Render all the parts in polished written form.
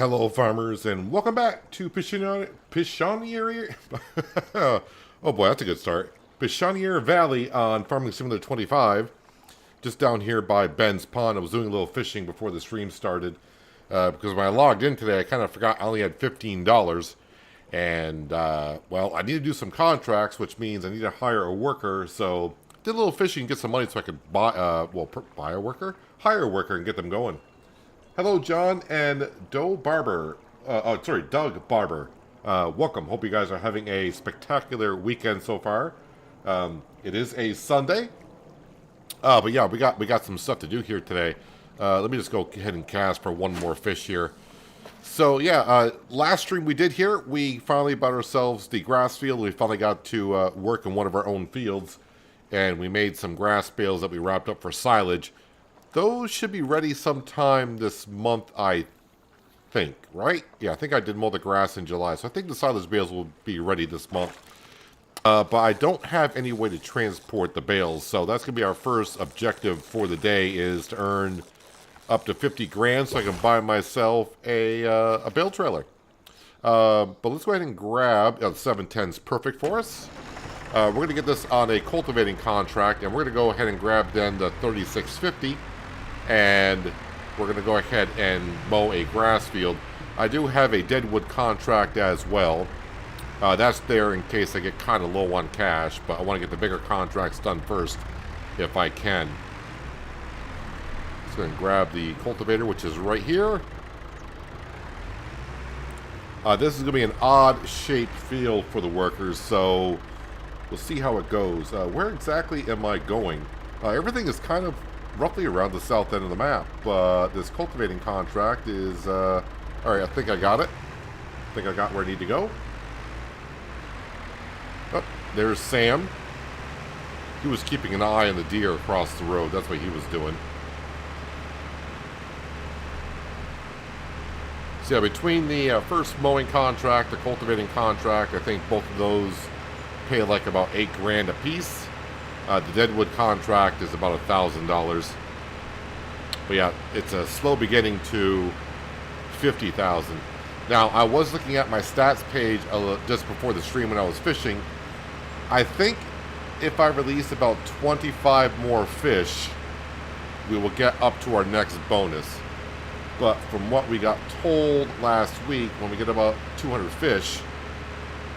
Hello, farmers, and welcome back to Pichonniere. Oh boy, that's a good start. Pichonniere Valley on Farming Simulator 25, just down here by Ben's Pond. I was doing a little fishing before the stream started because when I logged in today, I kind of forgot I only had $15, and well, I need to do some contracts, which means I need to hire a worker. So did a little fishing, get some money so I could buy, buy a worker, hire a worker, and get them going. Hello, John and Doug Barber. Welcome. Hope you guys are having a spectacular weekend so far. It is a Sunday, but yeah, we got some stuff to do here today. Let me just go ahead and cast for one more fish here. So yeah, last stream we did here, we finally bought ourselves the grass field. We finally got to work in one of our own fields, and we made some grass bales that we wrapped up for silage. Those should be ready sometime this month, I think, right? Yeah, I think I did mow the grass in July, so I think the silage bales will be ready this month. But I don't have any way to transport the bales, so that's going to be our first objective for the day, is to earn up to 50 grand so I can buy myself a bale trailer. But let's go ahead and grab, 710 is perfect for us. We're going to get this on a cultivating contract, and we're going to go ahead and grab then the 3650. And we're going to go ahead and mow a grass field. I do have a Deadwood contract as well. That's there in case I get kind of low on cash, but I want to get the bigger contracts done first if I can. Just going to grab the cultivator, which is right here. This is going to be an odd-shaped field for the workers, so we'll see how it goes. Where exactly am I going? Everything is kind of roughly around the south end of the map, but this cultivating contract is, alright, I think I got it. I think I got where I need to go. Oh, there's Sam. He was keeping an eye on the deer across the road. That's what he was doing. So yeah, between the first mowing contract, the cultivating contract, I think both of those pay like about $8 grand a piece. The Deadwood contract is about $1,000. But yeah, it's a slow beginning to 50,000. Now, I was looking at my stats page just before the stream when I was fishing. I think if I release about 25 more fish, we will get up to our next bonus. But from what we got told last week, when we get about 200 fish,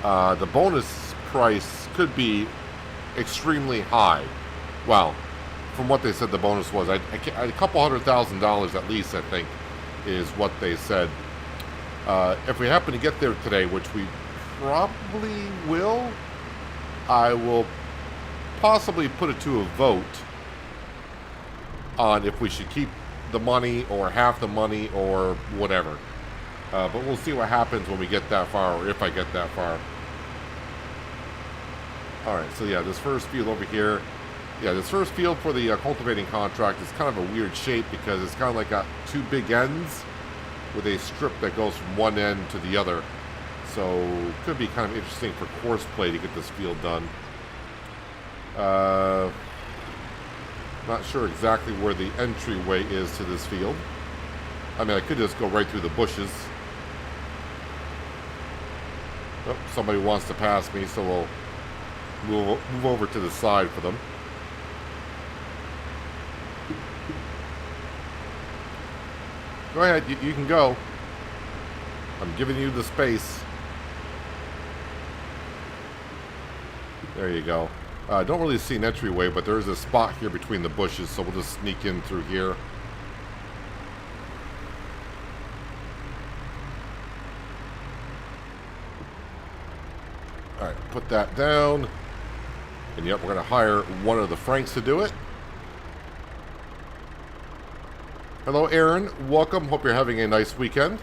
the bonus price could be extremely high. Well, from what they said the bonus was, a couple $100,000 at least, I think, is what they said. If we happen to get there today, which we probably will, I will possibly put it to a vote on if we should keep the money or half the money or whatever. But we'll see what happens when we get that far, or if I get that far. Alright, so yeah, this first field over here, yeah, this first field for the cultivating contract is kind of a weird shape because it's kind of like got two big ends with a strip that goes from one end to the other. So, could be kind of interesting for course play to get this field done. Not sure exactly where the entryway is to this field. I mean, I could just go right through the bushes. Oh, somebody wants to pass me, so we'll move over to the side for them. Go ahead, you can go. I'm giving you the space. There you go. I don't really see an entryway, but there is a spot here between the bushes, so we'll just sneak in through here. Alright, put that down. And yep, we're going to hire one of the Franks to do it. Hello, Aaron. Welcome. Hope you're having a nice weekend.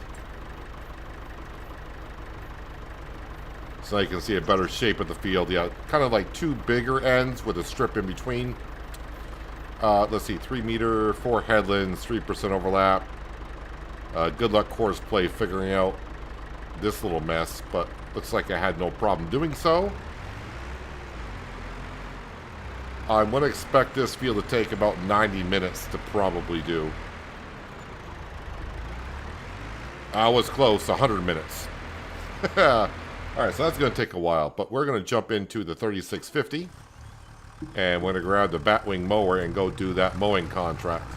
So you can see a better shape of the field. Yeah, kind of like two bigger ends with a strip in between. Let's see, 3 meter, 4 headlands, 3% overlap. Good luck course play figuring out this little mess, but looks like I had no problem doing so. I'm going to expect this field to take about 90 minutes to probably do. I was close, 100 minutes. All right, so that's going to take a while, but we're going to jump into the 3650, and we're going to grab the batwing mower and go do that mowing contract.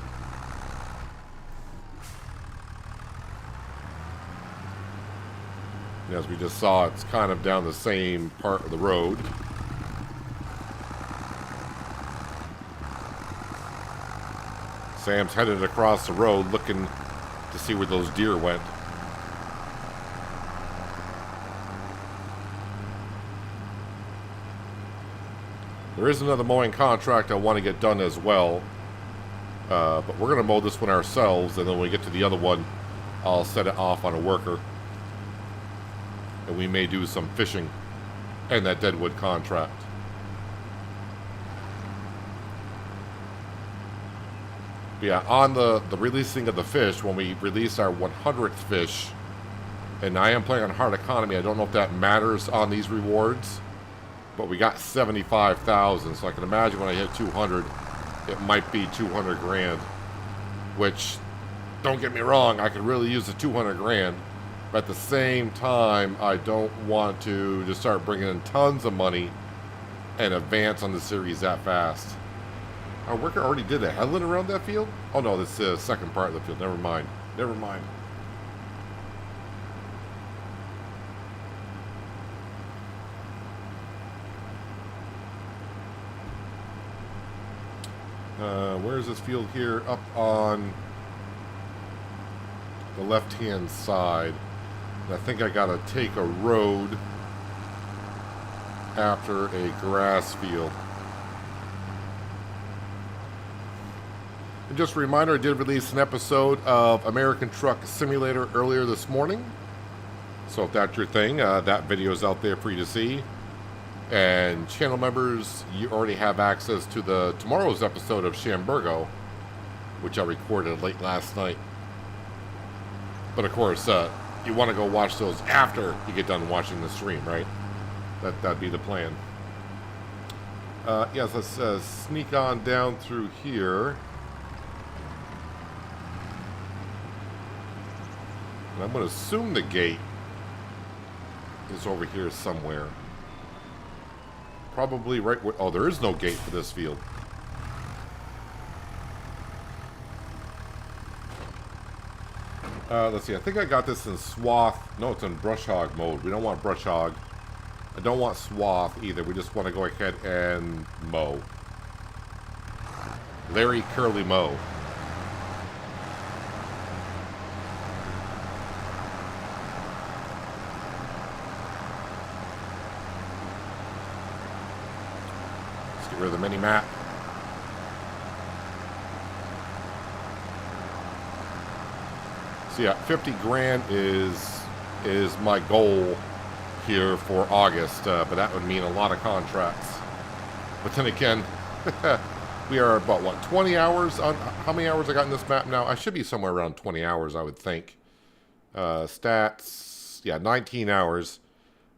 And as we just saw, it's kind of down the same part of the road. Sam's headed across the road looking to see where those deer went. There is another mowing contract I want to get done as well. But we're going to mow this one ourselves, and then when we get to the other one, I'll set it off on a worker. And we may do some fishing in that Deadwood contract. Yeah, on the releasing of the fish, when we release our 100th fish, and I am playing on hard economy, I don't know if that matters on these rewards, but we got 75,000, so I can imagine when I hit 200, it might be 200 grand, which, don't get me wrong, I could really use the 200 grand, but at the same time, I don't want to just start bringing in tons of money and advance on the series that fast. Our worker already did a headland around that field? Oh no, this is the second part of the field. Never mind. Never mind. Where's this field here? Up on the left-hand side. And I think I gotta take a road after a grass field. And just a reminder, I did release an episode of American Truck Simulator earlier this morning. So if that's your thing, that video is out there for you to see. And channel members, you already have access to tomorrow's episode of Shamburgo, which I recorded late last night. But of course, you want to go watch those after you get done watching the stream, right? That'd be the plan. Yes, let's sneak on down through here. And I'm going to assume the gate is over here somewhere. Probably right where... Oh, there is no gate for this field. Let's see. I think I got this in swath. No, it's in brush hog mode. We don't want brush hog. I don't want swath either. We just want to go ahead and mow. Larry Curly mow. Rid of the mini map. So yeah, 50 grand is my goal here for August, but that would mean a lot of contracts. But then again, we are about what, 20 hours on how many hours I got in this map now? I should be somewhere around 20 hours, I would think. Stats, yeah, 19 hours.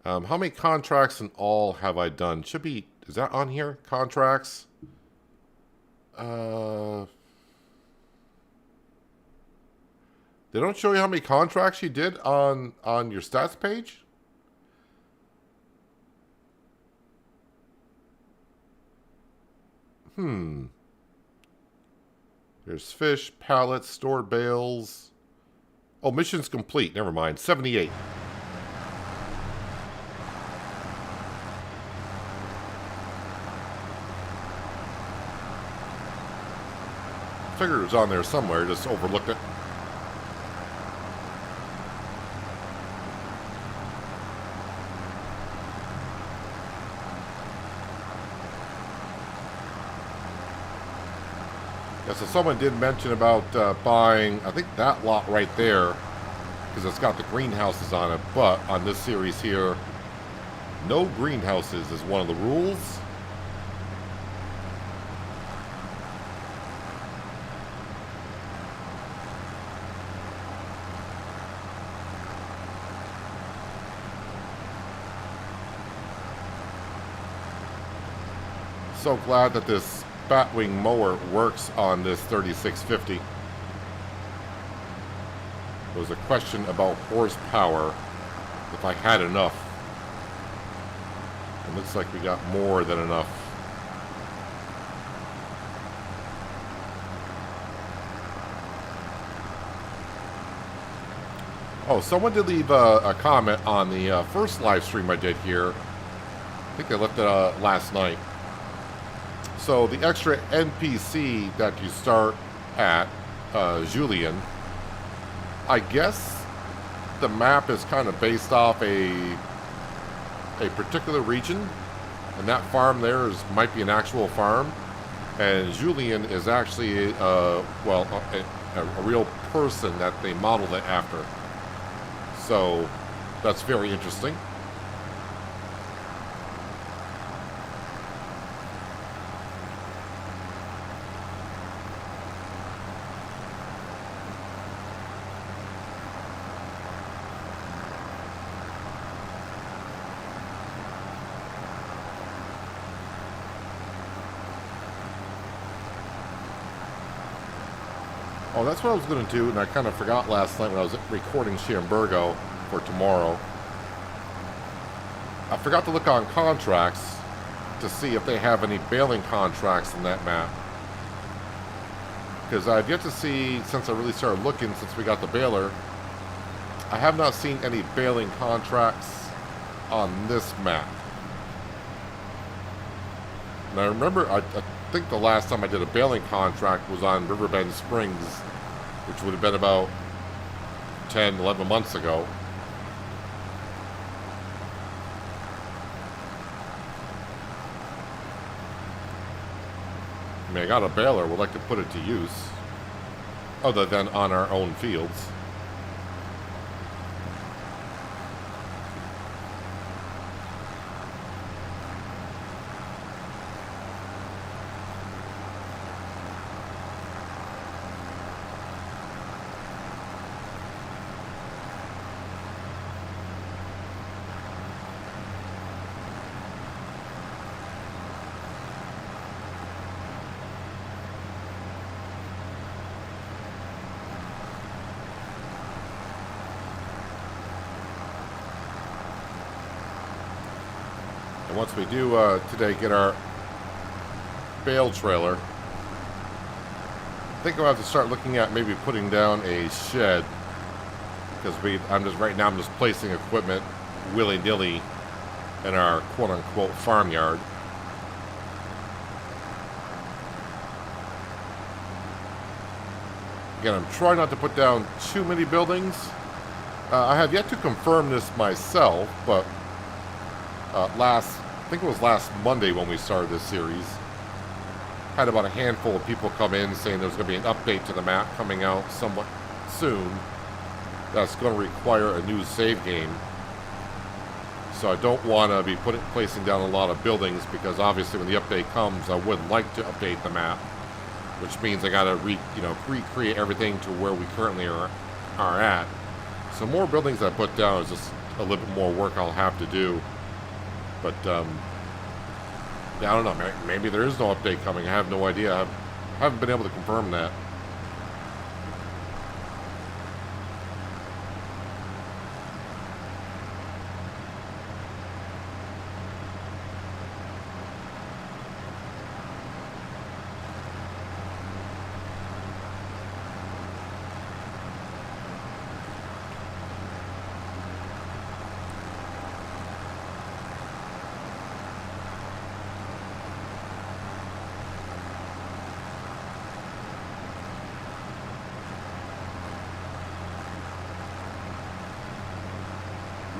How many contracts in all have I done? Should be. Is that on here? Contracts? They don't show you how many contracts you did on your stats page? There's fish, pallets, stored bales. Oh, mission's complete. Never mind. 78. Figured it was on there somewhere, just overlooked it. Yeah, so someone did mention about buying, I think that lot right there, because it's got the greenhouses on it, but on this series here, no greenhouses is one of the rules. So glad that this batwing mower works on this 3650. It was a question about horsepower, if I had enough. It looks like we got more than enough. Oh, someone did leave a comment on the first live stream I did here. I think I left it last night. So the extra NPC that you start at, Julian, I guess the map is kind of based off a particular region, and that farm there might be an actual farm, and Julian is actually a real person that they modeled it after. So that's very interesting. Oh, that's what I was going to do, and I kind of forgot last night when I was recording Schiambergo for tomorrow. I forgot to look on contracts to see if they have any baling contracts in that map. Because I've yet to see, since I really started looking, since we got the baler, I have not seen any baling contracts on this map. And I remember, I think the last time I did a baling contract was on Riverbend Springs, which would have been about 10, 11 months ago. I mean, I got a baler, would like to put it to use, other than on our own fields. And once we do today get our bale trailer, I think I'll have to start looking at maybe putting down a shed, because I'm just placing equipment willy-nilly in our quote-unquote farmyard. Again, I'm trying not to put down too many buildings. I have yet to confirm this myself, but I think it was last Monday when we started this series, had about a handful of people come in saying there's going to be an update to the map coming out somewhat soon that's going to require a new save game. So I don't want to be placing down a lot of buildings, because obviously when the update comes, I would like to update the map, which means I got to recreate everything to where we currently are at. So more buildings I put down is just a little bit more work I'll have to do. But, yeah, I don't know. Maybe there is no update coming. I have no idea. I haven't been able to confirm that.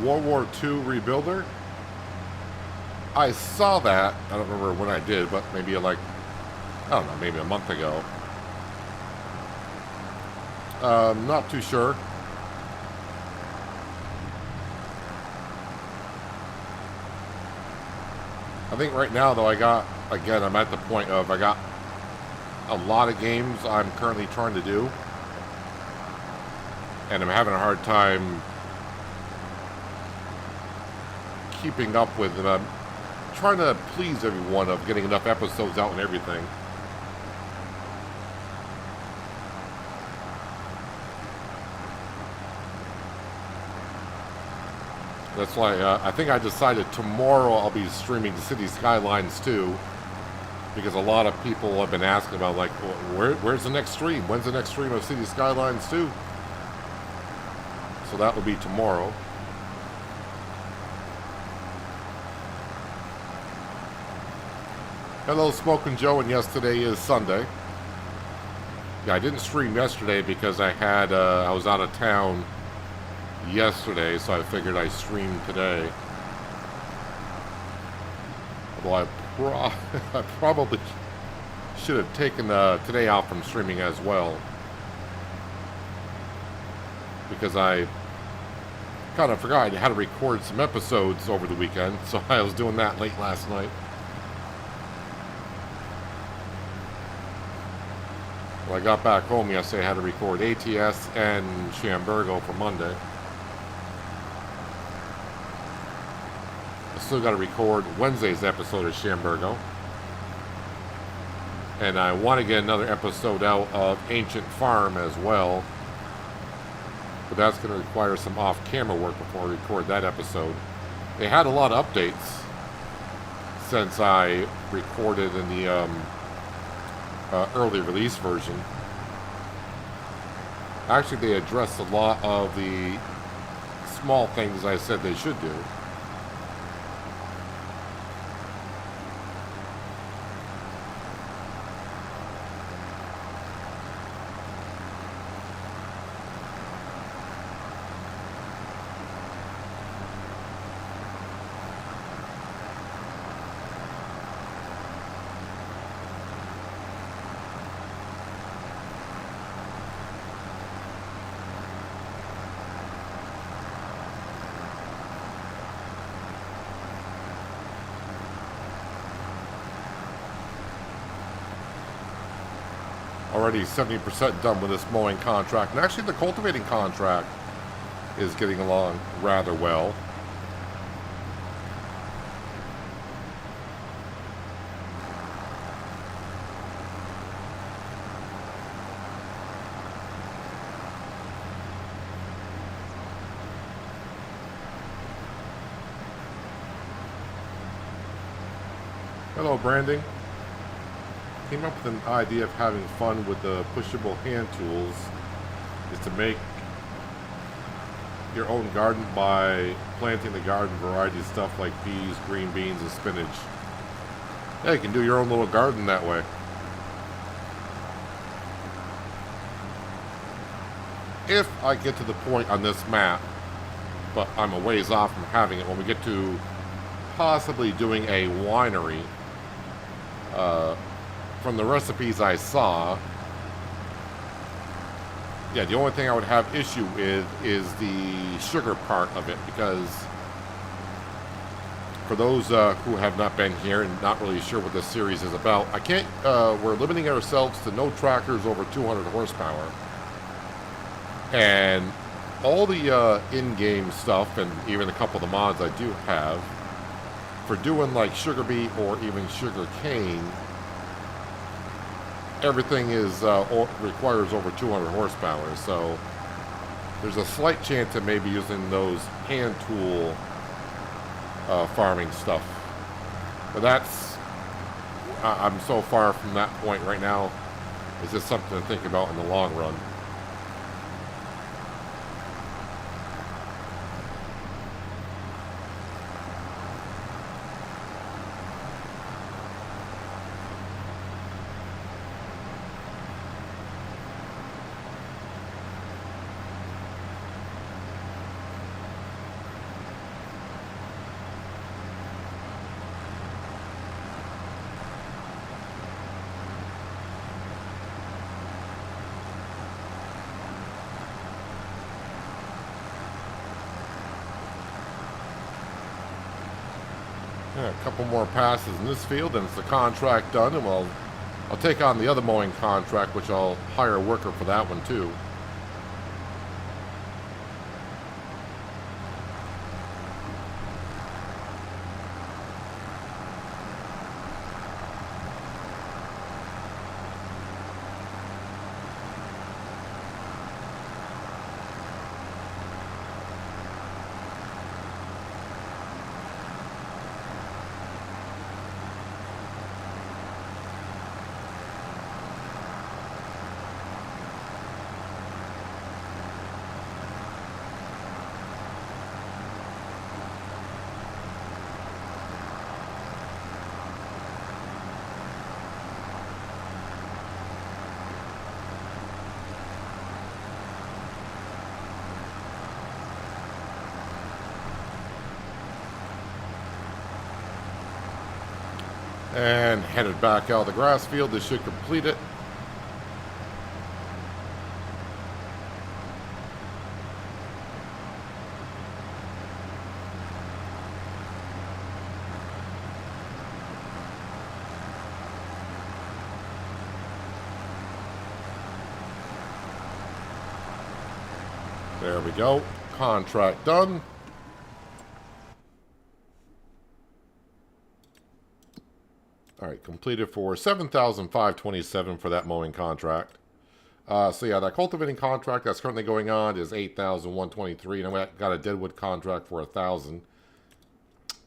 World War II rebuilder. I saw that. I don't remember when I did, but maybe maybe a month ago. Not too sure. I think right now, though, I'm at the point of I got a lot of games I'm currently trying to do, and I'm having a hard time keeping up with it. I'm trying to please everyone of getting enough episodes out and everything. That's why I think I decided tomorrow I'll be streaming City Skylines 2, because a lot of people have been asking about, like, where's the next stream? When's the next stream of City Skylines 2? So that will be tomorrow. Hello, Smokin' Joe, and yes, today is Sunday. Yeah, I didn't stream yesterday because I was out of town yesterday, so I figured I'd stream today. Although I probably should have taken today off from streaming as well, because I kind of forgot I had to record some episodes over the weekend, so I was doing that late last night. When I got back home yesterday, I had to record ATS and Shamburgo for Monday. I still got to record Wednesday's episode of Shamburgo. And I want to get another episode out of Ancient Farm as well. But that's going to require some off-camera work before I record that episode. They had a lot of updates since I recorded in the early release version. Actually, they addressed a lot of the small things I said they should do. Already 70% done with this mowing contract, and actually the cultivating contract is getting along rather well. Hello, Branding. Came up with an idea of having fun with the pushable hand tools is to make your own garden by planting the garden variety of stuff like peas, green beans, and spinach. Yeah, you can do your own little garden that way. If I get to the point on this map, but I'm a ways off from having it, when we get to possibly doing a winery, from the recipes I saw, yeah, the only thing I would have issue with is the sugar part of it, because for those who have not been here and not really sure what this series is about, I can't, we're limiting ourselves to no tractors over 200 horsepower. And all the in-game stuff, and even a couple of the mods I do have, for doing like sugar beet or even sugar cane, everything is requires over 200 horsepower, so there's a slight chance of maybe using those hand tool farming stuff. But that's, I'm so far from that point right now. It's just something to think about in the long run. A couple more passes in this field, and it's the contract done, and I'll take on the other mowing contract, which I'll hire a worker for that one too. And headed back out of the grass field. This should complete it. There we go. Contract done. All right, completed for $7,527 for that mowing contract. So yeah, that cultivating contract that's currently going on is $8,123, and I got a Deadwood contract for $1,000.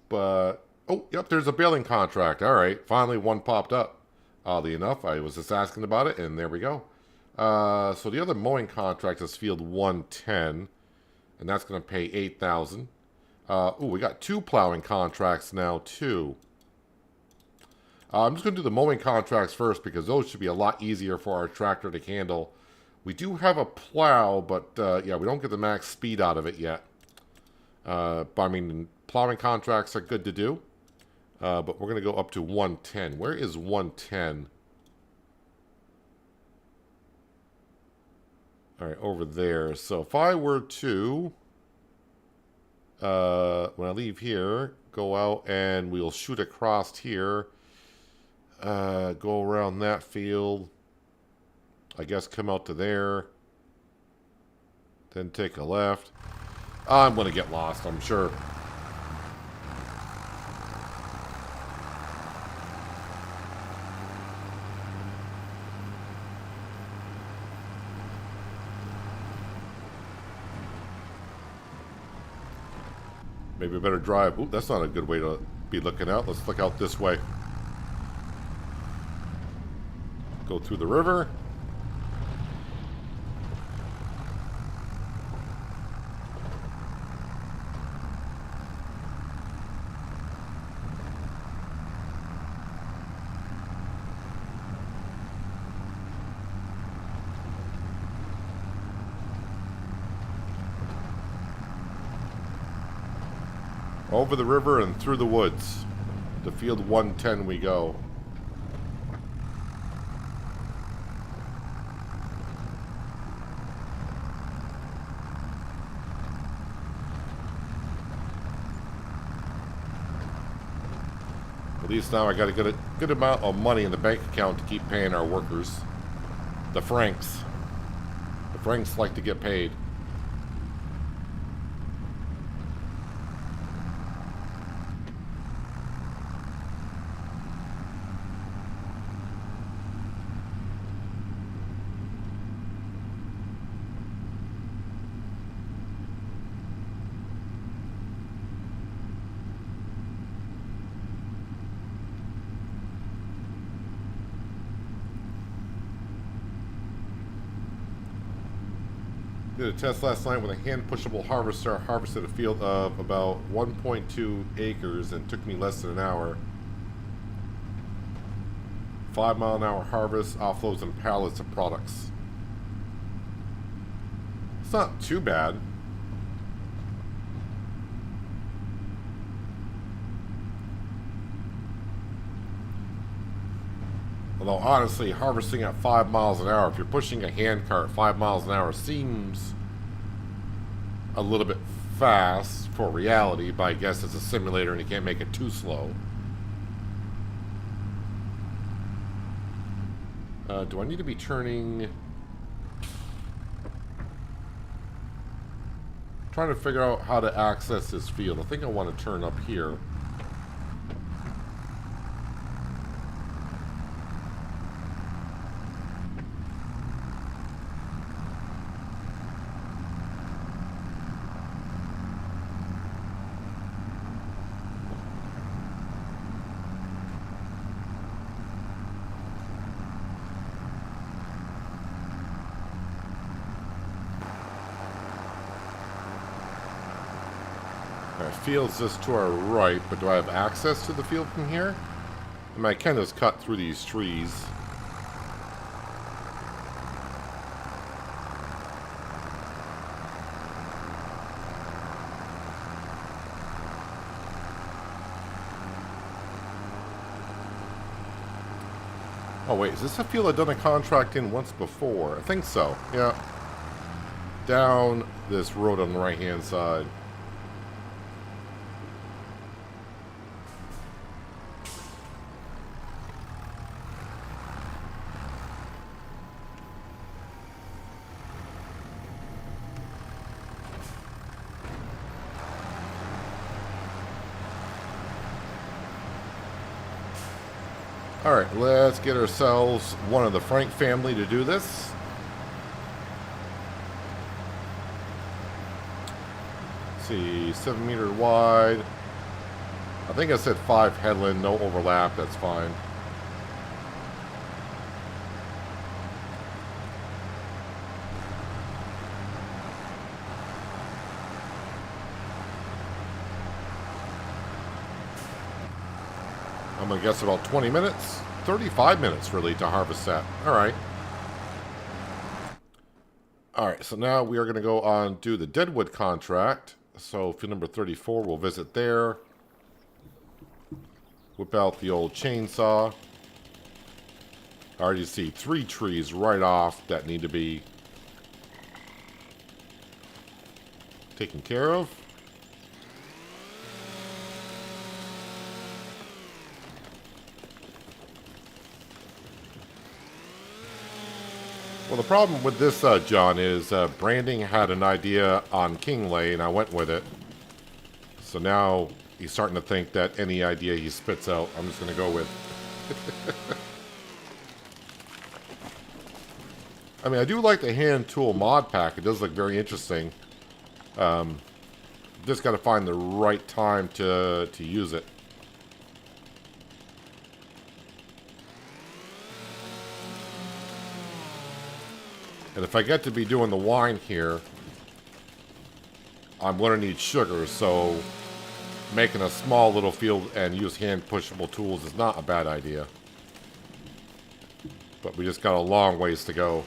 But oh, yep, there's a baling contract. All right, finally one popped up. Oddly enough, I was just asking about it, and there we go. So the other mowing contract is field 110, and that's going to pay $8,000. Oh, we got two plowing contracts now too. I'm just going to do the mowing contracts first because those should be a lot easier for our tractor to handle. We do have a plow, but yeah, we don't get the max speed out of it yet. But I mean, plowing contracts are good to do. But we're going to go up to 110. Where is 110? All right, over there. So if I were to, when I leave here, go out and we'll shoot across here. Go around that field. I guess come out to there. Then take a left. I'm going to get lost, I'm sure. Maybe I better drive. Ooh, that's not a good way to be looking out. Let's look out this way. Go through the river. Over the river and through the woods. To field 110 we go. At least now I got to get a good amount of money in the bank account to keep paying our workers. The Franks. The Franks like to get paid. Did a test last night with a hand-pushable harvester. Harvested a field of about 1.2 acres and took me less than an hour. 5-mile-an-hour harvest, offloads and pallets of products. It's not too bad. Although, honestly, harvesting at 5 miles an hour, if you're pushing a hand cart 5 miles an hour, seems a little bit fast for reality, but I guess it's a simulator and you can't make it too slow. Do I need to be turning... Trying to figure out how to access this field. I think I want to turn up here. Field's just to our right, but do I have access to the field from here? I mean, I can just cut through these trees. Oh wait, is this a field I've done a contract in once before? I think so. Yeah. Down this road on the right-hand side. Alright, let's get ourselves one of the Frank family to do this. Let's see, 7 meter wide. I think I said 5 headland, no overlap, that's fine. I'm going to guess about 20 minutes, 35 minutes really to harvest that. Alright. Alright, so now we are going to go on do the Deadwood contract. So field number 34, we'll visit there. Whip out the old chainsaw. I already see 3 trees right off that need to be taken care of. Well, the problem with this, John, is Branding had an idea on Kingley, and I went with it. So now he's starting to think that any idea he spits out, I'm just going to go with. I mean, I do like the hand tool mod pack. It does look very interesting. Just got to find the right time to use it. And if I get to be doing the wine here, I'm going to need sugar, so making a small little field and use hand pushable tools is not a bad idea. But we just got a long ways to go.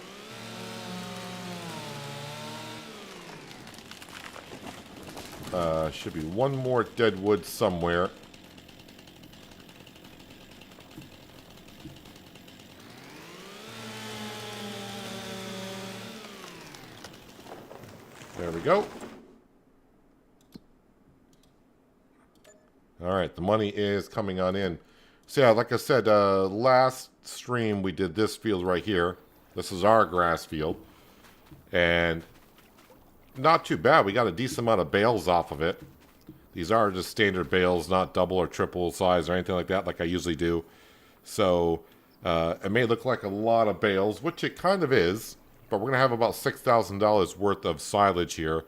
Should be one more Deadwood somewhere. There we go. Alright, the money is coming on in. So yeah, like I said, last stream we did this field right here. This is our grass field. And not too bad. We got a decent amount of bales off of it. These are just standard bales, not double or triple size or anything like that like I usually do. So it may look like a lot of bales, which it kind of is. But we're going to have about $6,000 worth of silage here.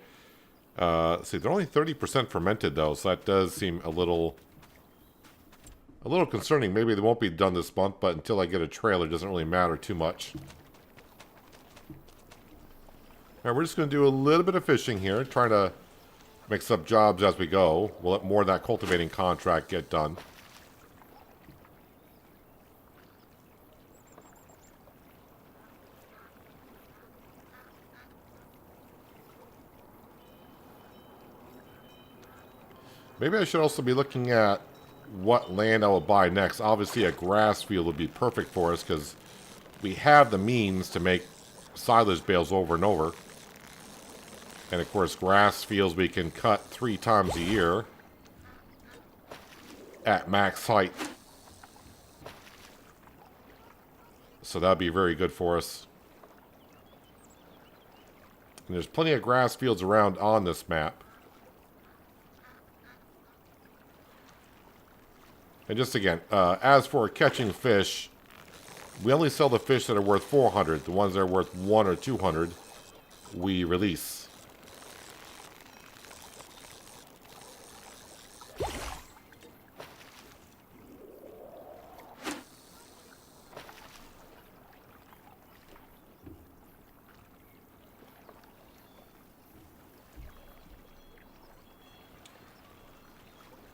See, they're only 30% fermented, though, so that does seem a little concerning. Maybe they won't be done this month, but until I get a trailer, it doesn't really matter too much. All right, we're just going to do a little bit of fishing here, trying to mix up jobs as we go. We'll let more of that cultivating contract get done. Maybe I should also be looking at what land I will buy next. Obviously, a grass field would be perfect for us because we have the means to make silage bales over and over. And of course, grass fields we can cut 3 times a year at max height. So that would be very good for us. And there's plenty of grass fields around on this map. And just again, as for catching fish, we only sell the fish that are worth 400. The ones that are worth 100 or 200, we release.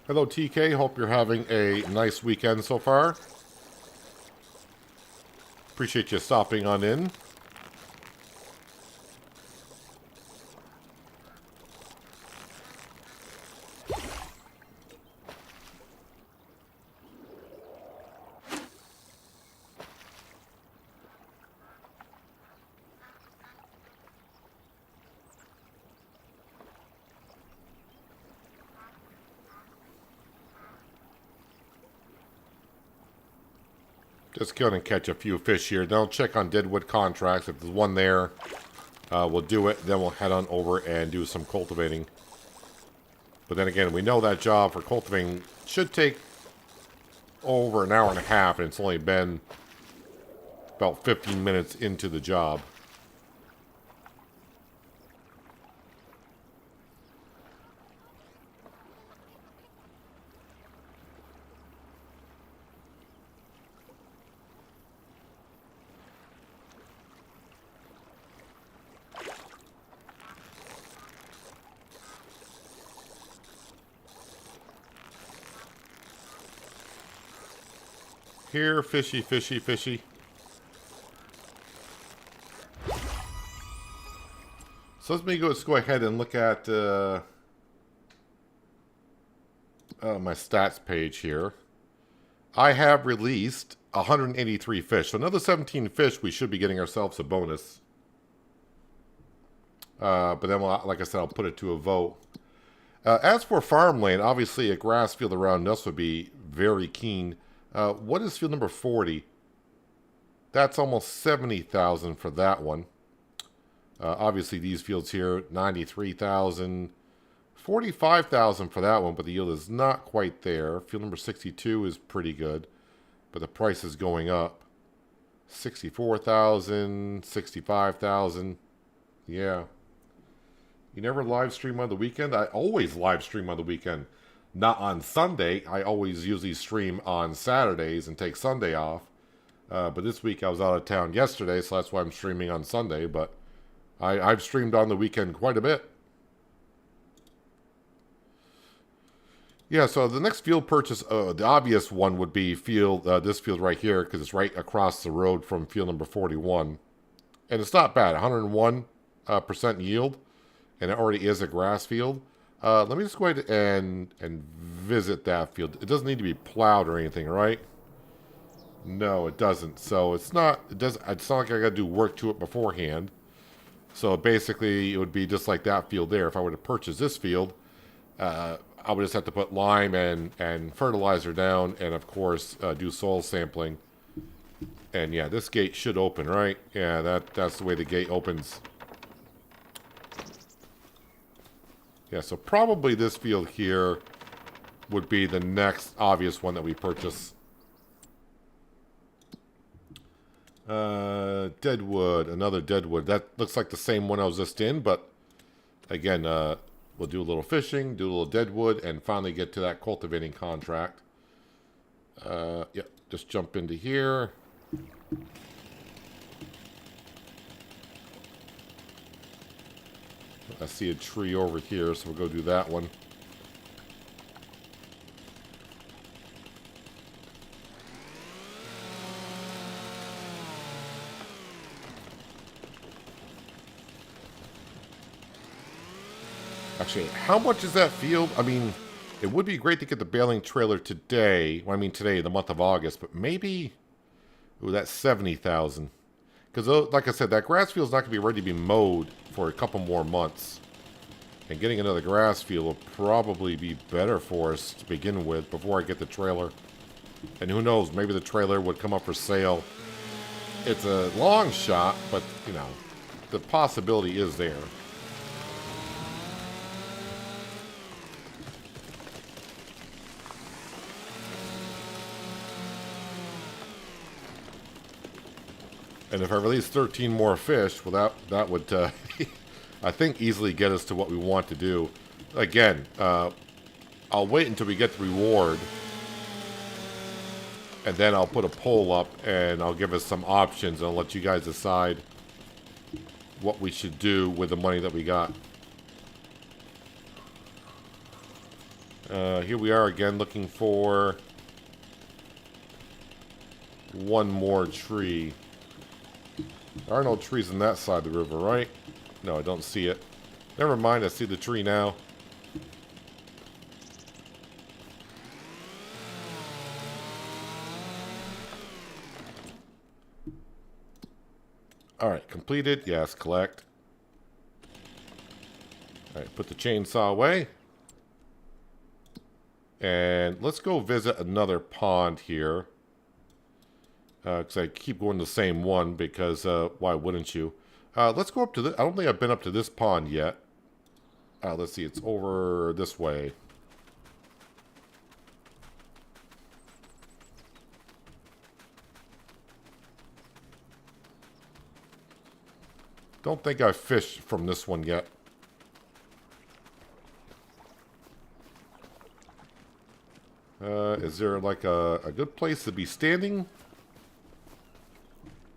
Hello, TK. Hope you're having a nice weekend so far. Appreciate you stopping on in. Just go and catch a few fish here. Then I'll check on Deadwood contracts. If there's one there, we'll do it. Then we'll head on over and do some cultivating. But then again, we know that job for cultivating should take over an hour and a half, and it's only been about 15 minutes into the job. Here, fishy, fishy, fishy. So let's go ahead and look at my stats page here. I have released 183 fish. So another 17 fish, we should be getting ourselves a bonus. But then, like I said, I'll put it to a vote. As for farmland, obviously a grass field around us would be very keen. What is field number 40? That's almost 70,000 for that one. Obviously, these fields here, 93,000, 45,000 for that one, but the yield is not quite there. Field number 62 is pretty good, but the price is going up. 64,000, 65,000. Yeah. You never live stream on the weekend? I always live stream on the weekend. Not on Sunday. I always usually stream on Saturdays and take Sunday off. But this week I was out of town yesterday, so that's why I'm streaming on Sunday. But I've streamed on the weekend quite a bit. Yeah, so the next field purchase, the obvious one would be this field right here, because it's right across the road from field number 41. And it's not bad, 101% yield, and it already is a grass field. Let me just go ahead and visit that field. It doesn't need to be plowed or anything, right? No, it doesn't. So it's not like I got to do work to it beforehand. So basically, it would be just like that field there. If I were to purchase this field, I would just have to put lime and fertilizer down, and of course do soil sampling. And yeah, this gate should open, right? Yeah, that's the way the gate opens. Yeah, so probably this field here would be the next obvious one that we purchase. Deadwood, another Deadwood. That looks like the same one I was just in, but again, we'll do a little fishing, do a little Deadwood, and finally get to that cultivating contract. Yep, just jump into here. I see a tree over here, so we'll go do that one. Actually, how much is that field? I mean, it would be great to get the baling trailer today. Well, I mean today, the month of August, but maybe... Ooh, that's 70,000. Because, like I said, that grass field's not going to be ready to be mowed for a couple more months. And getting another grass field will probably be better for us to begin with before I get the trailer. And who knows, maybe the trailer would come up for sale. It's a long shot, but, you know, the possibility is there. And if I release 13 more fish, well, that would, I think, easily get us to what we want to do. Again, I'll wait until we get the reward, and then I'll put a poll up, and I'll give us some options, and I'll let you guys decide what we should do with the money that we got. Here we are again, looking for one more tree. There are no trees on that side of the river, right? No, I don't see it. Never mind, I see the tree now. Alright, completed. Yes, collect. Alright, put the chainsaw away. And let's go visit another pond here. because I keep going to the same one, because why wouldn't you? Let's go up to the... I don't think I've been up to this pond yet. Let's see, it's over this way. Don't think I've fished from this one yet. Is there like a good place to be standing?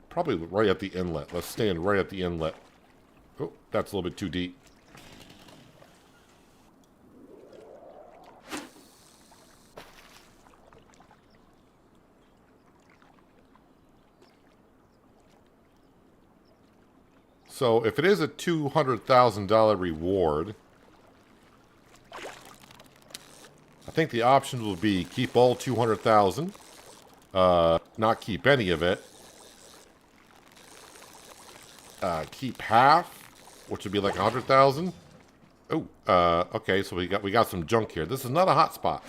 Probably right at the inlet. Let's stand right at the inlet. Oh, that's a little bit too deep. So if it is a $200,000 reward, I think the options will be keep all 200,000, not keep any of it, keep half, which would be like 100,000. Oh, okay, so we got some junk here. This is not a hot spot.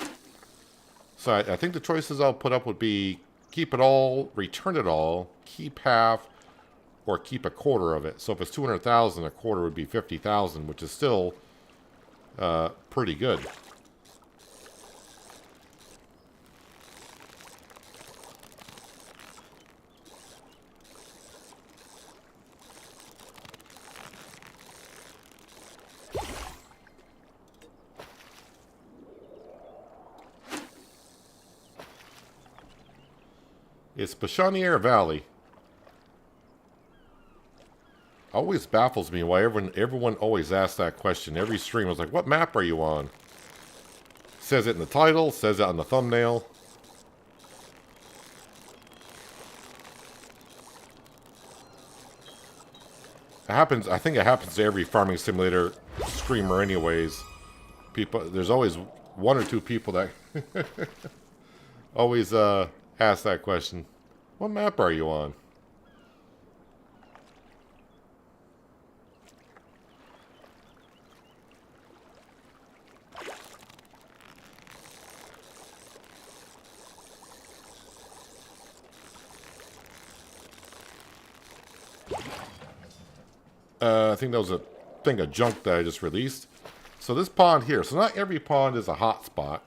So I think the choices I'll put up would be keep it all, return it all, keep half, or keep a quarter of it. So if it's 200,000, a quarter would be 50,000, which is still pretty good. It's Pichonniere Valley. Always baffles me why everyone always asks that question. Every stream I was like, what map are you on? Says it in the title, says it on the thumbnail. It happens, I think it happens to every farming simulator streamer anyways. There's always one or two people that always ask that question. What map are you on? I think that was a thing of junk that I just released. So this pond here. So not every pond is a hot spot.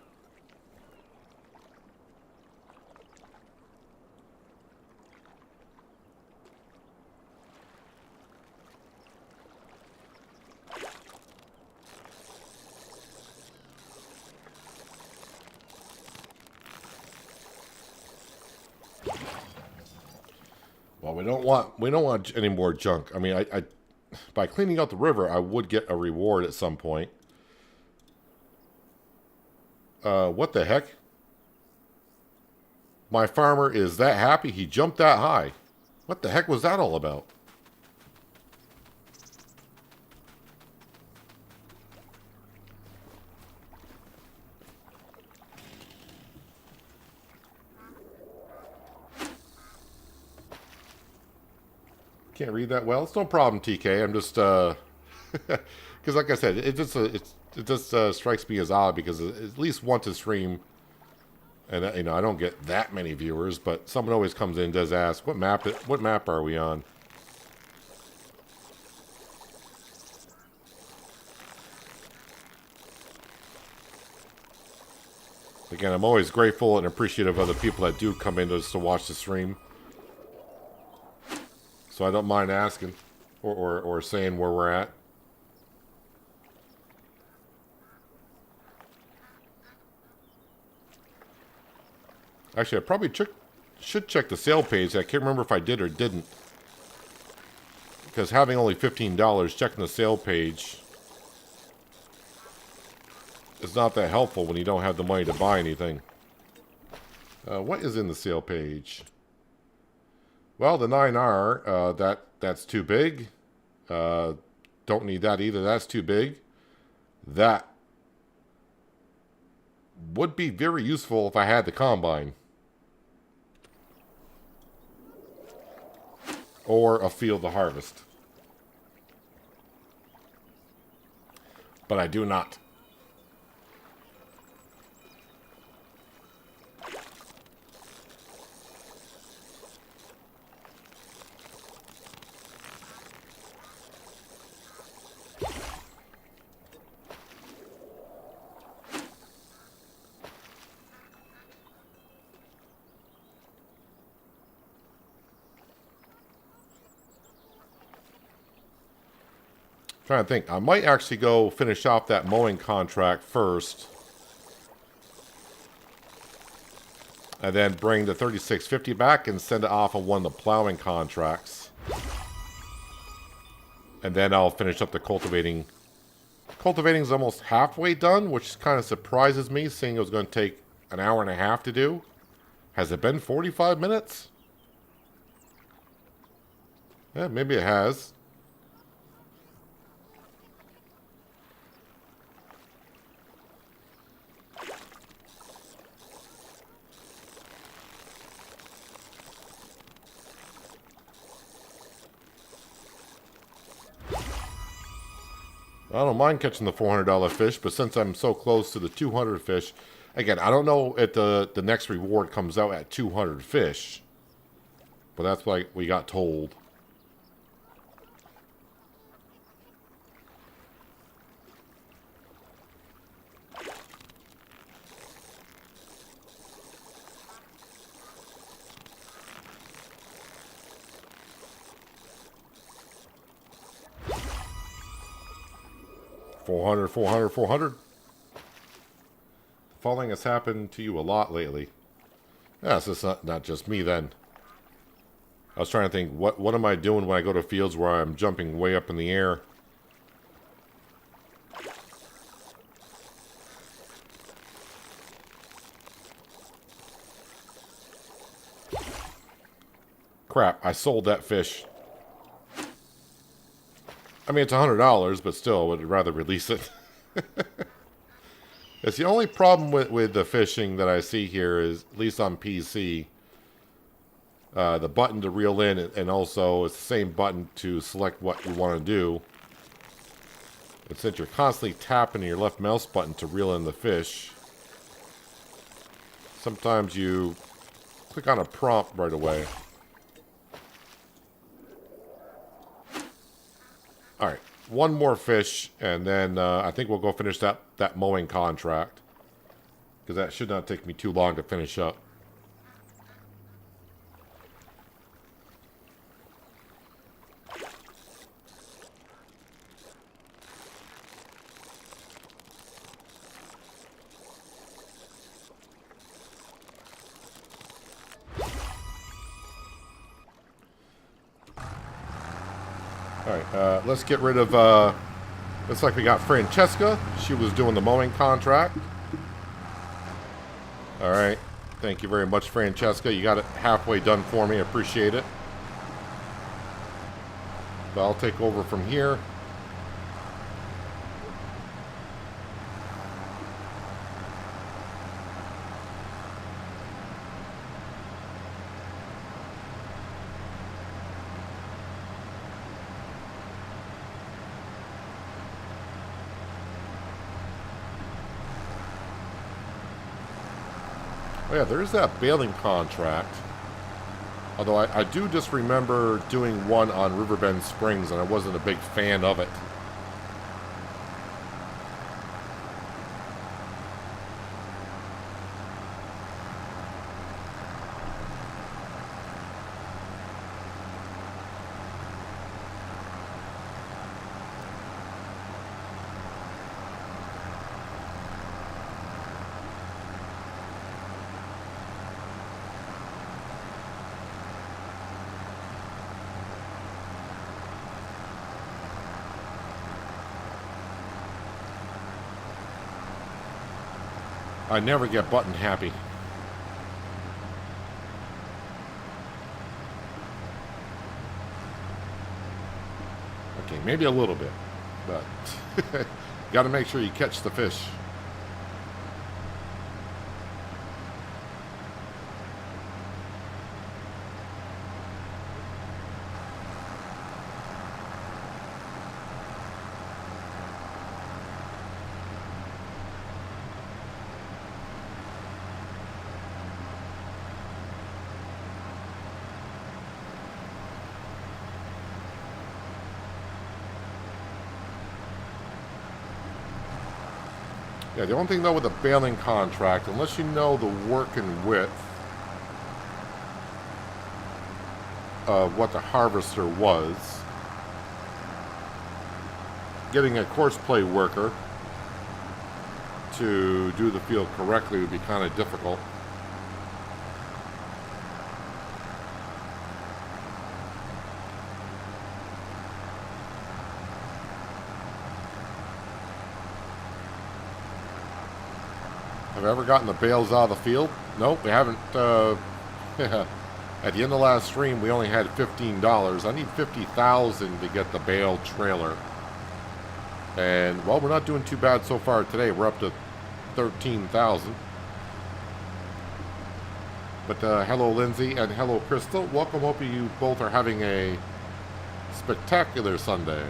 Well, we don't want any more junk. I mean, I by cleaning out the river, I would get a reward at some point. What the heck? My farmer is that happy he jumped that high. What the heck was that all about? Can't read that well. It's no problem, TK. I'm just because, like I said, it just strikes me as odd because at least once a stream, and you know I don't get that many viewers, but someone always comes in and does ask, what map are we on? Again, I'm always grateful and appreciative of the people that do come in just to watch the stream. So I don't mind asking or saying where we're at. Actually, I probably should check the sale page. I can't remember if I did or didn't. Because having only $15, checking the sale page is not that helpful when you don't have the money to buy anything. What is in the sale page? Well, the 9R, that's too big. Don't need that either. That's too big. That would be very useful if I had the combine. Or a field to harvest. But I do not. Trying to think. I might actually go finish off that mowing contract first. And then bring the 3650 back and send it off on one of the plowing contracts. And then I'll finish up the cultivating. Cultivating's almost halfway done, which kind of surprises me, seeing it was going to take an hour and a half to do. Has it been 45 minutes? Yeah, maybe it has. I don't mind catching the $400 fish, but since I'm so close to the 200 fish, again, I don't know if the next reward comes out at 200 fish, but that's like we got told. $400. Falling has happened to you a lot lately. Yeah, so it's not just me then. I was trying to think, what am I doing when I go to fields where I'm jumping way up in the air? Crap, I sold that fish. I mean, it's $100, but still, I would rather release it. It's the only problem with the fishing that I see here is, at least on PC, the button to reel in, and also it's the same button to select what you want to do. And since you're constantly tapping your left mouse button to reel in the fish, sometimes you click on a prompt right away. Alright, one more fish, and then I think we'll go finish that mowing contract. Because that should not take me too long to finish up. Alright, let's get rid of, looks like we got Francesca. She was doing the mowing contract. Alright, thank you very much, Francesca. You got it halfway done for me, appreciate it. But I'll take over from here. Oh yeah, there is that baling contract. Although I do just remember doing one on Riverbend Springs, and I wasn't a big fan of it. I never get button happy. Okay, maybe a little bit, but got to make sure you catch the fish. Yeah, the only thing though with the baling contract, unless you know the working width of what the harvester was, getting a course play worker to do the field correctly would be kind of difficult. Have I ever gotten the bales out of the field? Nope, we haven't. At the end of last stream, we only had $15. I need $50,000 to get the bale trailer. And, well, we're not doing too bad so far today. We're up to 13,000. But hello, Lindsay, and hello, Crystal. Welcome. Hope you both are having a spectacular Sunday.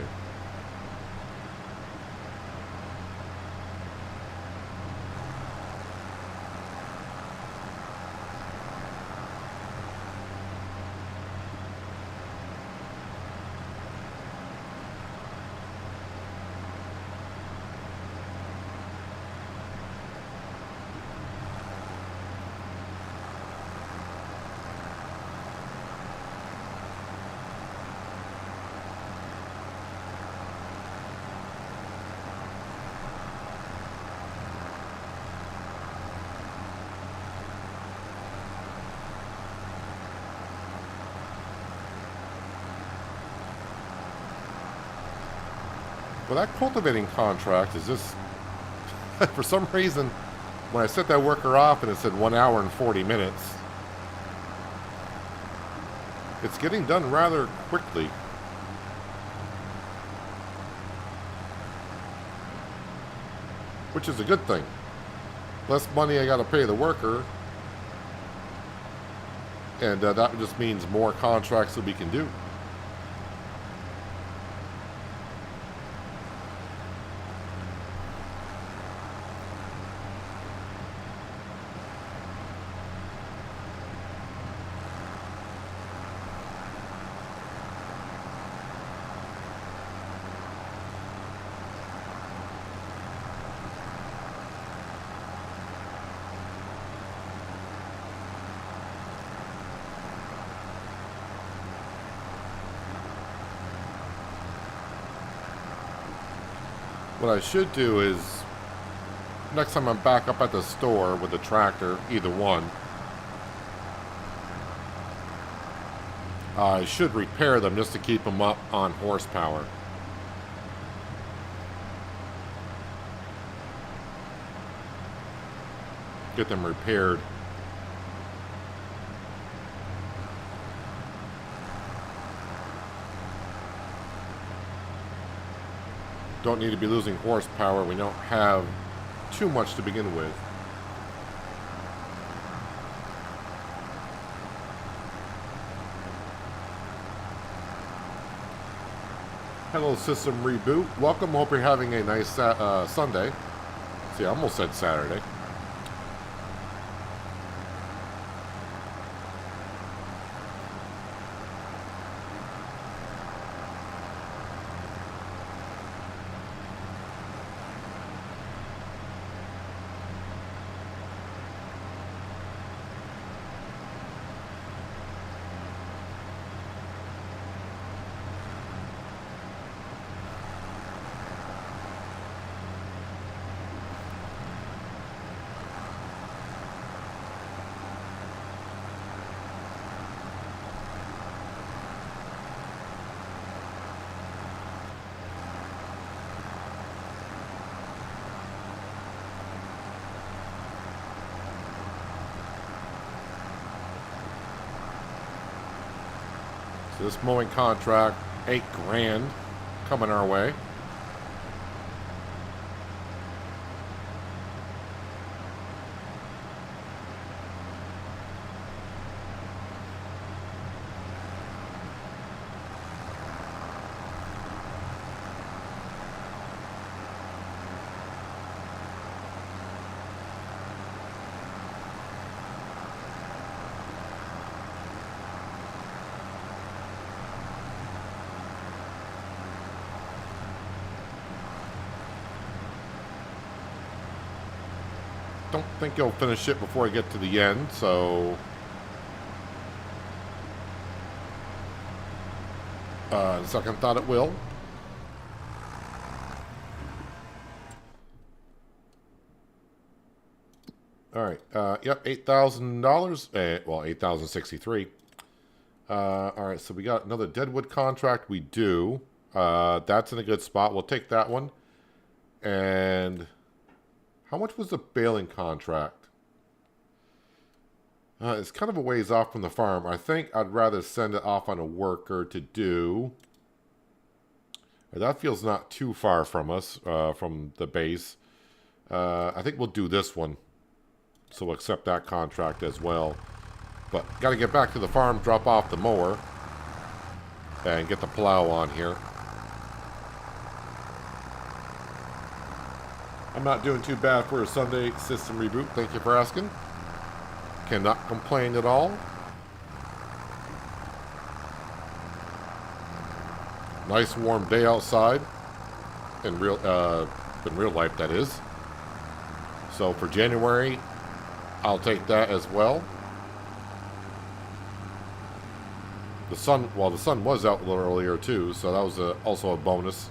Well, that cultivating contract is just, for some reason, when I set that worker off and it said 1 hour and 40 minutes, it's getting done rather quickly. Which is a good thing. Less money I got to pay the worker, and that just means more contracts that we can do. What I should do is, next time I'm back up at the store with the tractor, either one, I should repair them just to keep them up on horsepower. Get them repaired. Don't need to be losing horsepower. We don't have too much to begin with. Hello, System Reboot. Welcome. Hope you're having a nice Sunday. See, I almost said Saturday. This mowing contract, $8 grand coming our way. Don't think he'll finish it before I get to the end, so second thought it will. All right. Yep, $8,000. Well, 8,063. All right, so we got another Deadwood contract. We do. That's in a good spot. We'll take that one. And how much was the baling contract? It's kind of a ways off from the farm. I think I'd rather send it off on a worker to do. That feels not too far from us, from the base. I think we'll do this one. So we'll accept that contract as well. But got to get back to the farm, drop off the mower, and get the plow on here. I'm not doing too bad for a Sunday system reboot. Thank you for asking. Cannot complain at all. Nice warm day outside. In real life, that is. So for January, I'll take that as well. The sun was out a little earlier too, so that was also a bonus.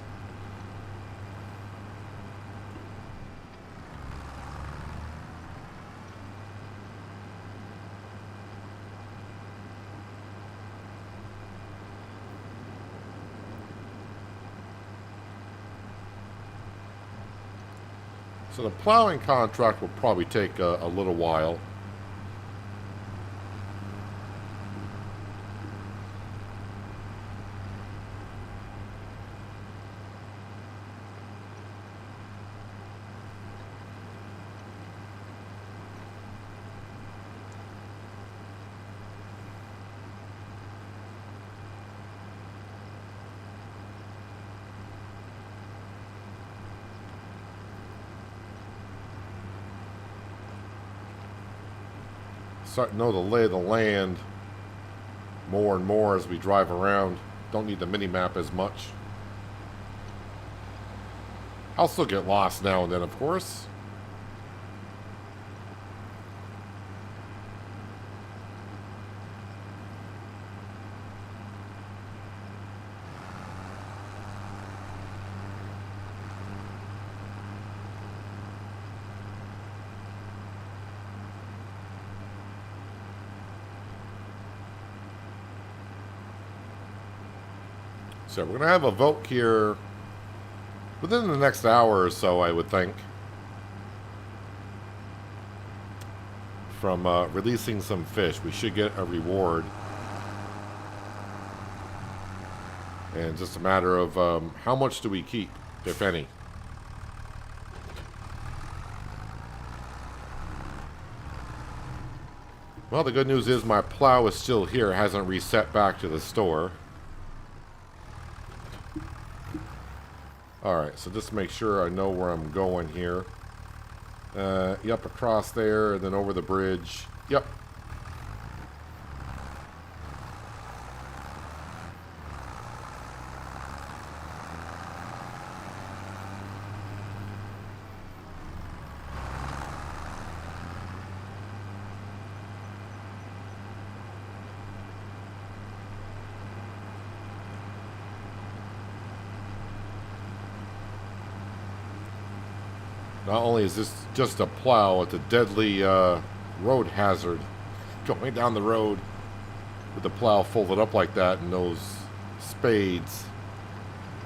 So the plowing contract will probably take a little while. Starting to know the lay of the land more and more as we drive around. Don't need the mini-map as much. I'll still get lost now and then, of course. So we're going to have a vote here within the next hour or so, I would think, from releasing some fish. We should get a reward. And just a matter of how much do we keep, if any. Well, the good news is my plow is still here. It hasn't reset back to the store. Alright, so just make sure I know where I'm going here. Yep, across there, and then over the bridge. Yep. Not only is this just a plow, it's a deadly road hazard. Going down the road with the plow folded up like that and those spades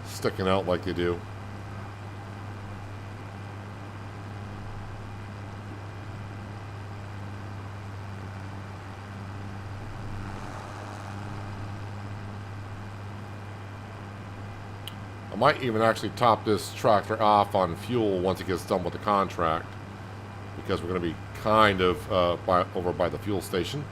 sticking out like they do. I might even actually top this tractor off on fuel once it gets done with the contract, because we're going to be kind of over by the fuel station.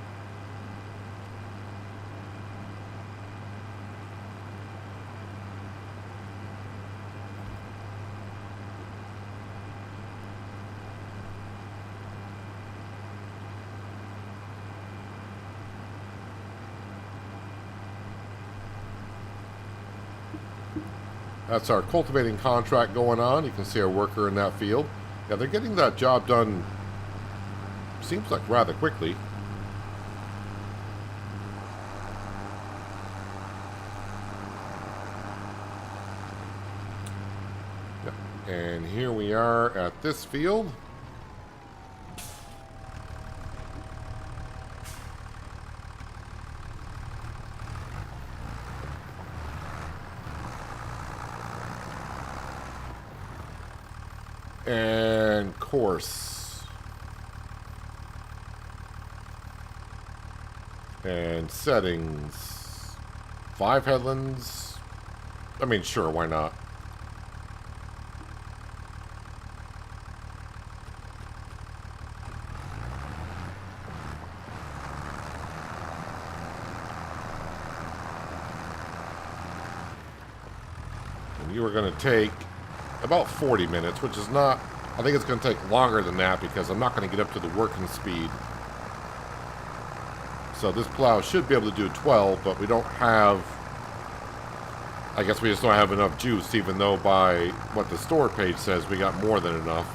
That's our cultivating contract going on. You can see our worker in that field. Yeah, they're getting that job done, seems like rather quickly. Yep. And here we are at this field. And course. And settings. 5 headlands. I mean, sure, why not? And you are going to take about 40 minutes, which is not... I think it's going to take longer than that because I'm not going to get up to the working speed. So this plow should be able to do 12, but we don't have... I guess we just don't have enough juice, even though by what the store page says, we got more than enough.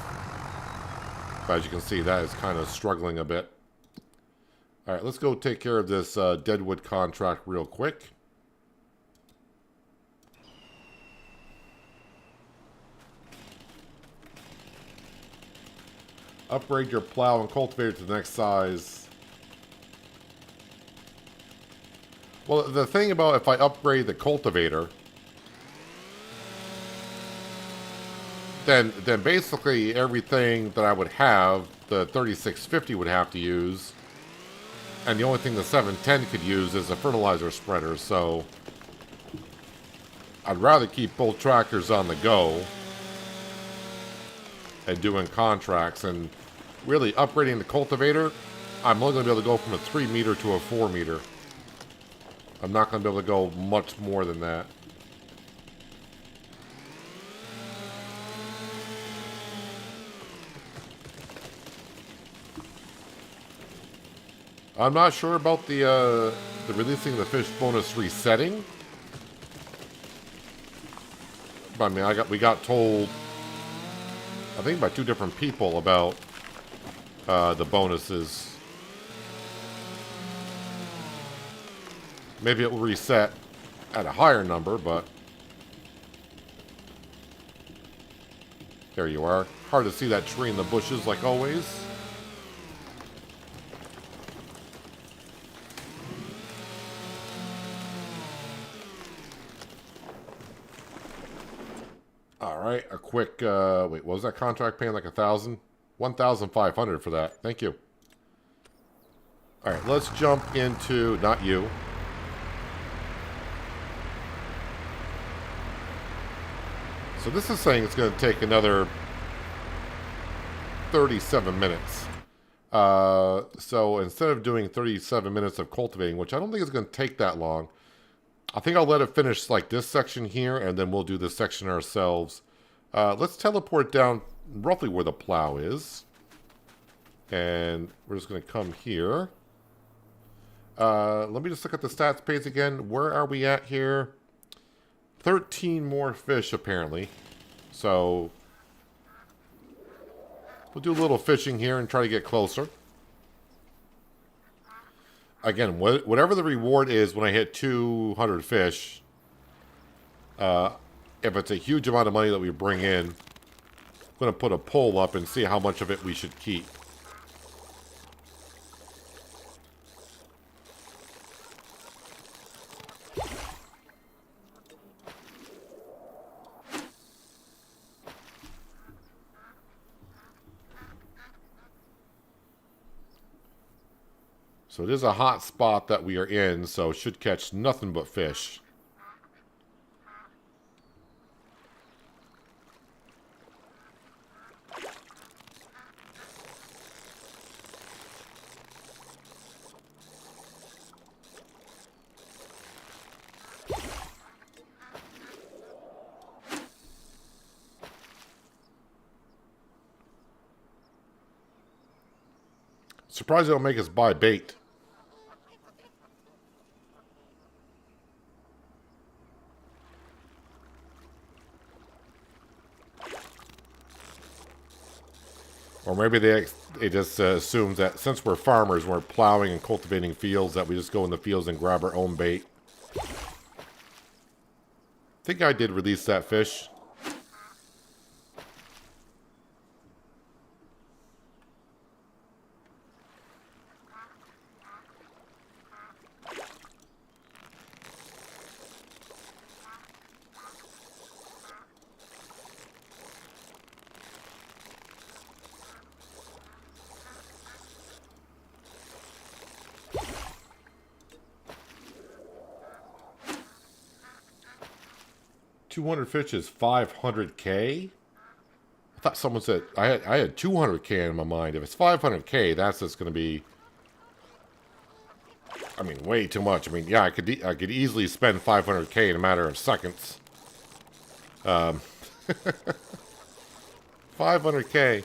But as you can see, that is kind of struggling a bit. Alright, let's go take care of this Deadwood contract real quick. Upgrade your plow and cultivator to the next size. Well, the thing about if I upgrade the cultivator, then basically everything that I would have, the 3650 would have to use. And the only thing the 710 could use is a fertilizer spreader, so I'd rather keep both tractors on the go and doing contracts. And really upgrading the cultivator, I'm only going to be able to go from a 3 meter to a 4 meter. I'm not going to be able to go much more than that. I'm not sure about the releasing the fish bonus resetting. But, I mean, we got told, I think by 2 different people about the bonuses. Maybe it will reset at a higher number, but there you are. Hard to see that tree in the bushes like always. Alright, a quick, wait, what was that contract paying? Like 1,000? 1,500 for that. Thank you. Alright, let's jump into, not you. So this is saying it's going to take another 37 minutes. So instead of doing 37 minutes of cultivating, which I don't think is going to take that long, I think I'll let it finish like this section here, and then we'll do this section ourselves. Let's teleport down roughly where the plow is. And we're just going to come here. Let me just look at the stats page again. Where are we at here? 13 more fish, apparently. So we'll do a little fishing here and try to get closer. Again, whatever the reward is when I hit 200 fish, if it's a huge amount of money that we bring in, I'm going to put a poll up and see how much of it we should keep. So it is a hot spot that we are in, so should catch nothing but fish. Surprised they don't make us buy bait. Or maybe they just assume that since we're farmers, we're plowing and cultivating fields, that we just go in the fields and grab our own bait. I think I did release that fish. 200 fish is 500K? I thought someone said I had 200K in my mind. If it's 500K, that's just going to be, I mean, way too much. I mean, yeah, I could easily spend 500K in a matter of seconds. 500K.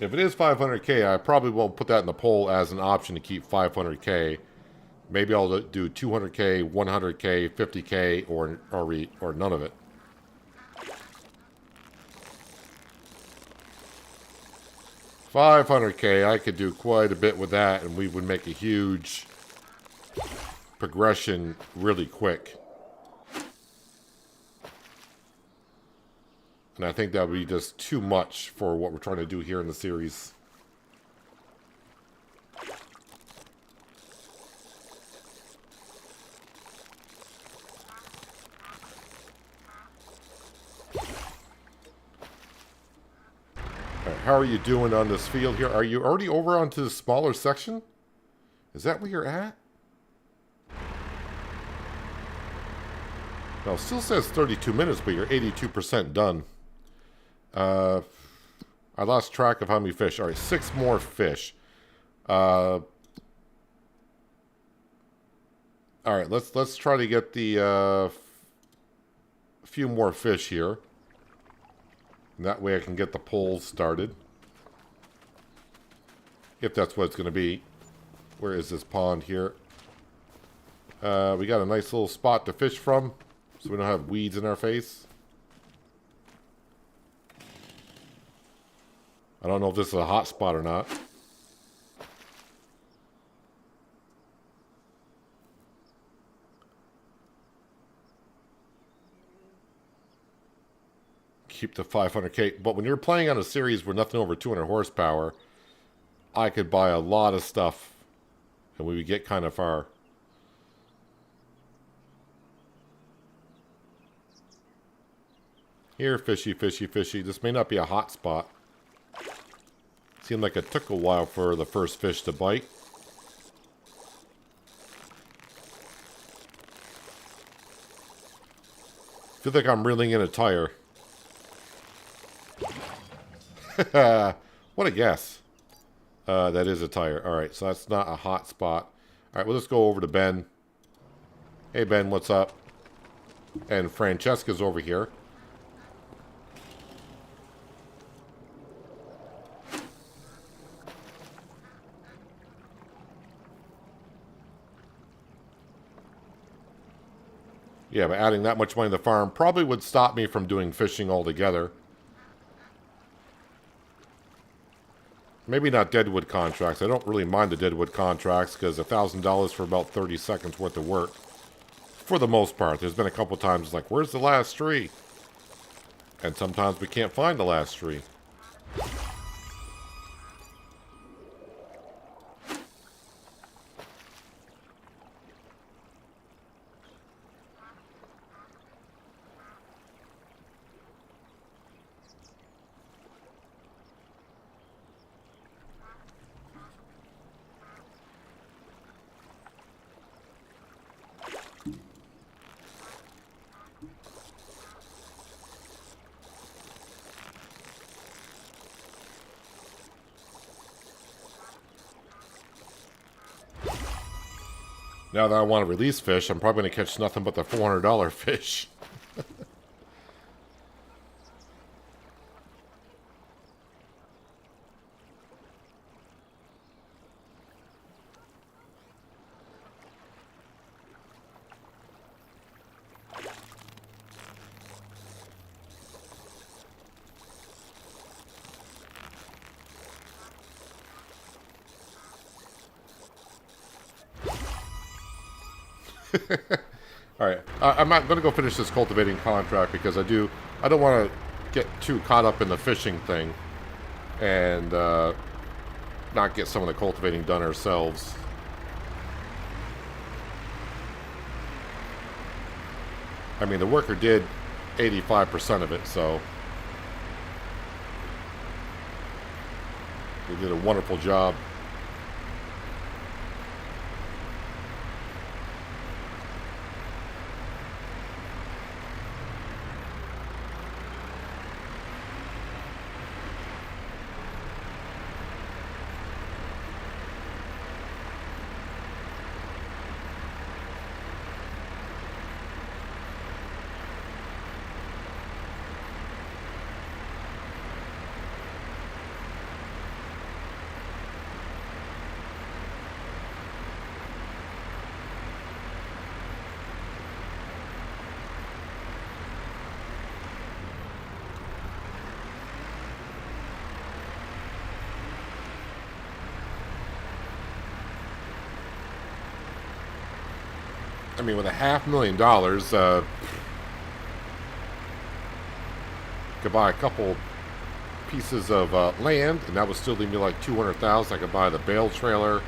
If it is 500K, I probably won't put that in the poll as an option to keep 500K. Maybe I'll do 200K, 100K, 50K, or none of it. $500K, I could do quite a bit with that, and we would make a huge progression really quick. And I think that would be just too much for what we're trying to do here in the series. How are you doing on this field here? Are you already over onto the smaller section? Is that where you're at? No, it still says 32 minutes, but you're 82% done. I lost track of how many fish. All right, 6 more fish. All right, let's try to get the few more fish here. And that way I can get the polls started. If that's what it's going to be. Where is this pond here? We got a nice little spot to fish from, so we don't have weeds in our face. I don't know if this is a hot spot or not. Keep the 500K. But when you're playing on a series with nothing over 200 horsepower, I could buy a lot of stuff and we would get kind of far. Here, fishy, fishy, fishy. This may not be a hot spot. Seemed like it took a while for the first fish to bite. Feel like I'm reeling in a tire. What a guess. That is a tire. Alright, so that's not a hot spot. Alright, well, let's go over to Ben. Hey, Ben, what's up? And Francesca's over here. Yeah, but adding that much money to the farm probably would stop me from doing fishing altogether. Maybe not Deadwood contracts. I don't really mind the Deadwood contracts because $1,000 for about 30 seconds worth of work. For the most part. There's been a couple times like, where's the last tree? And sometimes we can't find the last tree. Now that I want to release fish, I'm probably going to catch nothing but the $400 fish. Alright, I'm not going to go finish this cultivating contract because I don't want to get too caught up in the fishing thing and not get some of the cultivating done ourselves. I mean, the worker did 85% of it, so he did a wonderful job. I mean, with $500,000, could buy a couple pieces of land, and that would still leave me like $200,000. I could buy the bale trailer.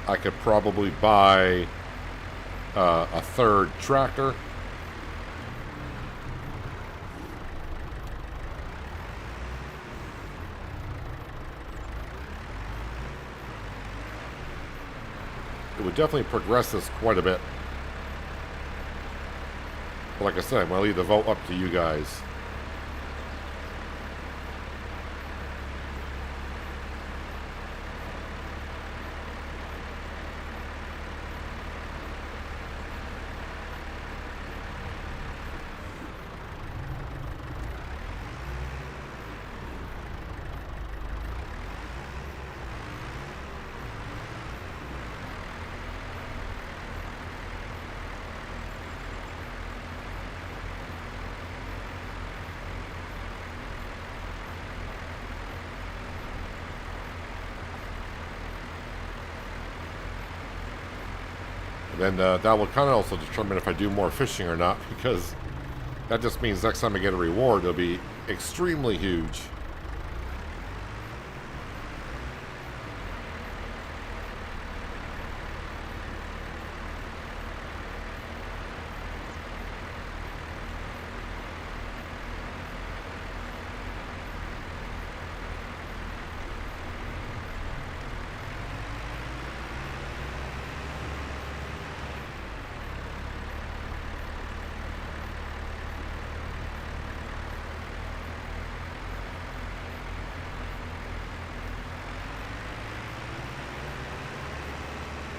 I could probably buy a third tractor. It would definitely progress this quite a bit. But like I said, I'm going to leave the vote up to you guys. And then that will kind of also determine if I do more fishing or not, because that just means next time I get a reward, it'll be extremely huge.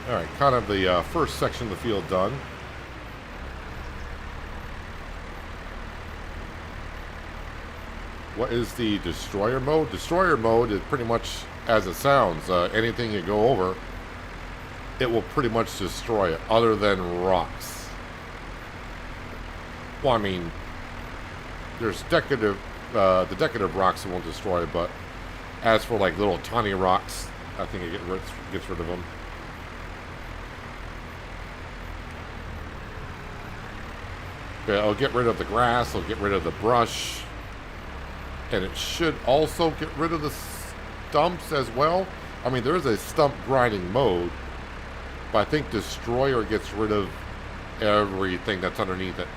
Alright, kind of the first section of the field done. What is the destroyer mode? Destroyer mode is pretty much as it sounds. Anything you go over, it will pretty much destroy it, other than rocks. Well, I mean, there's decorative, the decorative rocks it won't destroy, but as for like little tiny rocks, I think it gets rid of them. Okay, I'll get rid of the grass, I'll get rid of the brush, and it should also get rid of the stumps as well. I mean, there is a stump grinding mode, but I think Destroyer gets rid of everything that's underneath it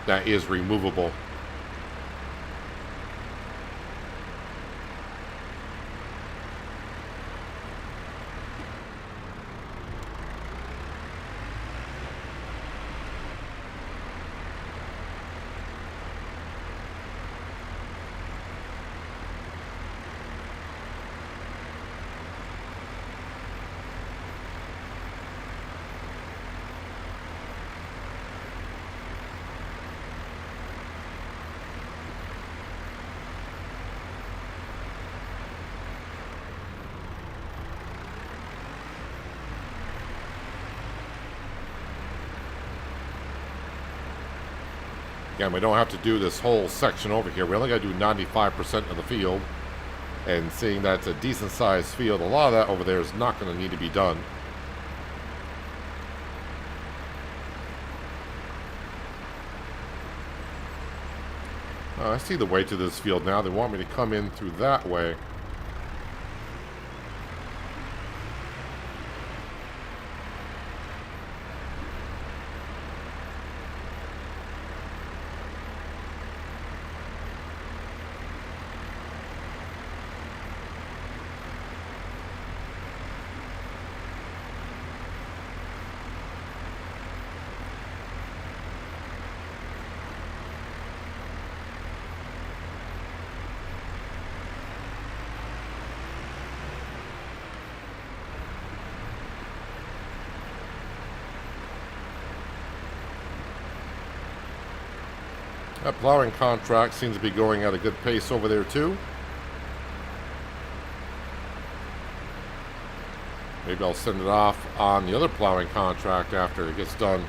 that is removable. Again, we don't have to do this whole section over here. We only got to do 95% of the field. And seeing that it's a decent sized field, a lot of that over there is not going to need to be done. I see the way to this field now. They want me to come in through that way. That plowing contract seems to be going at a good pace over there too. Maybe I'll send it off on the other plowing contract after it gets done.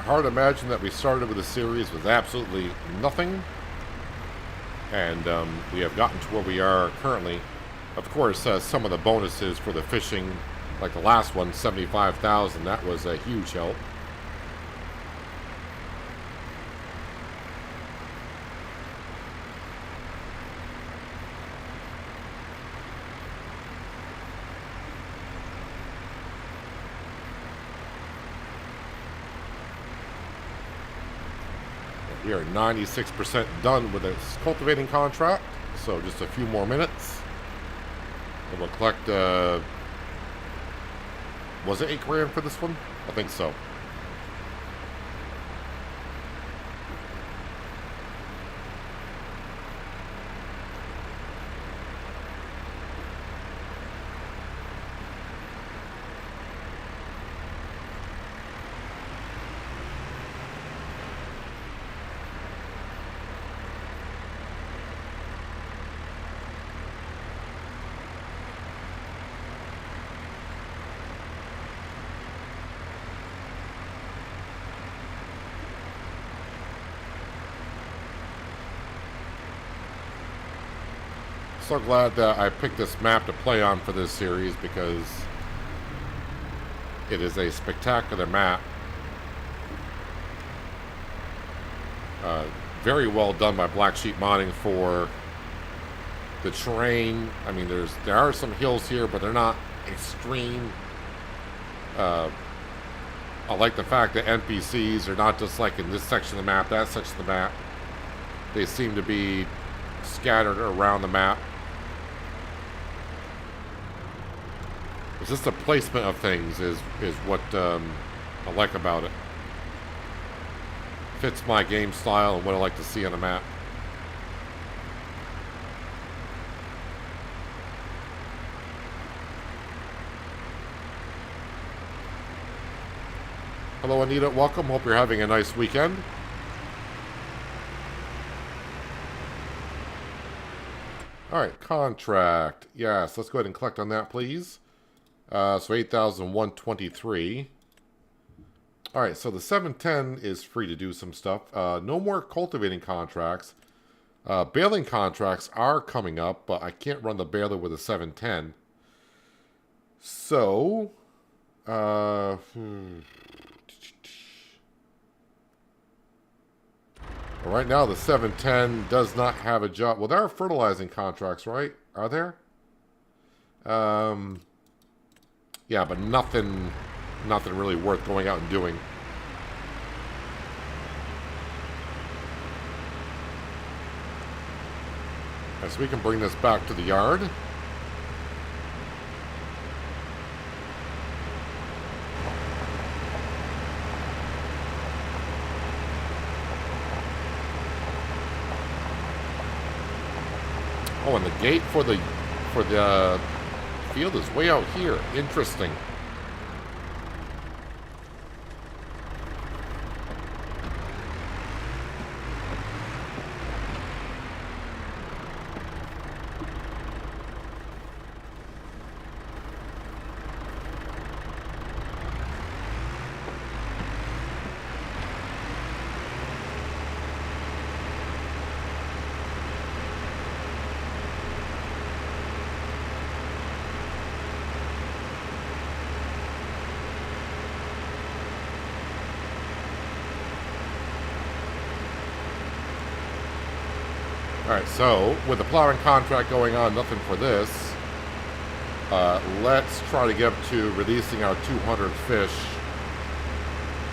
Hard to imagine that we started with a series with absolutely nothing, and we have gotten to where we are currently. Of course, some of the bonuses for the fishing, like the last one, 75,000, that was a huge help. We are 96% done with this cultivating contract, so just a few more minutes. And we'll collect, was it 8 grand for this one? I think so. So glad that I picked this map to play on for this series because it is a spectacular map. Very well done by Black Sheep Modding for the terrain. I mean, there are some hills here, but they're not extreme. I like the fact that NPCs are not just like in this section of the map, that section of the map. They seem to be scattered around the map. It's just the placement of things is what I like about it. Fits my game style and what I like to see on a map. Hello, Anita. Welcome. Hope you're having a nice weekend. All right, contract. Yes, let's go ahead and collect on that, please. So 8,123. All right, so the 710 is free to do some stuff. No more cultivating contracts. Baling contracts are coming up, but I can't run the baler with a 710. So, right now the 710 does not have a job. Well, there are fertilizing contracts, right? Are there? Yeah, but nothing really worth going out and doing. Right, so we can bring this back to the yard. Oh, and the gate for the field is way out here. Interesting. Alright, so with the plowing contract going on, nothing for this. Let's try to get up to releasing our 200 fish.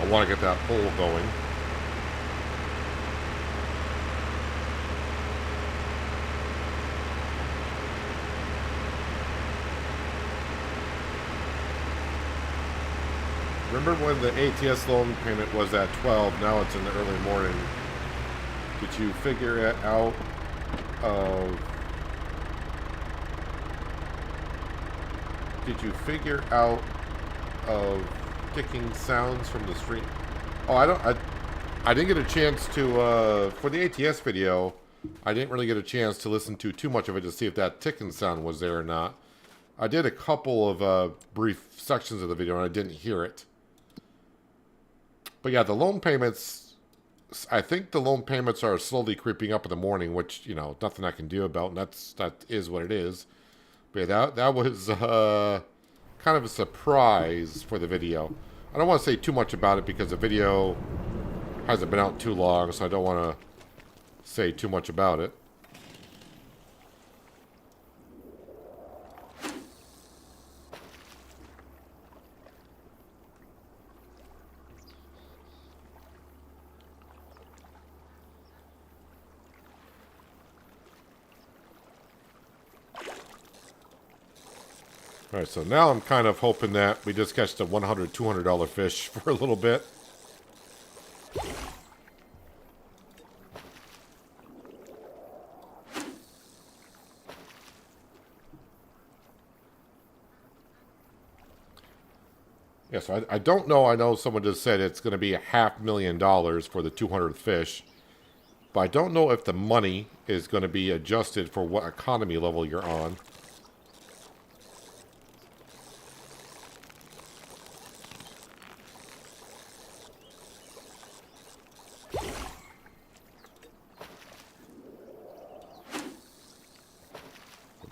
I want to get that pole going. Remember when the ATS loan payment was at 12, now it's in the early morning. Did you figure it out of... Did you figure out of ticking sounds from the stream? Oh, I didn't get a chance to, for the ATS video, I didn't really get a chance to listen to too much of it to see if that ticking sound was there or not. I did a couple of brief sections of the video and I didn't hear it. But yeah, the loan payments, I think the loan payments are slowly creeping up in the morning, which, you know, nothing I can do about, and that is what it is. But yeah, that was kind of a surprise for the video. I don't want to say too much about it because the video hasn't been out too long, so I don't want to say too much about it. Alright, so now I'm kind of hoping that we just catch the $100, $200 fish for a little bit. Yeah, so I don't know. I know someone just said it's going to be $500,000 for the 200th fish. But I don't know if the money is going to be adjusted for what economy level you're on.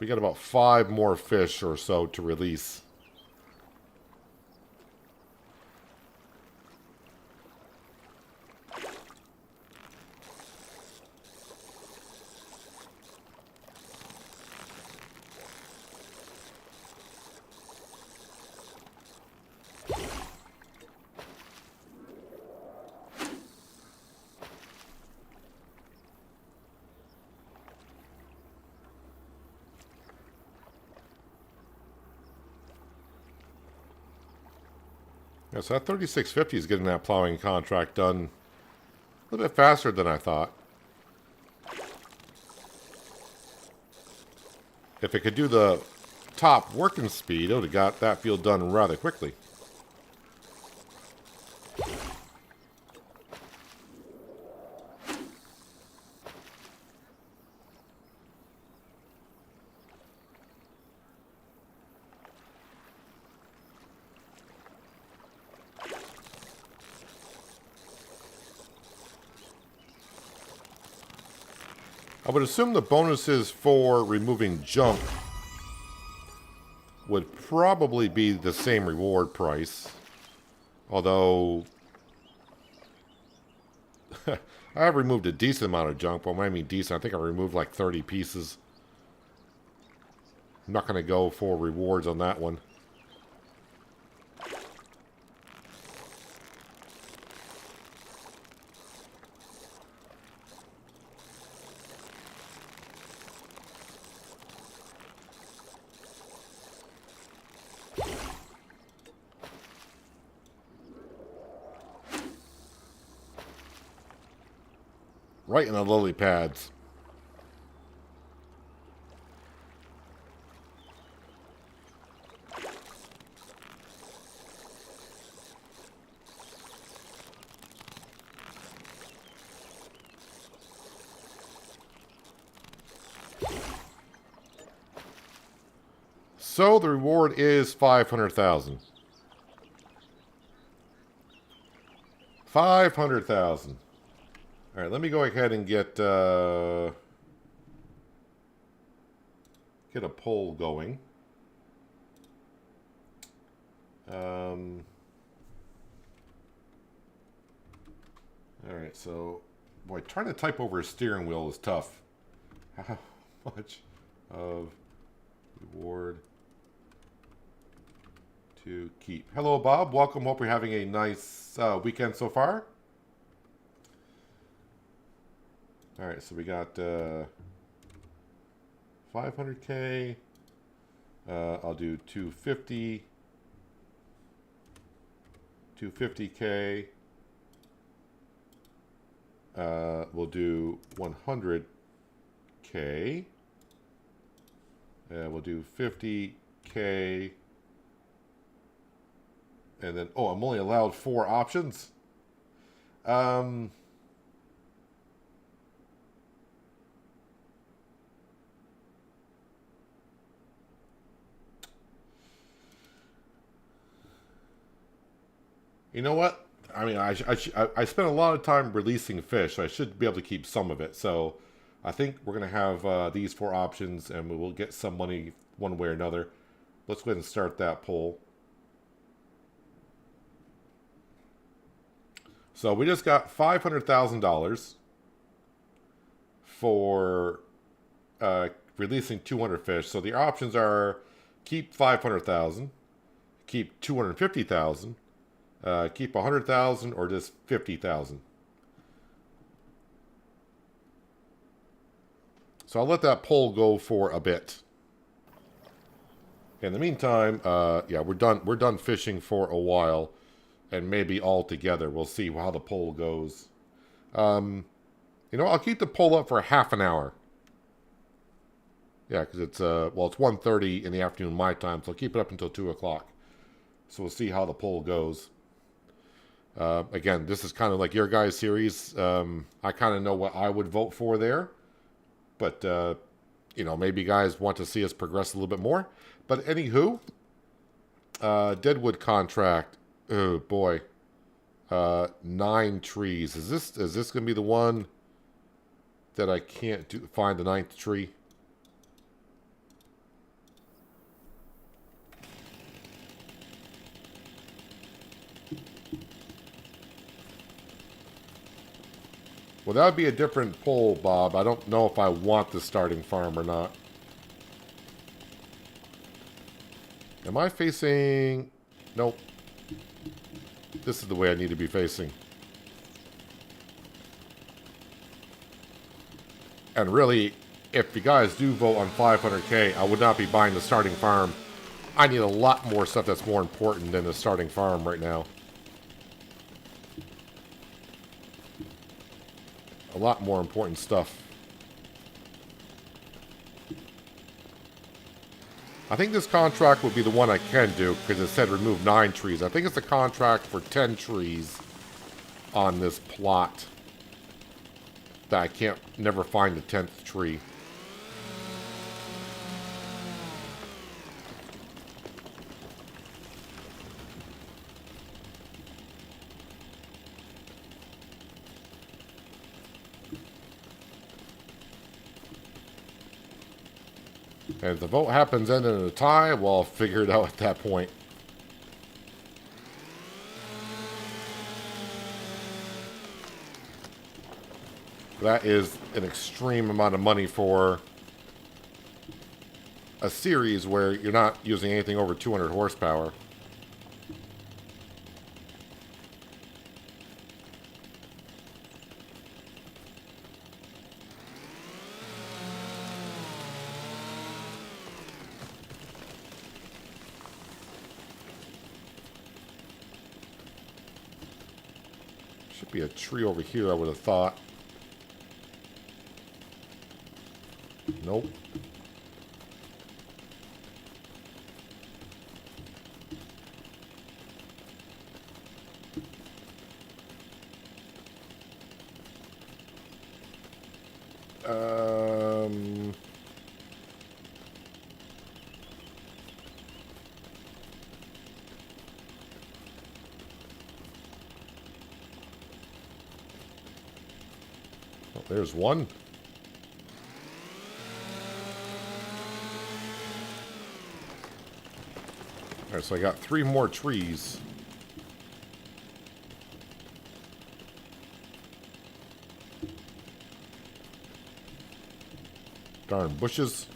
We got about 5 more fish or so to release. Yeah, so that 3650 is getting that plowing contract done a little bit faster than I thought. If it could do the top working speed, it would have got that field done rather quickly. I would assume the bonuses for removing junk would probably be the same reward price. Although, I have removed a decent amount of junk, but when I mean decent, I think I removed like 30 pieces. I'm not going to go for rewards on that one. Right in the lily pads. So the reward is 500,000. 500,000. All right, let me go ahead and get a poll going. All right, so boy, trying to type over a steering wheel is tough. How much of reward to keep? Hello, Bob. Welcome. Hope you're having a nice weekend so far. All right, so we got 500K. I'll do 250. 250K. We'll do 100K. We'll do 50K. And then, oh, I'm only allowed 4 options. You know what? I mean, I spent a lot of time releasing fish, so I should be able to keep some of it. So I think we're going to have these 4 options, and we will get some money one way or another. Let's go ahead and start that poll. So we just got $500,000 for releasing 200 fish. So the options are keep 500,000, keep 250,000, keep 100,000, or just 50,000. So I'll let that poll go for a bit. In the meantime, yeah, we're done fishing for a while, and maybe all together. We'll see how the poll goes. You know, I'll keep the poll up for half an hour. Yeah, because it's well, it's 1:30 in the afternoon my time, so I'll keep it up until 2 o'clock. So we'll see how the poll goes. Again, this is kind of like your guys' series. I kind of know what I would vote for there, but you know, maybe you guys want to see us progress a little bit more. But anywho, Deadwood contract. Oh boy, 9 trees. Is this gonna be the one that I can't find the 9th tree? Well, that would be a different poll, Bob. I don't know if I want the starting farm or not. Am I facing... Nope. This is the way I need to be facing. And really, if you guys do vote on 500K, I would not be buying the starting farm. I need a lot more stuff that's more important than the starting farm right now. A lot more important stuff. I think this contract would be the one I can do because it said remove 9 trees. I think it's a contract for 10 trees on this plot that I can't never find the 10th tree. And if the vote happens ending in a tie, well, I'll figure it out at that point. That is an extreme amount of money for a series where you're not using anything over 200 horsepower. Should be a tree over here, I would have thought. Nope. Oh, there's one. Alright, so I got 3 more trees. Darn bushes.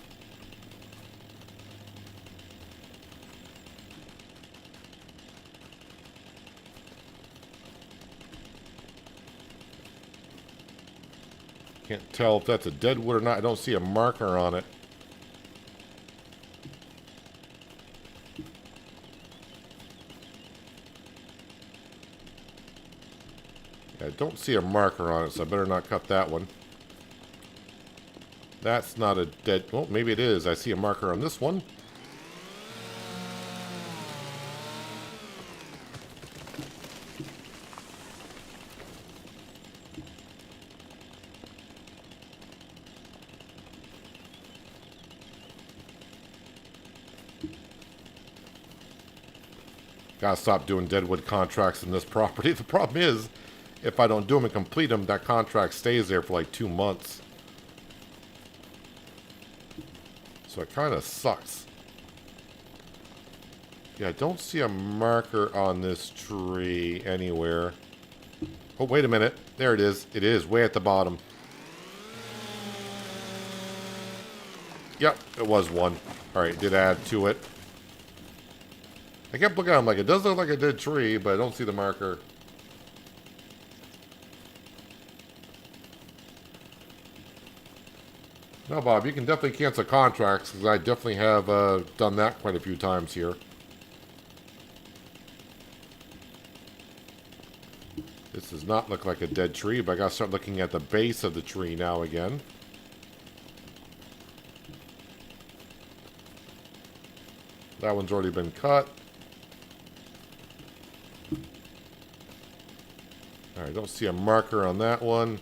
Can't tell if that's a deadwood or not. I don't see a marker on it. I don't see a marker on it, so I better not cut that one. That's not a dead... Well, maybe it is. I see a marker on this one. Gotta stop doing Deadwood contracts in this property. The problem is, if I don't do them and complete them, that contract stays there for like 2 months. So it kind of sucks. Yeah, I don't see a marker on this tree anywhere. Oh, wait a minute. There it is. It is way at the bottom. Yep, it was one. Alright, did add to it. I kept looking at him like, it does look like a dead tree, but I don't see the marker. No, Bob, you can definitely cancel contracts, because I definitely have done that quite a few times here. This does not look like a dead tree, but I gotta start looking at the base of the tree now again. That one's already been cut. Alright, don't see a marker on that one.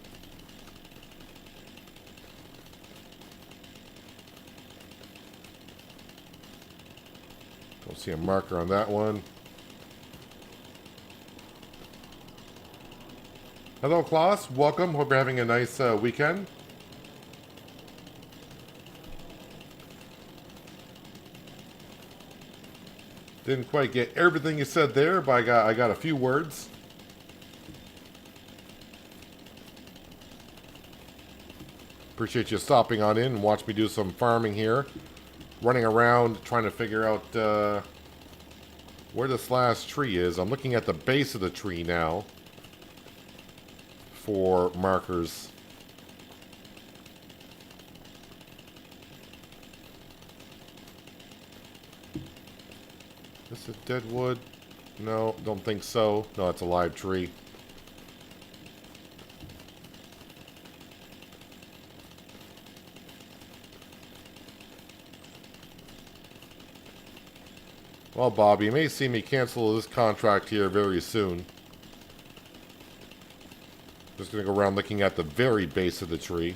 Don't see a marker on that one. Hello, Klaus. Welcome. Hope you're having a nice weekend. Didn't quite get everything you said there, but I got a few words. Appreciate you stopping on in and watch me do some farming here. Running around trying to figure out where this last tree is. I'm looking at the base of the tree now for markers. This is Deadwood? No, don't think so. No, it's a live tree. Well, Bob, you may see me cancel this contract here very soon. Just going to go around looking at the very base of the tree.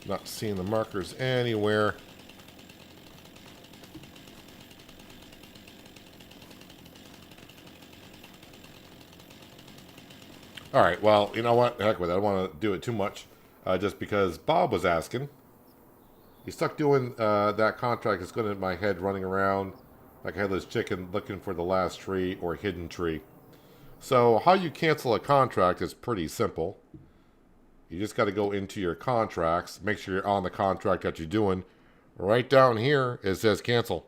Not seeing the markers anywhere. Alright, well, you know what? Heck with it. I don't want to do it too much. Just because Bob was asking. He's stuck doing that contract. It's going in my head running around like a headless chicken looking for the last tree or hidden tree. So how you cancel a contract is pretty simple. You just got to go into your contracts. Make sure you're on the contract that you're doing. Right down here, it says cancel.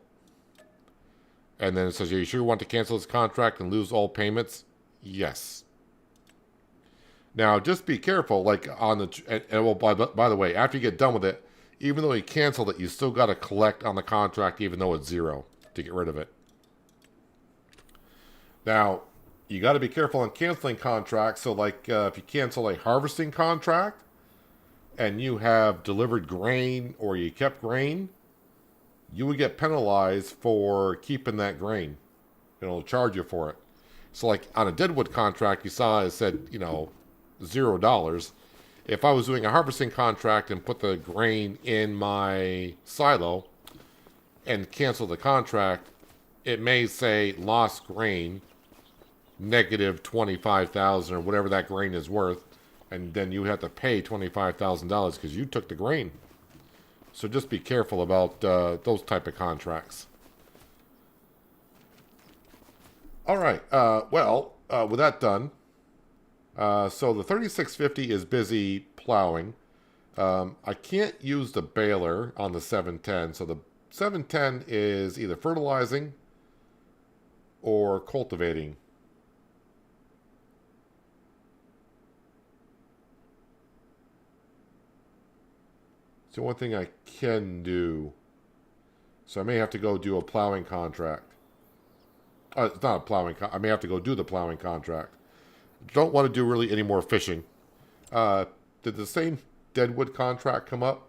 And then it says, are you sure you want to cancel this contract and lose all payments? Yes. Now, just be careful, like on the, and well, by the way, after you get done with it, even though you canceled it, you still got to collect on the contract, even though it's zero, to get rid of it. Now, you got to be careful on canceling contracts. So, like, if you cancel a harvesting contract, and you have delivered grain, or you kept grain, you would get penalized for keeping that grain. It'll charge you for it. So, like, on a Deadwood contract, you saw it said, you know, $0. If I was doing a harvesting contract and put the grain in my silo and cancel the contract, it may say lost grain, negative $25,000 or whatever that grain is worth, and then you have to pay $25,000 because you took the grain. So just be careful about those type of contracts. All right. With that done. So the 3650 is busy plowing. I can't use the baler on the 710. So the 710 is either fertilizing or cultivating. It's the only thing I can do. So I may have to go do a plowing contract. It's not a plowing I may have to go do the plowing contract. Don't want to do really any more fishing. Did the same Deadwood contract come up?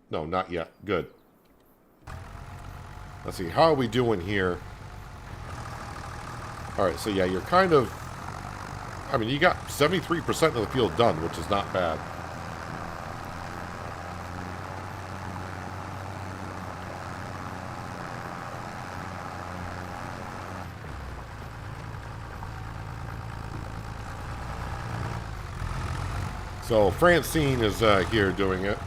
No, not yet. Good. Let's see, how are we doing here? Alright, so yeah, you're kind of... I mean, you got 73% of the field done, which is not bad. So Francine is here doing it.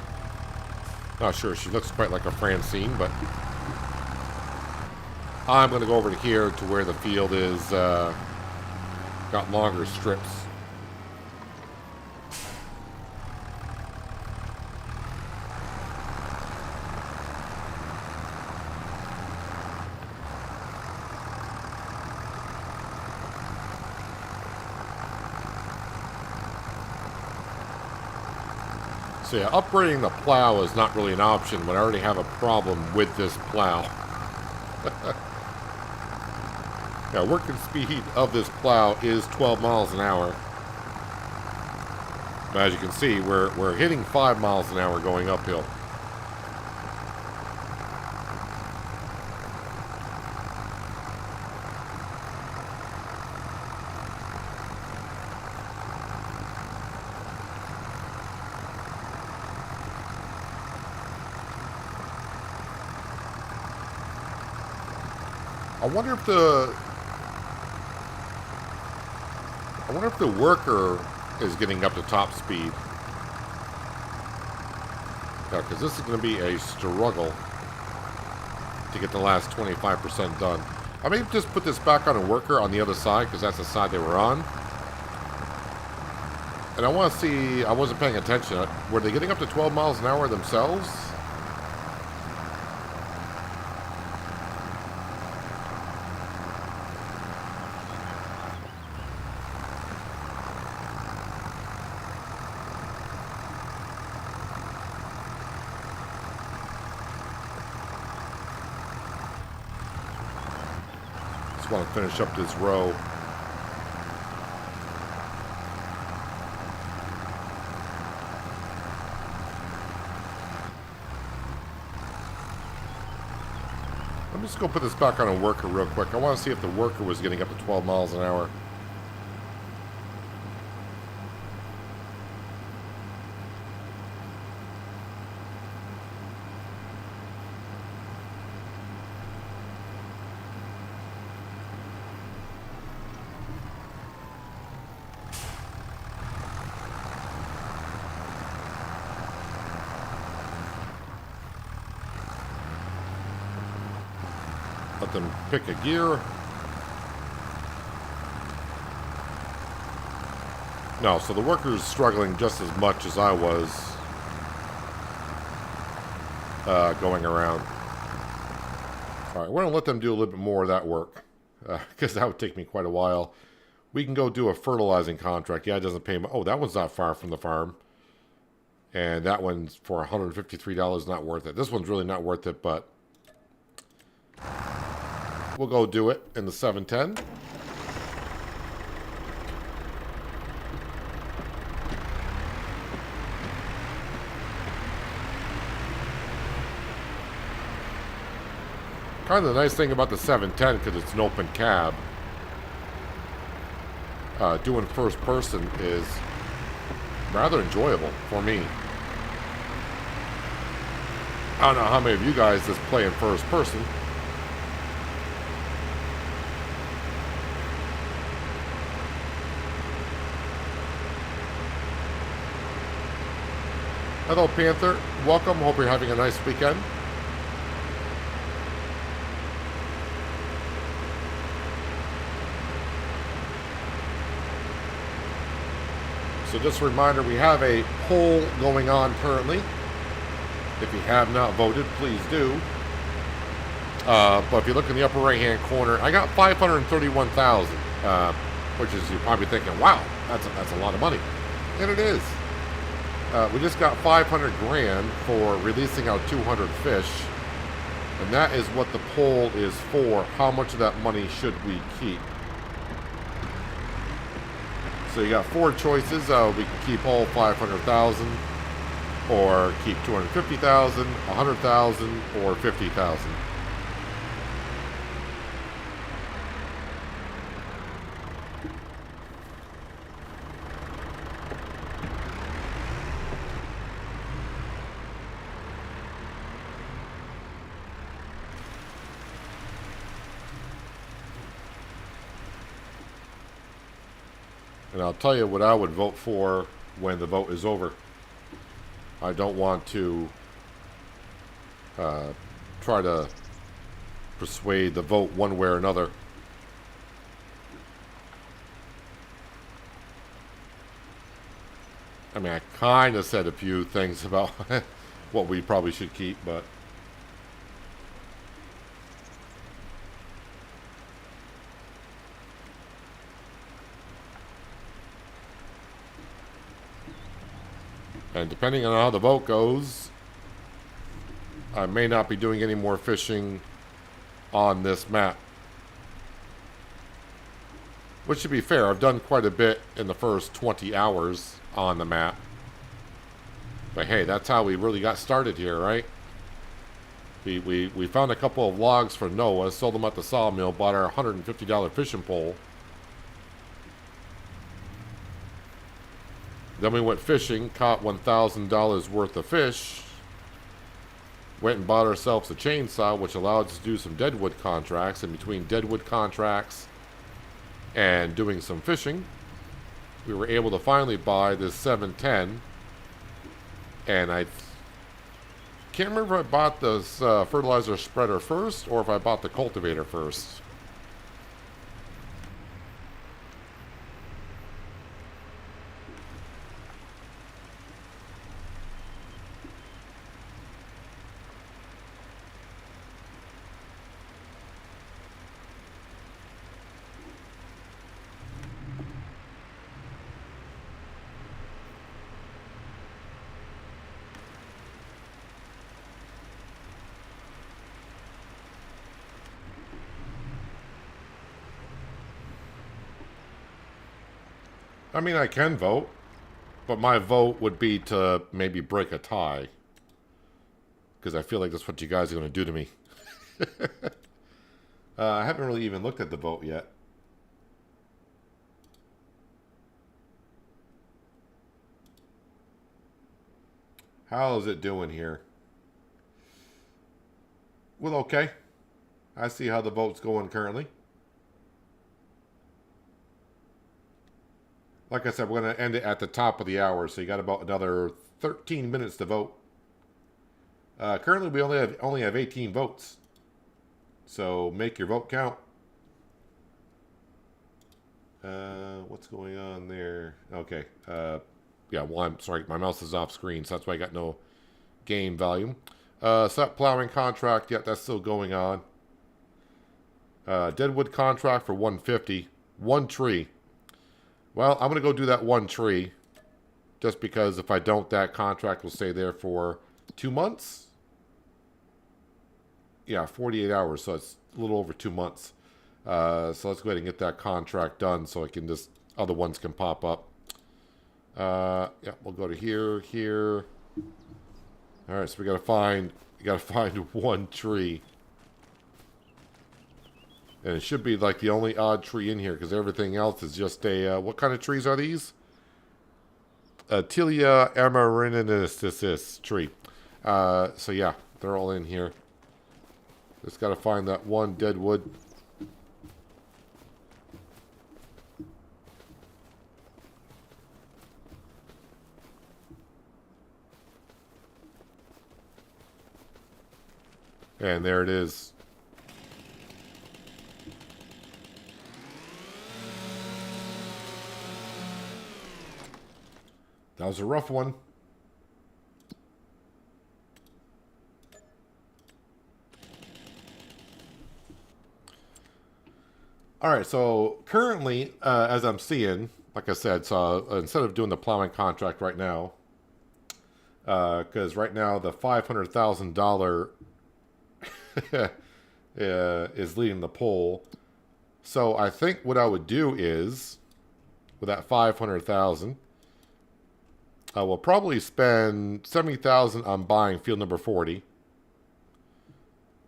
Not sure she looks quite like a Francine, but I'm going to go over to here to where the field is got longer strips. So yeah, upgrading the plow is not really an option when I already have a problem with this plow. Yeah, working speed of this plow is 12 miles an hour. But as you can see, we're hitting 5 miles an hour going uphill. I wonder if the worker is getting up to top speed. Yeah, because this is going to be a struggle to get the last 25% done. I may just put this back on a worker on the other side, because that's the side they were on. And I want to see, I wasn't paying attention. Were they getting up to 12 miles an hour themselves? Just want to finish up this row. Let me just go put this back on a worker real quick. I want to see if the worker was getting up to 12 miles an hour. Let them pick a gear. No, so the worker's struggling just as much as I was going around. All right, we're going to let them do a little bit more of that work because that would take me quite a while. We can go do a fertilizing contract. Yeah, it doesn't pay. Oh, that one's not far from the farm. And that one's for $153, not worth it. This one's really not worth it, but we'll go do it in the 710. Kind of the nice thing about the 710, because it's an open cab, doing first person is rather enjoyable for me. I don't know how many of you guys just play in first person. Hello, Panther. Welcome. Hope you're having a nice weekend. So just a reminder, we have a poll going on currently. If you have not voted, please do. But if you look in the upper right-hand corner, I got 531,000, which is, you're probably thinking, wow, that's a lot of money. And it is. We just got 500 grand for releasing out 200 fish. And that is what the poll is for. How much of that money should we keep? So you got four choices. We can keep all 500,000, or keep 250,000, 100,000, or 50,000. And I'll tell you what I would vote for when the vote is over. I don't want to try to persuade the vote one way or another. I mean, I kind of said a few things about what we probably should keep, but... And depending on how the vote goes, I may not be doing any more fishing on this map. Which, to be fair, I've done quite a bit in the first 20 hours on the map. But hey, that's how we really got started here, right? We found a couple of logs for Noah, sold them at the sawmill, bought our $150 fishing pole. Then we went fishing, caught $1,000 worth of fish. Went and bought ourselves a chainsaw, which allowed us to do some Deadwood contracts. And between Deadwood contracts and doing some fishing, we were able to finally buy this 710. And I can't remember if I bought this fertilizer spreader first or if I bought the cultivator first. I mean, I can vote, but my vote would be to maybe break a tie. Because I feel like that's what you guys are going to do to me. I haven't really even looked at the vote yet. How is it doing here? Well, okay. I see how the vote's going currently. Like I said, we're going to end it at the top of the hour, so you got about another 13 minutes to vote. Currently, we only have 18 votes. So make your vote count. What's going on there? Okay. Yeah, well, I'm sorry. My mouse is off screen, so that's why I got no game volume. Set plowing contract. Yeah, that's still going on. Deadwood contract for 150. One tree. Well, I'm going to go do that one tree. Just because if I don't, that contract will stay there for 2 months. Yeah, 48 hours. So it's a little over 2 months. So let's go ahead and get that contract done so I can just, other ones can pop up. Yeah, we'll go to here, here. All right, so we got to find one tree. And it should be like the only odd tree in here because everything else is just a, what kind of trees are these? Tilia amarinensis tree. So yeah, they're all in here. Just got to find that one Deadwood. And there it is. That was a rough one. All right, so currently, as I'm seeing, like I said, so instead of doing the plowing contract right now, because right now the $500,000 is leading the poll. So I think what I would do is, with that $500,000, I will probably spend $70,000 on buying field number 40.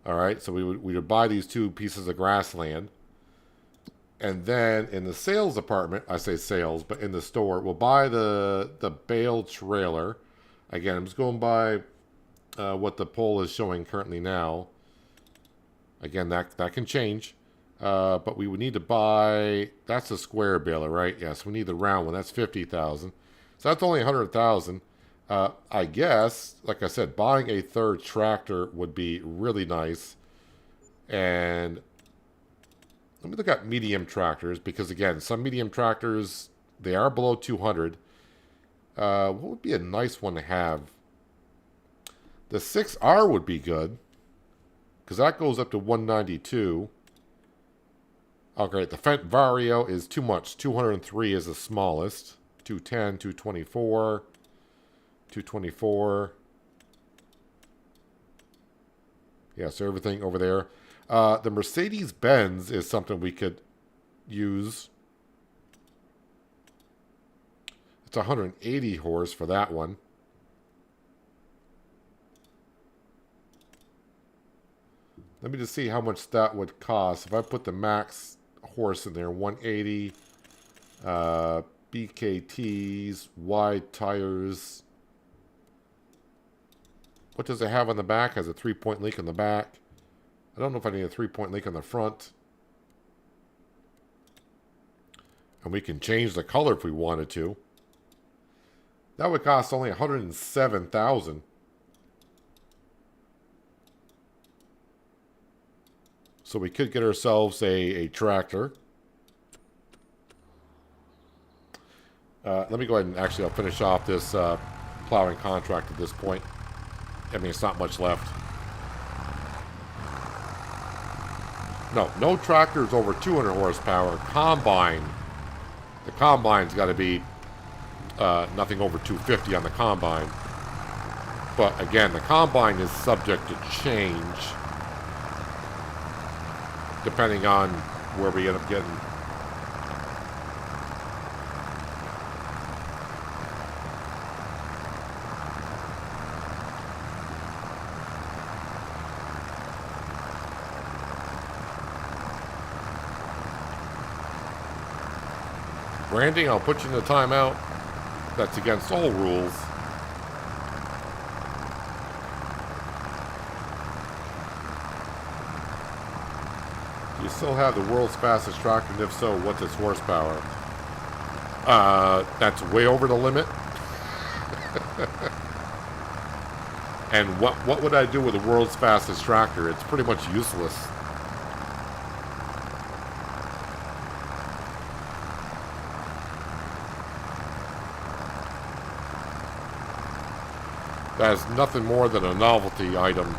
All right, so we would buy these 2 pieces of grassland. And then in the sales department, I say sales, but in the store, we'll buy the bale trailer. Again, I'm just going by what the poll is showing currently now. Again, that can change. But we would need to buy, that's a square baler, right? Yes, we need the round one. That's 50,000. So that's only 100,000. I guess, like I said, buying a third tractor would be really nice. And let me look at medium tractors, because again, some medium tractors, they are below 200. What would be a nice one to have? The 6R would be good, because that goes up to 192. Okay, the Fendt Vario is too much. 203 is the smallest. 210, 224, 224. Yeah, so everything over there. The Mercedes-Benz is something we could use. It's 180 horse for that one. Let me just see how much that would cost. If I put the max horse in there, 180, BKTs, wide tires. What does it have on the back? Has a 3-point leak on the back. I don't know if I need a 3-point leak on the front. And we can change the color if we wanted to. That would cost only 107,000. So we could get ourselves a tractor. Let me go ahead and actually I'll finish off this plowing contract at this point. I mean, it's not much left. No tractors over 200 horsepower. Combine. The combine's got to be nothing over 250 on the combine. But again, the combine is subject to change depending on where we end up getting. Branding, I'll put you in a timeout. That's against all rules. You still have the world's fastest tractor, and if so, what's its horsepower? That's way over the limit. And what would I do with the world's fastest tractor? It's pretty much useless. That is nothing more than a novelty item.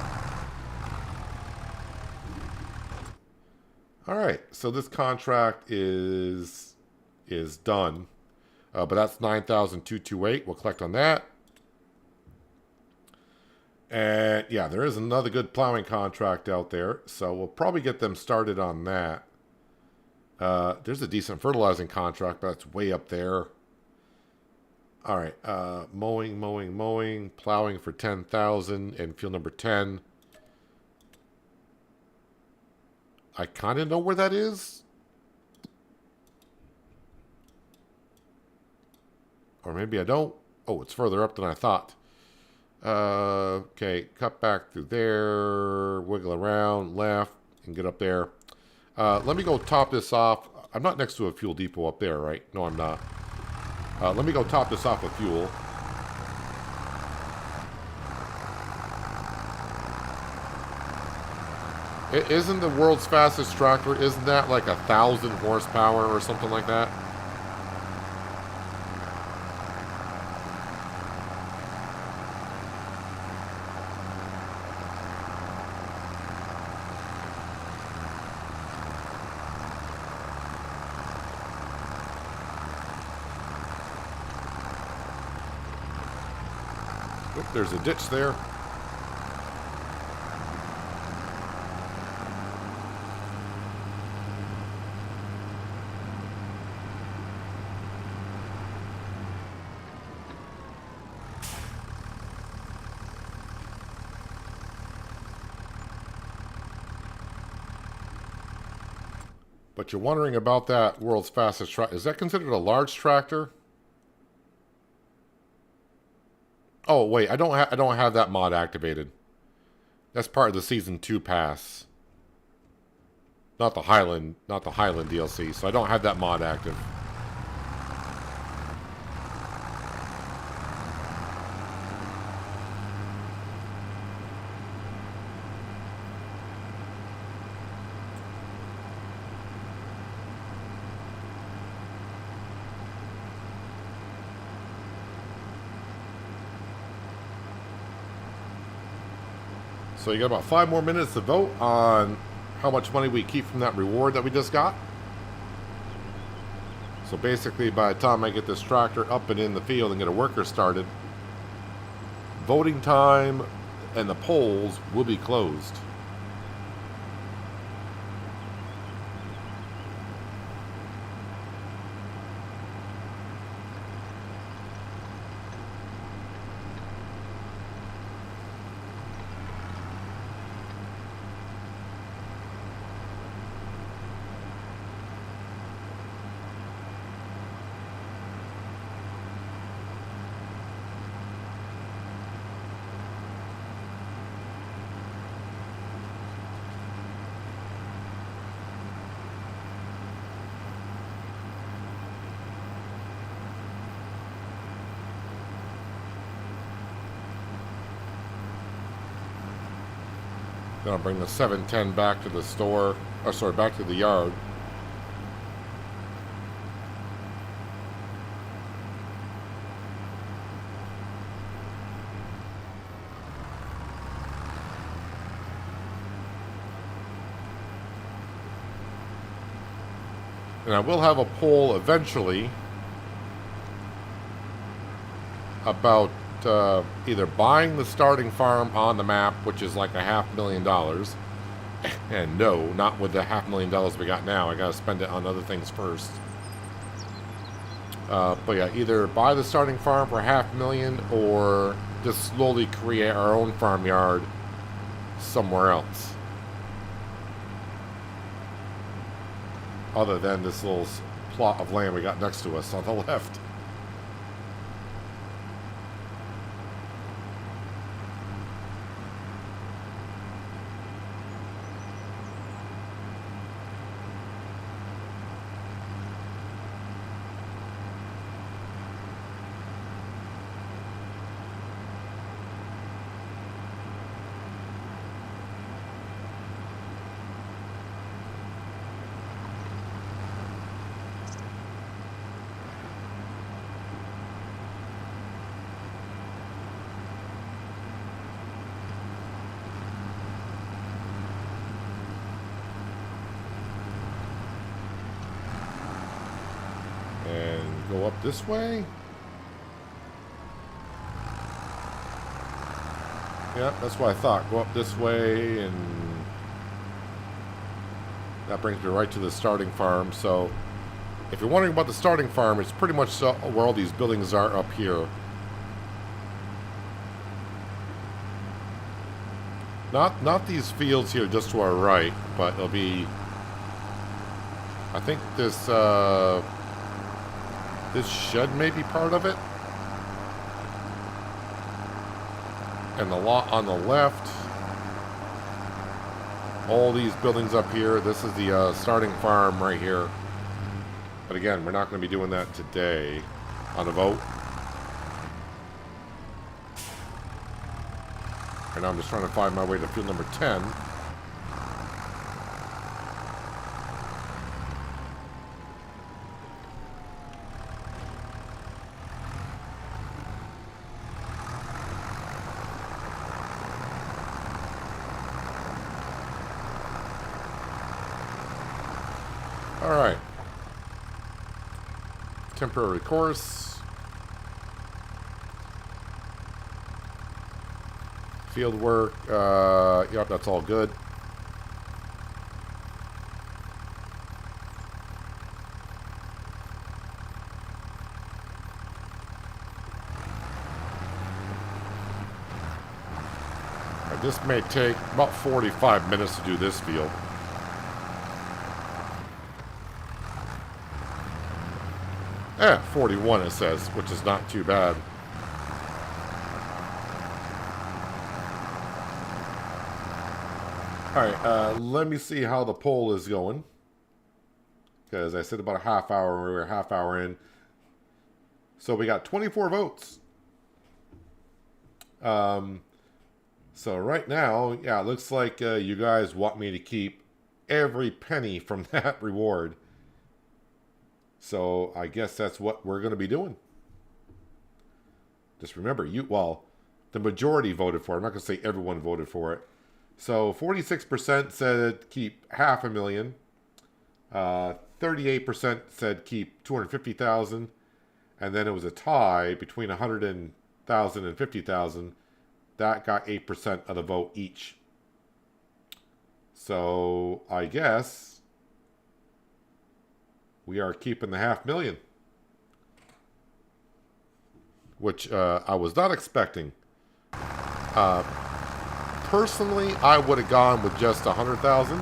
Alright, so this contract is done. But that's 9,228. We'll collect on that. And yeah, there is another good plowing contract out there. So we'll probably get them started on that. There's a decent fertilizing contract, but that's way up there. All right, mowing, plowing for 10,000 and field number 10. I kind of know where that is. Or maybe I don't. Oh, it's further up than I thought. Okay, cut back through there, wiggle around, left, and get up there. Let me go top this off. I'm not next to a fuel depot up there, right? No, I'm not. Let me go top this off with fuel. Isn't the world's fastest tractor, isn't that like 1,000 horsepower or something like that? Oop, there's a ditch there. But you're wondering about that world's fastest tractor. Is that considered a large tractor? Oh wait, I don't have that mod activated. That's part of the season 2 pass. not the Highland DLC. So I don't have that mod active. So you got about 5 more minutes to vote on how much money we keep from that reward that we just got. So basically, by the time I get this tractor up and in the field and get a worker started, voting time and the polls will be closed. Then I'll bring the 710 back to the store, or sorry, back to the yard. And I will have a poll eventually about either buying the starting farm on the map, which is like $500,000, and no, not with the $500,000 we got now. I gotta spend it on other things first. But yeah, either buy the starting farm for $500,000 or just slowly create our own farmyard somewhere else, other than this little plot of land we got next to us on the left. Go up this way? Yeah, that's what I thought. Go up this way, and that brings me right to the starting farm. So, if you're wondering about the starting farm, it's pretty much where all these buildings are up here. Not these fields here just to our right, but it'll be... I think this shed may be part of it. And the lot on the left. All these buildings up here. This is the starting farm right here. But again, we're not going to be doing that today on a vote. And I'm just trying to find my way to field number 10. All right. Temporary course. Field work. Yep, that's all good. This may take about 45 minutes to do this field. Eh, 41 it says, which is not too bad. Alright, let me see how the poll is going. Because I said about a half hour, we were a half hour in. So we got 24 votes. So right now, yeah, it looks like you guys want me to keep every penny from that reward. So I guess that's what we're going to be doing. Just remember, the majority voted for it. I'm not going to say everyone voted for it. So 46% said keep $500,000. 38% said keep 250,000. And then it was a tie between 100,000 and 50,000. That got 8% of the vote each. So I guess we are keeping the $500,000, which I was not expecting. Personally, I would have gone with just 100,000,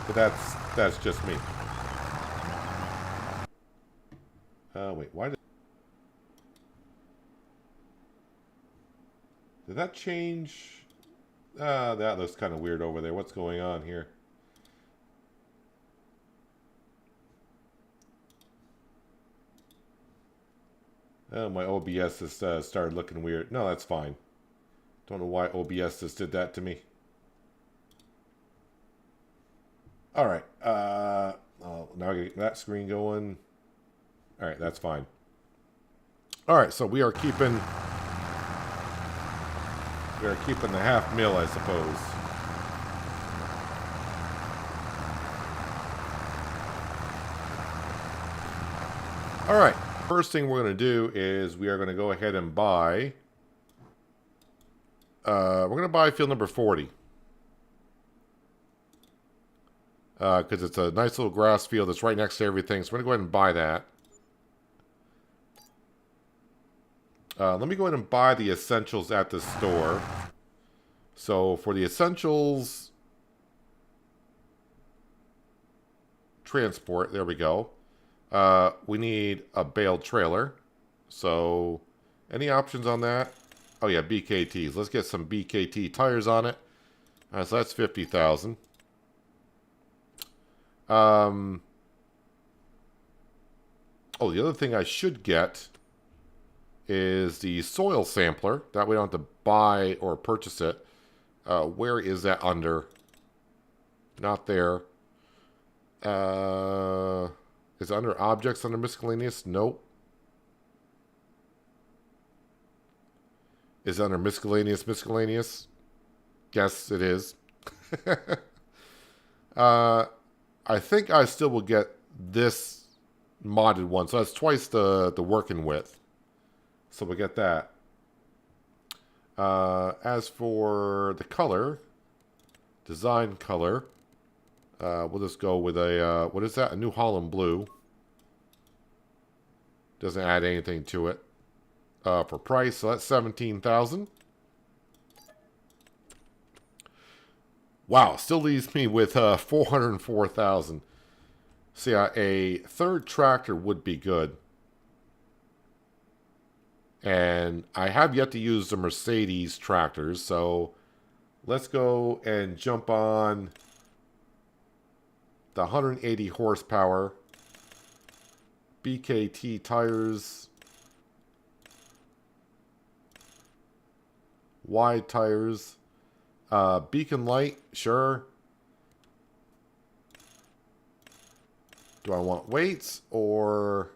but that's just me. Wait, why did that change? That looks kind of weird over there. What's going on here? Oh, my OBS has started looking weird. No, that's fine. Don't know why OBS just did that to me. All right. Oh, now I get that screen going. All right, that's fine. All right, so we are keeping the $500,000, I suppose. All right. First thing we're going to do is we are going to go ahead and buy. We're going to buy field number 40. Because it's a nice little grass field that's right next to everything. So we're going to go ahead and buy that. Let me go ahead and buy the essentials at the store. So for the essentials transport, there we go. We need a bale trailer. So any options on that? Oh yeah, BKTs. Let's get some BKT tires on it. So that's 50,000. Oh, the other thing I should get is the soil sampler. That way I don't have to buy or purchase it. Where is that under? Not there. Is it under objects under miscellaneous? Nope. Is it under miscellaneous? Yes, it is. I think I still will get this modded one. So that's twice the working width. So we'll get that. As for the color, design color, we'll just go with a, what is that? A New Holland blue. Doesn't add anything to it. For price, so that's 17,000. Wow, still leaves me with 404,000. See, a third tractor would be good. And I have yet to use the Mercedes tractors, so let's go and jump on the 180 horsepower BKT tires, wide tires, beacon light, sure. Do I want weights or...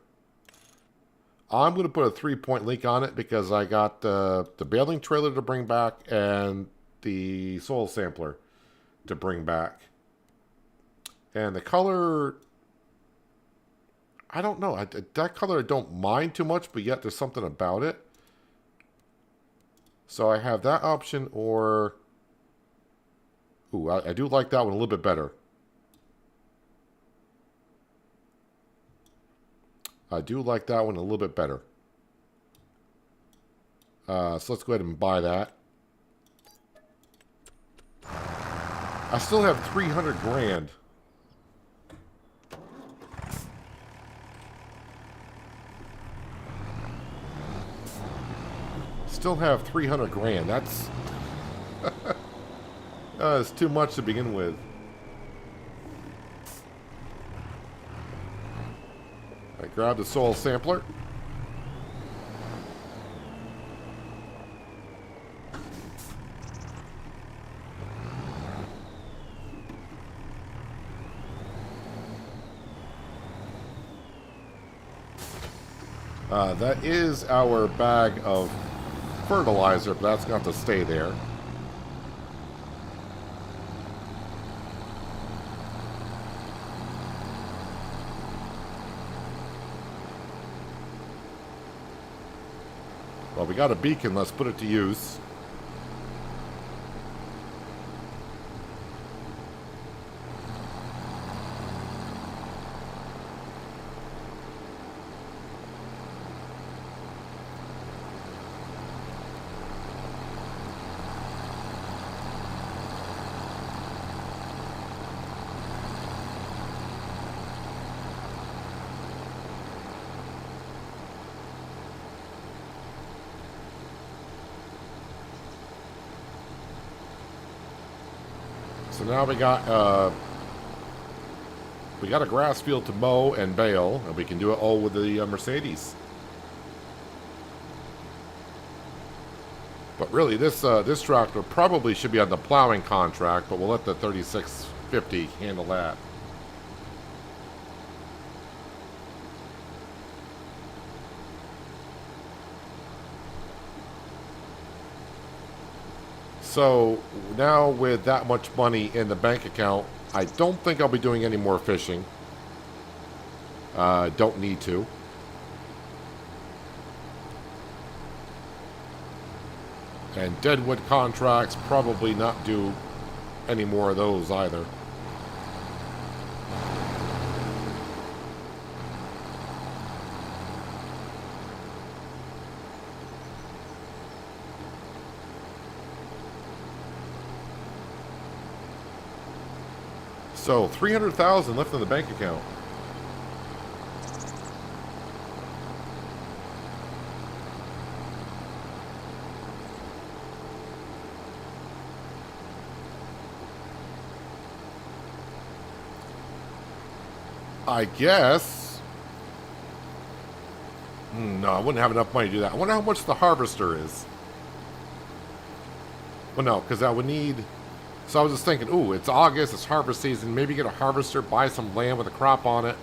I'm going to put a 3-point link on it because I got the baling trailer to bring back and the soil sampler to bring back. And the color, I don't know. That color I don't mind too much, but yet there's something about it. So I have that option or... Ooh, I do like that one a little bit better. I do like that one a little bit better. So let's go ahead and buy that. I still have 300 grand. Still have 300 grand. It's too much to begin with. I grabbed the soil sampler. That is our bag of fertilizer, but that's got to stay there. Well, we got a beacon. Let's put it to use. So now we got a grass field to mow and bale, and we can do it all with the Mercedes. But really, this tractor probably should be on the plowing contract, but we'll let the 3650 handle that. So now with that much money in the bank account, I don't think I'll be doing any more fishing. Don't need to. And Deadwood contracts, probably not do any more of those either. So, 300,000 left in the bank account. I guess. No, I wouldn't have enough money to do that. I wonder how much the harvester is. Well, no, because I would need... So I was just thinking, ooh, it's August, it's harvest season. Maybe get a harvester, buy some land with a crop on it.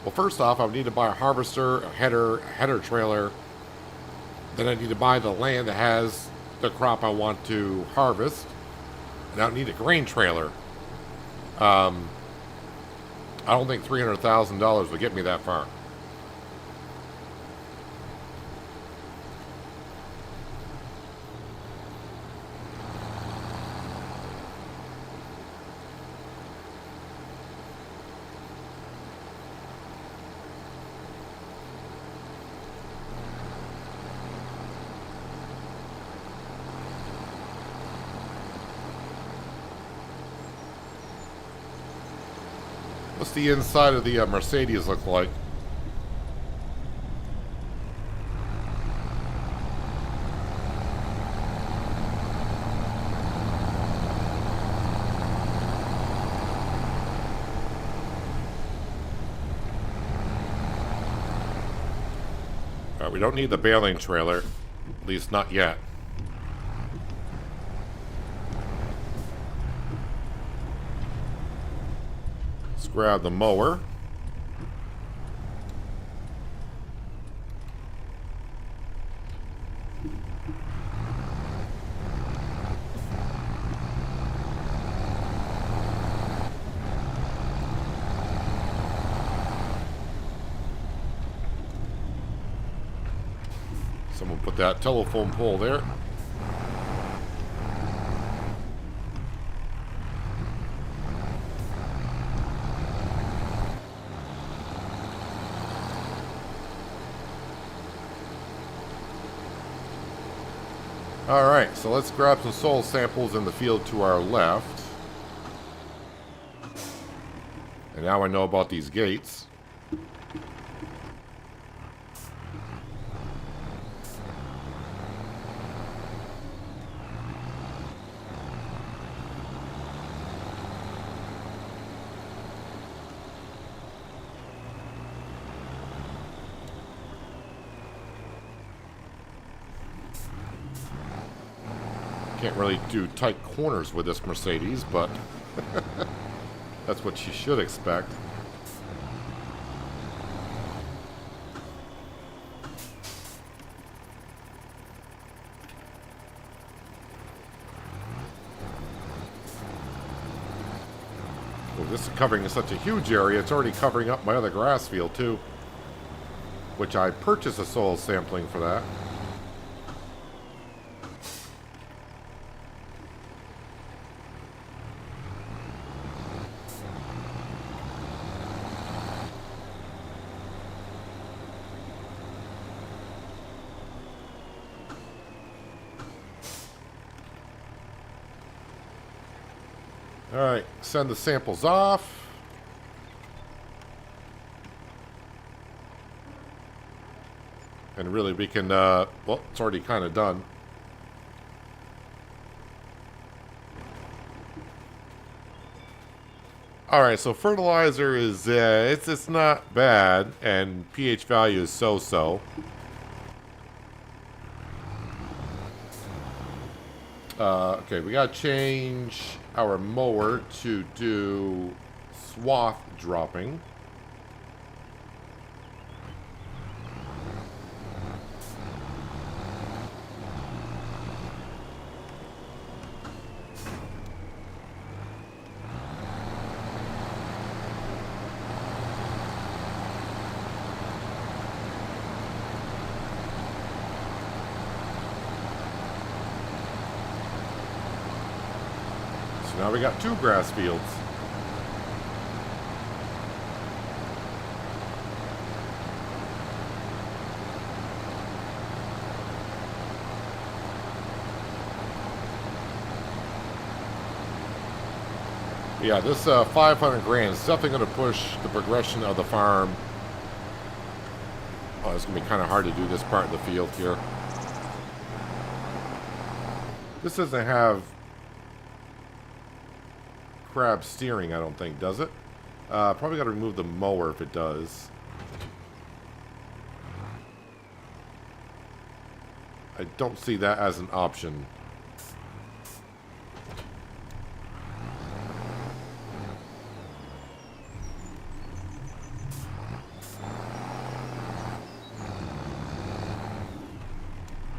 Well, first off, I would need to buy a harvester, a header trailer. Then I need to buy the land that has the crop I want to harvest. And I would need a grain trailer. I don't think $300,000 would get me that far. What's the inside of the Mercedes look like? We don't need the baling trailer, at least not yet. Let's grab the mower. Someone put that telephone pole there. Alright, so let's grab some soil samples in the field to our left. And now I know about these gates. Can't really do tight corners with this Mercedes, but that's what you should expect. Well, this is covering such a huge area, it's already covering up my other grass field too, which I purchased a soil sampling for that. Alright, send the samples off. And really we can, well, it's already kind of done. Alright, so fertilizer is, it's not bad, and pH value is so-so. Okay, we gotta change our mower to do swath dropping. Now we got 2 grass fields. Yeah, this 500 grand is definitely going to push the progression of the farm. Oh, it's going to be kind of hard to do this part of the field here. This doesn't have crab steering, I don't think, does it? Probably got to remove the mower if it does. I don't see that as an option.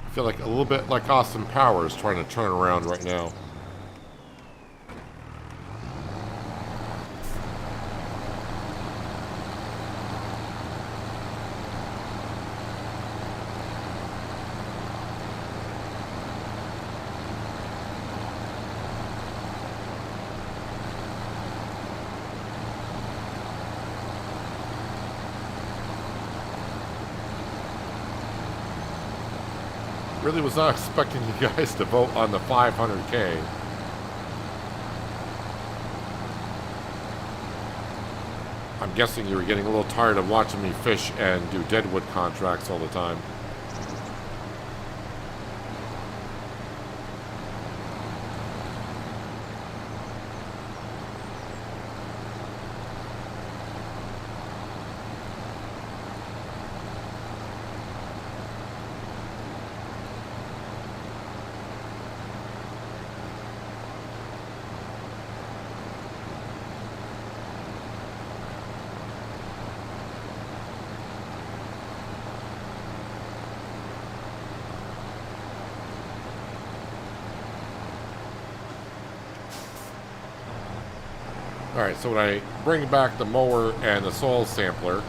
I feel like a little bit like Austin Powers trying to turn around right now. Really was not expecting you guys to vote on the 500K. I'm guessing you were getting a little tired of watching me fish and do Deadwood contracts all the time. Alright, so when I bring back the mower and the soil sampler,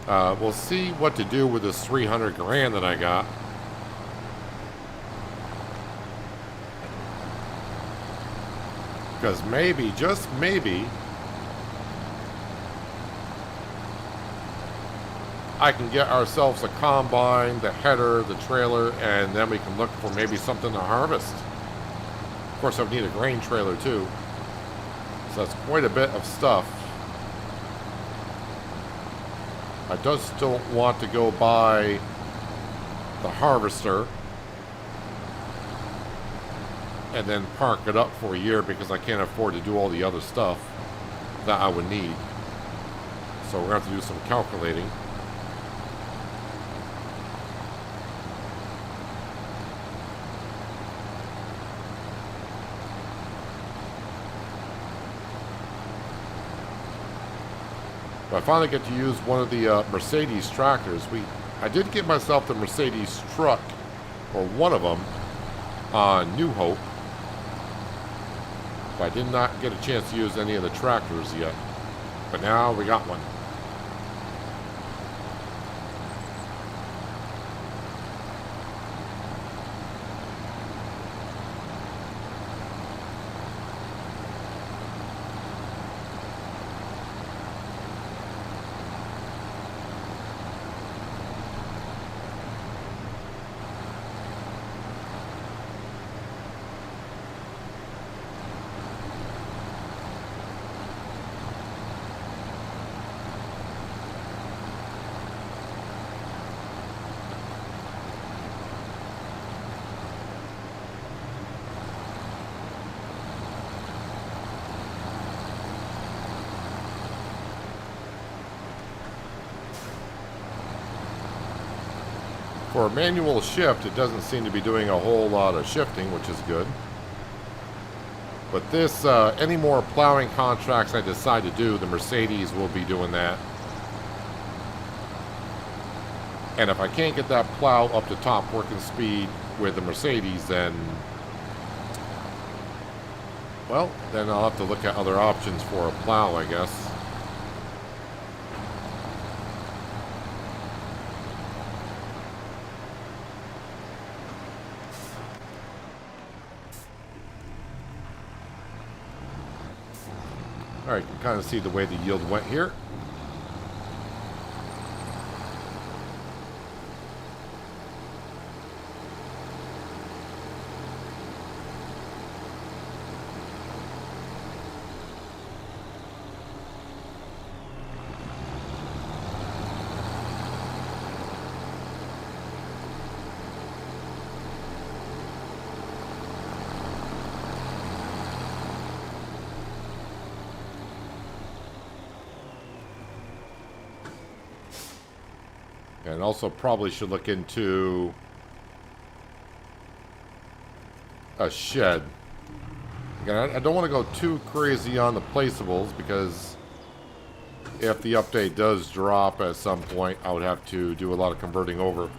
we'll see what to do with this 300 grand that I got. Because maybe, just maybe, I can get ourselves a combine, the header, the trailer, and then we can look for maybe something to harvest. Of course, I would need a grain trailer too. So that's quite a bit of stuff. I just don't want to go buy the harvester and then park it up for a year because I can't afford to do all the other stuff that I would need. So we're going to have to do some calculating. But I finally get to use one of the Mercedes tractors. I did get myself the Mercedes truck, or one of them, on New Hope. But I did not get a chance to use any of the tractors yet. But now we got one. For a manual shift, it doesn't seem to be doing a whole lot of shifting, which is good. But this, any more plowing contracts I decide to do, the Mercedes will be doing that. And if I can't get that plow up to top working speed with the Mercedes, then, well, then I'll have to look at other options for a plow, I guess. All right, you can kind of see the way the yield went here. And also probably should look into a shed. Again, I don't want to go too crazy on the placeables because if the update does drop at some point, I would have to do a lot of converting over.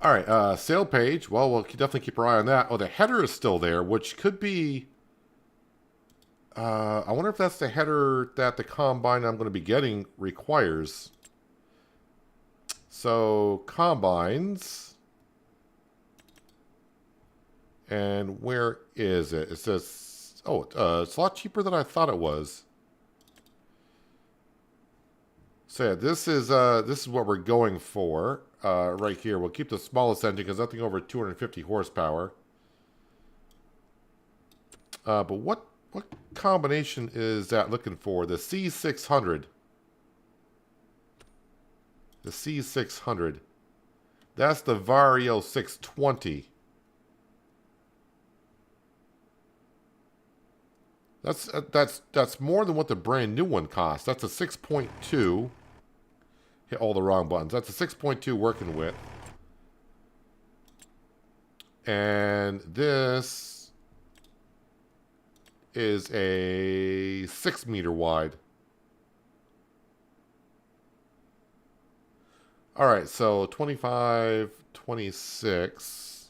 All right, sale page. Well, we'll definitely keep our eye on that. Oh, the header is still there, which could be... I wonder if that's the header that the combine I'm going to be getting requires. So, combines. And where is it? It says... Oh, it's a lot cheaper than I thought it was. So yeah, this is what we're going for. Right here. We'll keep the smallest engine because nothing over 250 horsepower. But what combination is that looking for? The C600. The C600. That's the Vario 620. That's more than what the brand new one costs. That's a 6.2. Hit all the wrong buttons. That's a 6.2 working with. And this is a 6 meter wide. All right, so 25, 26.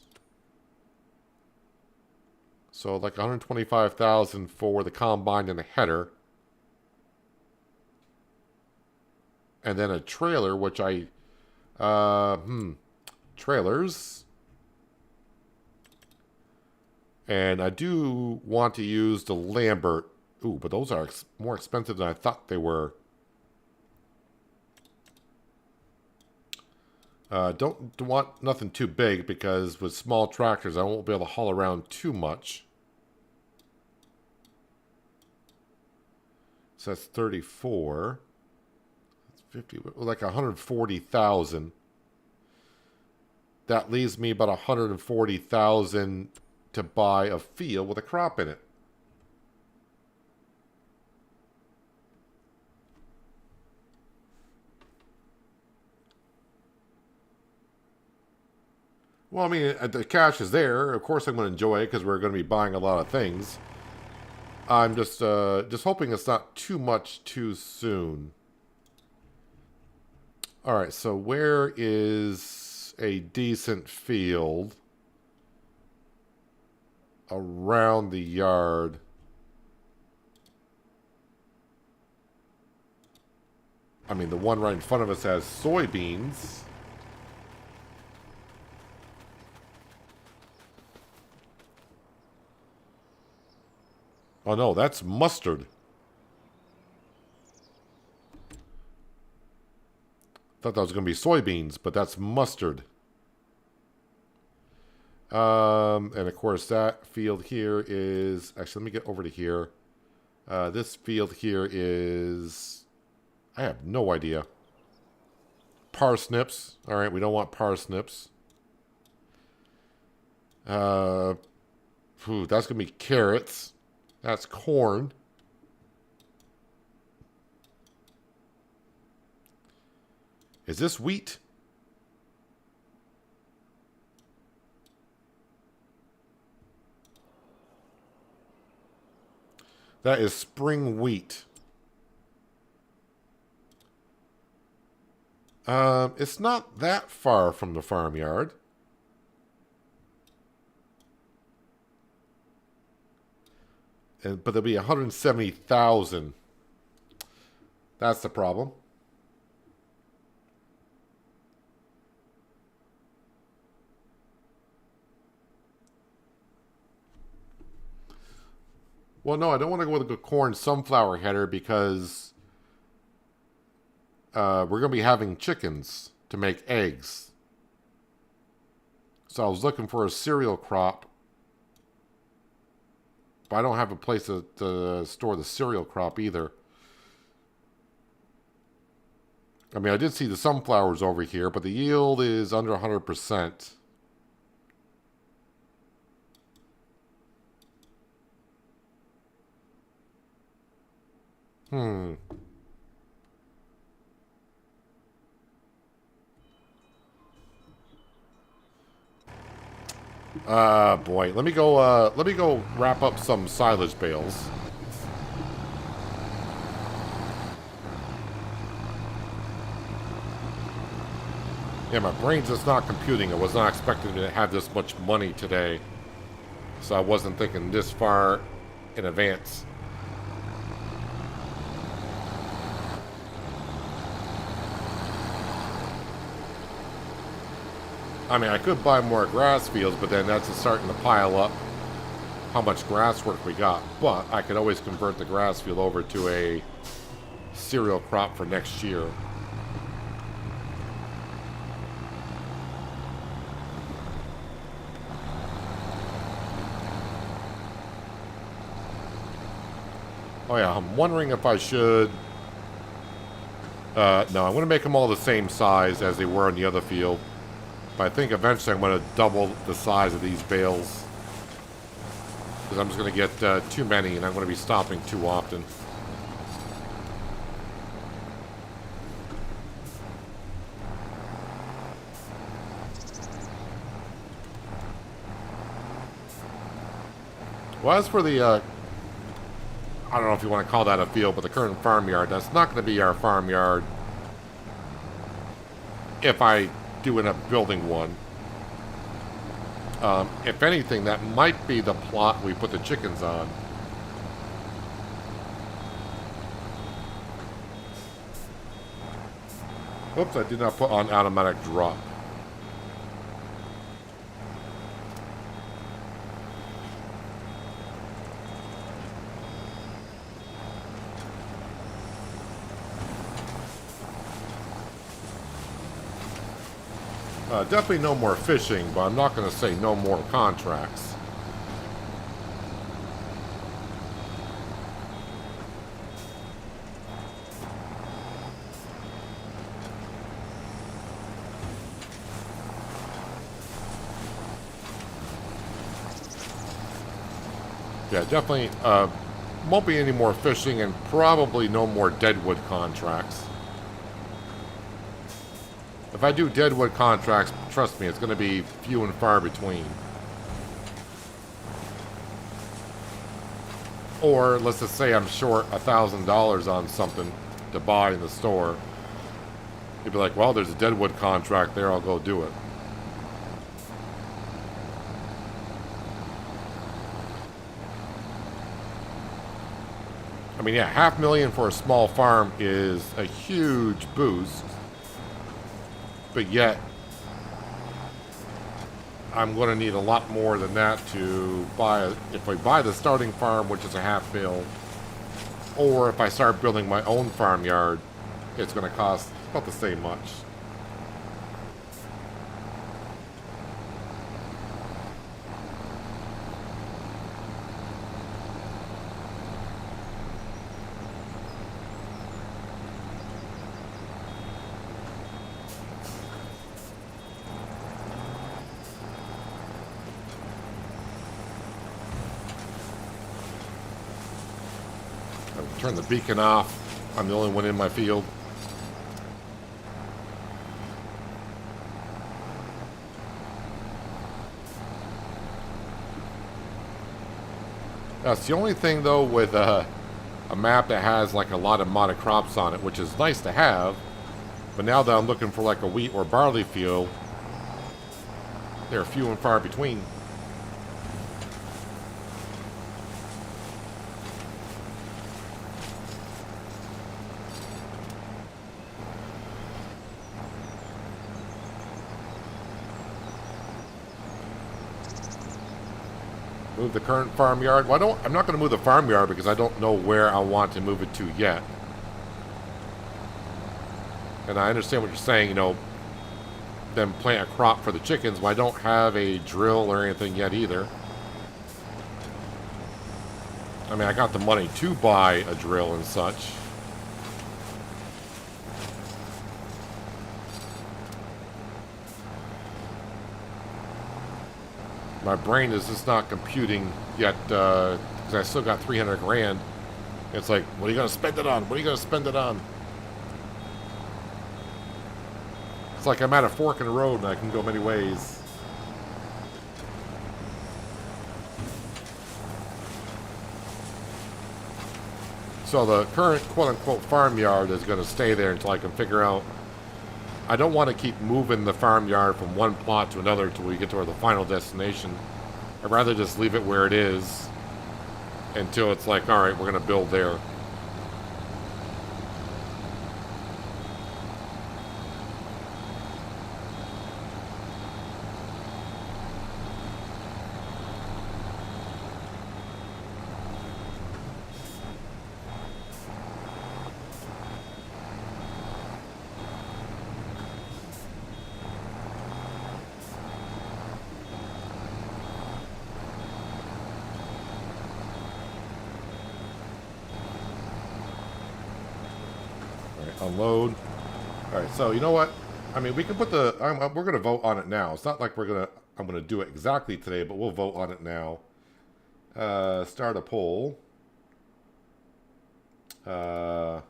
So like 125,000 for the combine and the header. And then a trailer, which trailers. And I do want to use the Lambert. Ooh, but those are more expensive than I thought they were. Don't want nothing too big because with small tractors, I won't be able to haul around too much. So that's 34. 50, like 140,000. That leaves me about 140,000 to buy a field with a crop in it. Well, I mean, the cash is there. Of course I'm going to enjoy it because we're going to be buying a lot of things. I'm just hoping it's not too much too soon. All right, so where is a decent field around the yard? I mean, the one right in front of us has soybeans. Oh no, that's mustard. Thought that was going to be soybeans, but that's mustard. And of course that field here is... Actually, let me get over to here. This field here is... I have no idea. Parsnips. Alright, we don't want parsnips. That's going to be carrots. That's corn. Is this wheat? That is spring wheat. It's not that far from the farmyard. But there'll be 170,000. That's the problem. Well, no, I don't want to go with a corn sunflower header because we're going to be having chickens to make eggs. So I was looking for a cereal crop, but I don't have a place to store the cereal crop either. I mean, I did see the sunflowers over here, but the yield is under 100%. Boy, let me go wrap up some silage bales. Yeah, my brain's just not computing. I was not expecting to have this much money today. So I wasn't thinking this far in advance. I mean, I could buy more grass fields, but then that's starting to pile up how much grass work we got. But I could always convert the grass field over to a cereal crop for next year. Oh yeah, I'm wondering if I should... no, I'm going to make them all the same size as they were in the other field. But I think eventually I'm going to double the size of these bales. Because I'm just going to get too many and I'm going to be stopping too often. Well, as for the, I don't know if you want to call that a field, but the current farmyard, that's not going to be our farmyard if I do end up building one. If anything, that might be the plot we put the chickens on. Oops, I did not put on automatic drop. Definitely no more fishing, but I'm not going to say no more contracts. Yeah, definitely won't be any more fishing and probably no more Deadwood contracts. If I do Deadwood contracts, trust me, it's going to be few and far between. Or let's just say I'm short $1,000 on something to buy in the store. You'd be like, well, there's a Deadwood contract there, I'll go do it. I mean, yeah, $500,000 for a small farm is a huge boost. But yet, I'm going to need a lot more than that to buy, if I buy the starting farm, which is a $500,000, or if I start building my own farmyard, it's going to cost about the same much. Turn the beacon off. I'm the only one in my field. That's the only thing, though, with a map that has like a lot of modded crops on it, which is nice to have. But now that I'm looking for like a wheat or barley field, they're few and far between. Move the current farmyard. Well, I'm not going to move the farmyard because I don't know where I want to move it to yet. And I understand what you're saying, you know, then plant a crop for the chickens, but I don't have a drill or anything yet either. I mean, I got the money to buy a drill and such. My brain is just not computing yet, because I still got 300 grand. It's like, what are you going to spend it on? What are you going to spend it on? It's like I'm at a fork in the road and I can go many ways. So the current quote-unquote farmyard is going to stay there until I can figure out. I don't want to keep moving the farmyard from one plot to another until we get to the final destination. I'd rather just leave it where it is until it's like, all right, we're going to build there. Unload. All right, so you know what? I mean, we can put the. We're going to vote on it now. It's not like I'm going to do it exactly today, but we'll vote on it now. Start a poll. So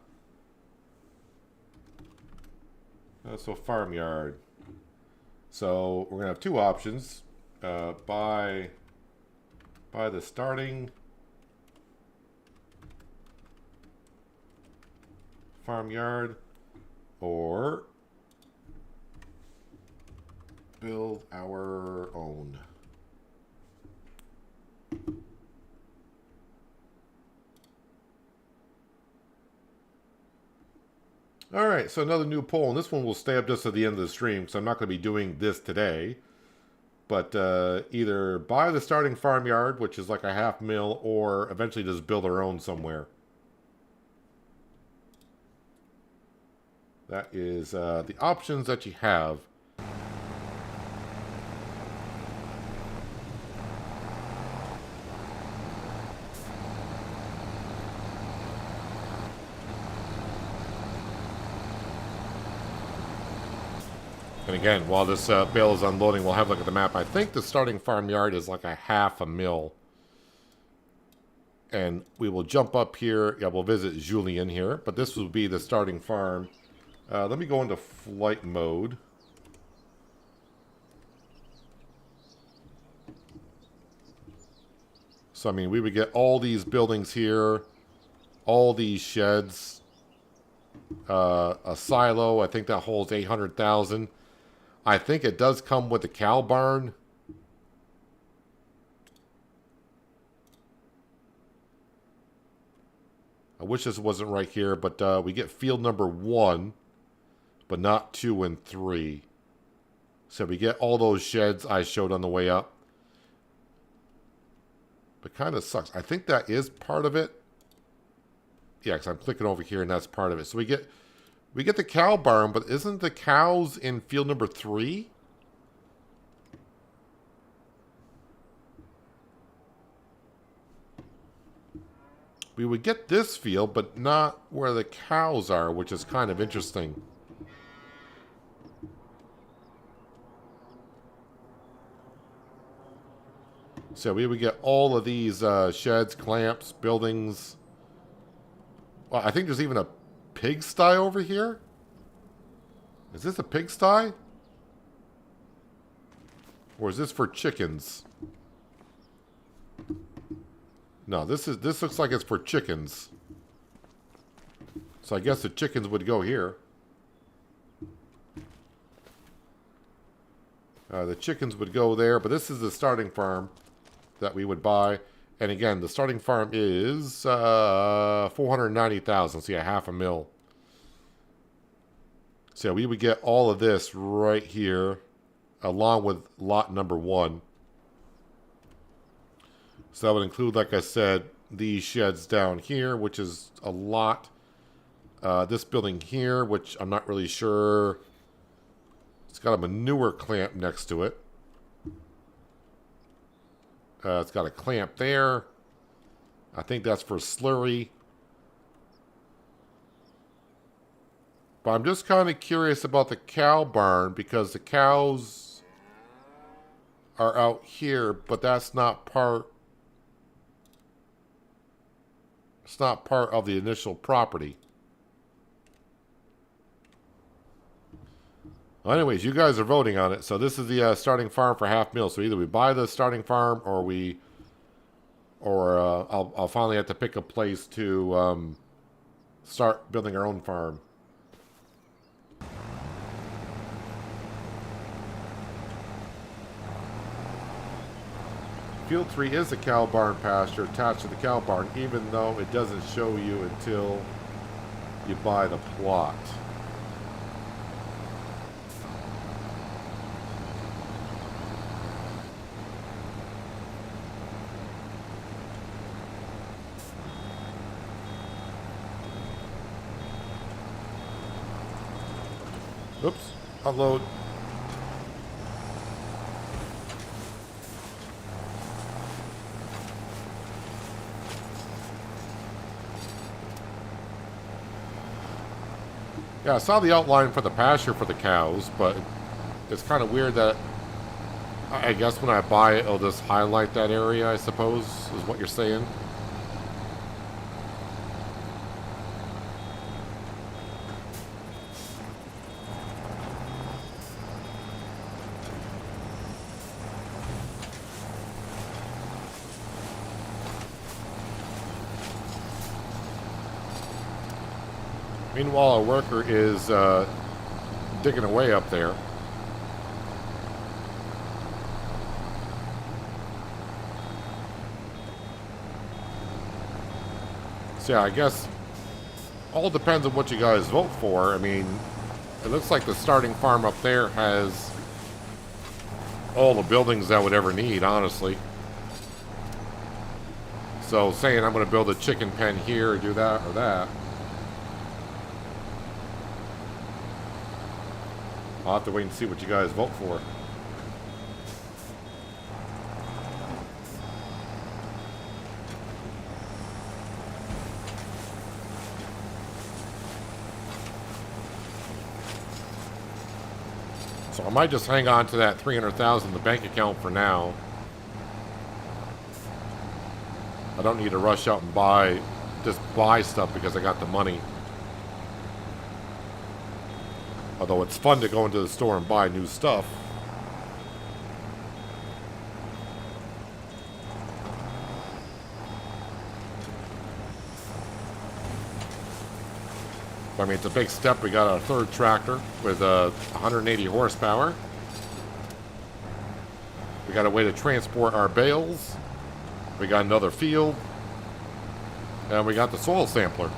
farmyard. So we're going to have two options. Buy the starting farmyard, or build our own. All right, so another new poll, and this one will stay up just at the end of the stream, because I'm not going to be doing this today. But either buy the starting farmyard, which is like a $500,000, or eventually just build our own somewhere. That is the options that you have. And again, while this bale is unloading, we'll have a look at the map. I think the starting farmyard is like a $500,000. And we will jump up here. Yeah, we'll visit Julien here. But this will be the starting farm. Let me go into flight mode. So, I mean, we would get all these buildings here, all these sheds, a silo. I think that holds 800,000. I think it does come with a cow barn. I wish this wasn't right here, but we get field number 1, but not 2 and 3. So we get all those sheds I showed on the way up. But kind of sucks. I think that is part of it. Yeah, because I'm clicking over here and that's part of it. So we get the cow barn, but isn't the cows in field number 3? We would get this field, but not where the cows are, which is kind of interesting. So we would get all of these sheds, clamps, buildings. Well, I think there's even a pigsty over here. Is this a pigsty? Or is this for chickens? No, this looks like it's for chickens. So I guess the chickens would go here. The chickens would go there, but this is the starting farm that we would buy. And again, the starting farm is 490,000. So yeah, $500,000. So we would get all of this right here, along with lot number 1. So that would include, like I said, these sheds down here, which is a lot. This building here, which I'm not really sure. It's got a manure clamp next to it. It's got a clamp there. I think that's for slurry. But I'm just kind of curious about the cow barn, because the cows are out here, but that's not part... It's not part of the initial property. Well, anyways, you guys are voting on it. So this is the starting farm for $500,000. So either we buy the starting farm, or I'll finally have to pick a place to start building our own farm. Field 3 is a cow barn pasture attached to the cow barn, even though it doesn't show you until you buy the plot. Oops, unload. Yeah, I saw the outline for the pasture for the cows, but it's kind of weird that I guess when I buy it, it'll just highlight that area, I suppose, is what you're saying. Meanwhile, a worker is digging away up there. So yeah, I guess all depends on what you guys vote for. I mean, it looks like the starting farm up there has all the buildings I would ever need, honestly. So saying I'm going to build a chicken pen here or do that or that, I'll have to wait and see what you guys vote for. So I might just hang on to that $300,000 in the bank account for now. I don't need to rush out and just buy stuff because I got the money. Although it's fun to go into the store and buy new stuff. I mean, it's a big step. We got our third tractor with 180 horsepower. We got a way to transport our bales. We got another field. And we got the soil sampler.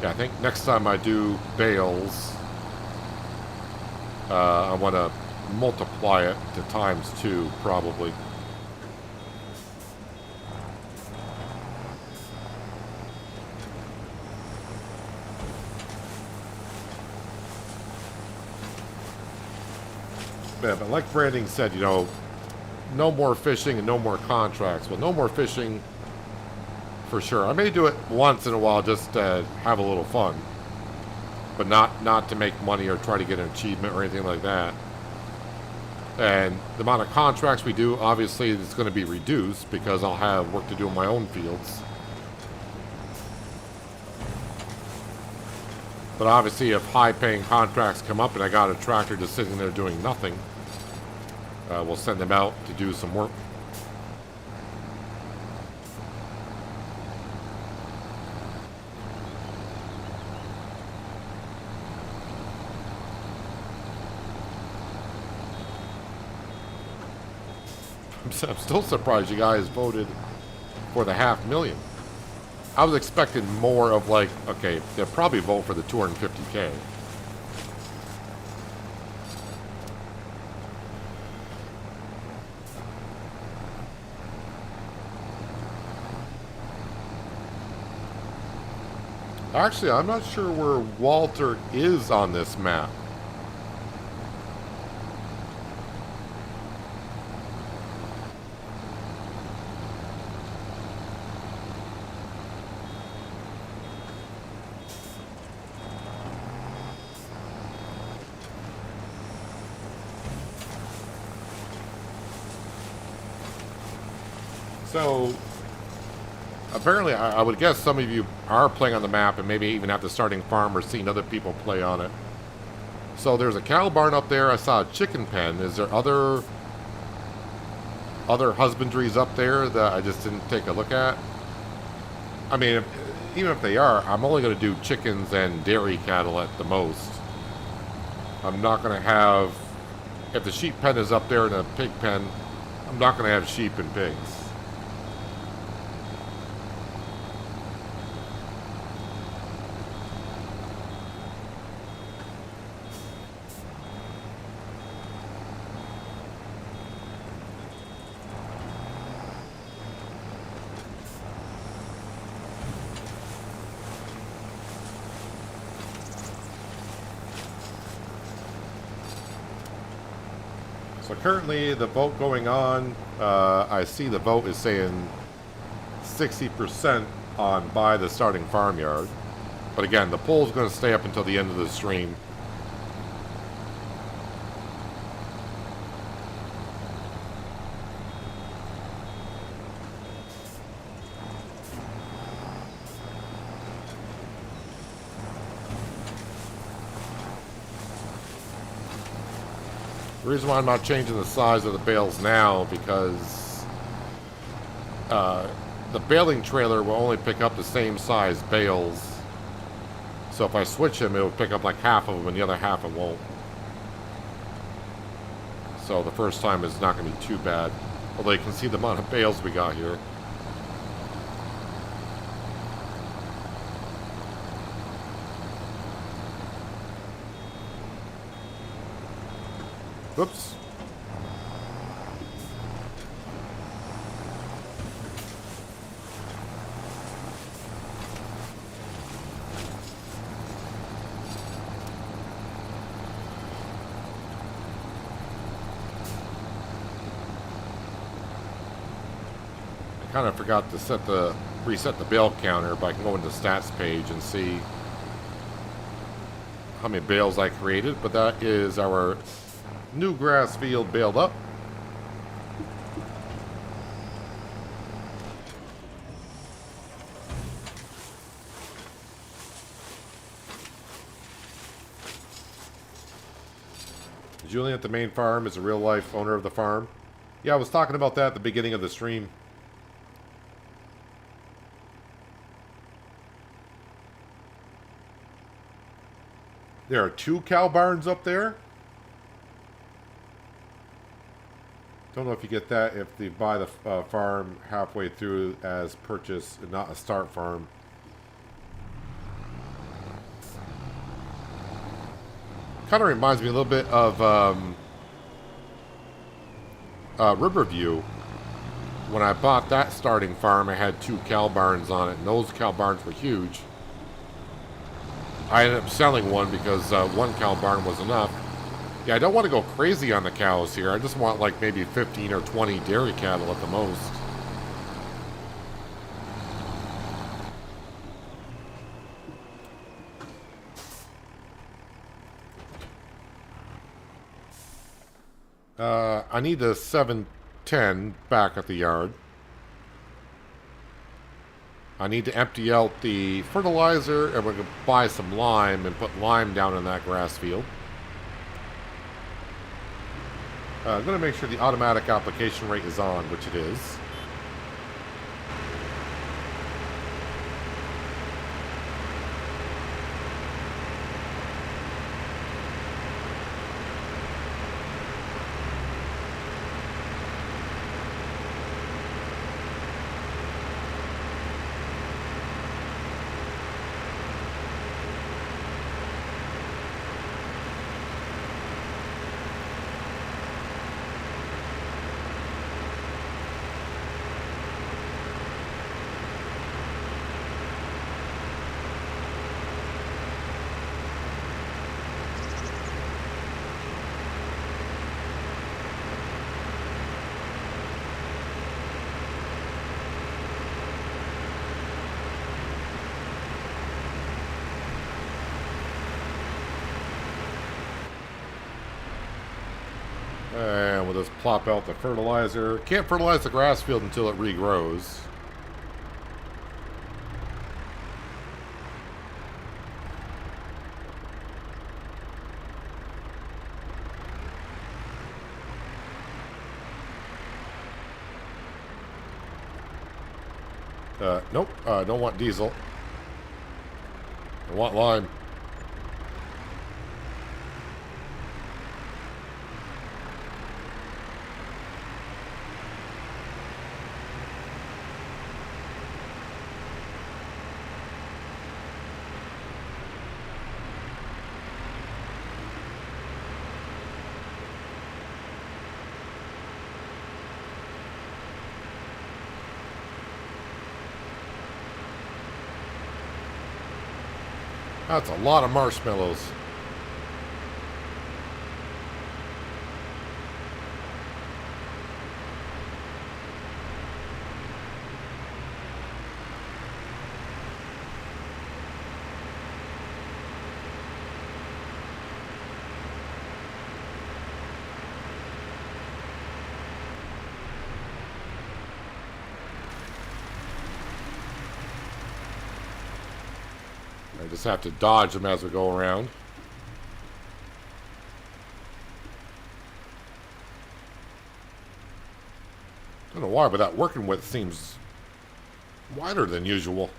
Yeah, I think next time I do bales, I want to multiply it to ×2, probably. Yeah, but like Branding said, you know, no more fishing and no more contracts. Well, no more fishing for sure. I may do it once in a while just to have a little fun, but not to make money or try to get an achievement or anything like that. And the amount of contracts we do, obviously, is going to be reduced because I'll have work to do in my own fields. But obviously, if high-paying contracts come up and I got a tractor just sitting there doing nothing, we'll send them out to do some work. I'm still surprised you guys voted for the $500,000. I was expecting more of like, okay, they'll probably vote for the $250K. Actually, I'm not sure where Walter is on this map. So, apparently, I would guess some of you are playing on the map and maybe even at the starting farm or seeing other people play on it. So there's a cattle barn up there. I saw a chicken pen. Is there other husbandries up there that I just didn't take a look at? I mean, even if they are, I'm only going to do chickens and dairy cattle at the most. I'm not going to have... If the sheep pen is up there and a pig pen, I'm not going to have sheep and pigs. So currently the vote going on, I see the vote is saying 60% on buy the starting farmyard. But again, the poll is going to stay up until the end of the stream. The reason why I'm not changing the size of the bales now, because the baling trailer will only pick up the same size bales. So if I switch them, it will pick up like half of them and the other half it won't. So the first time is not going to be too bad. Although you can see the amount of bales we got here. Whoops. I kind of forgot to reset the bale counter, but I can go into the stats page and see how many bales I created. But that is our new grass field baled up. Julian at the main farm is a real-life owner of the farm. Yeah, I was talking about that at the beginning of the stream. There are 2 cow barns up there. Don't know if you get that if they buy the farm halfway through as purchase and not a start farm. Kind of reminds me a little bit of Riverview. When I bought that starting farm, I had 2 cow barns on it, and those cow barns were huge. I ended up selling one because 1 cow barn was enough. Yeah, I don't want to go crazy on the cows here. I just want like maybe 15 or 20 dairy cattle at the most. I need the 710 back at the yard. I need to empty out the fertilizer, and we're going to buy some lime and put lime down in that grass field. I'm going to make sure the automatic application rate is on, which it is. And we'll just plop out the fertilizer. Can't fertilize the grass field until it regrows. Nope, don't want diesel. I want lime. That's a lot of marshmallows. I just have to dodge them as we go around. Don't know why, but that working width seems wider than usual.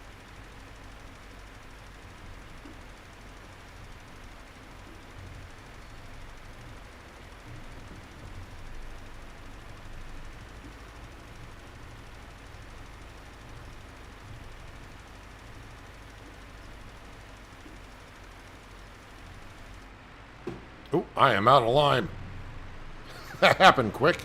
Oh, I am out of lime. That happened quick.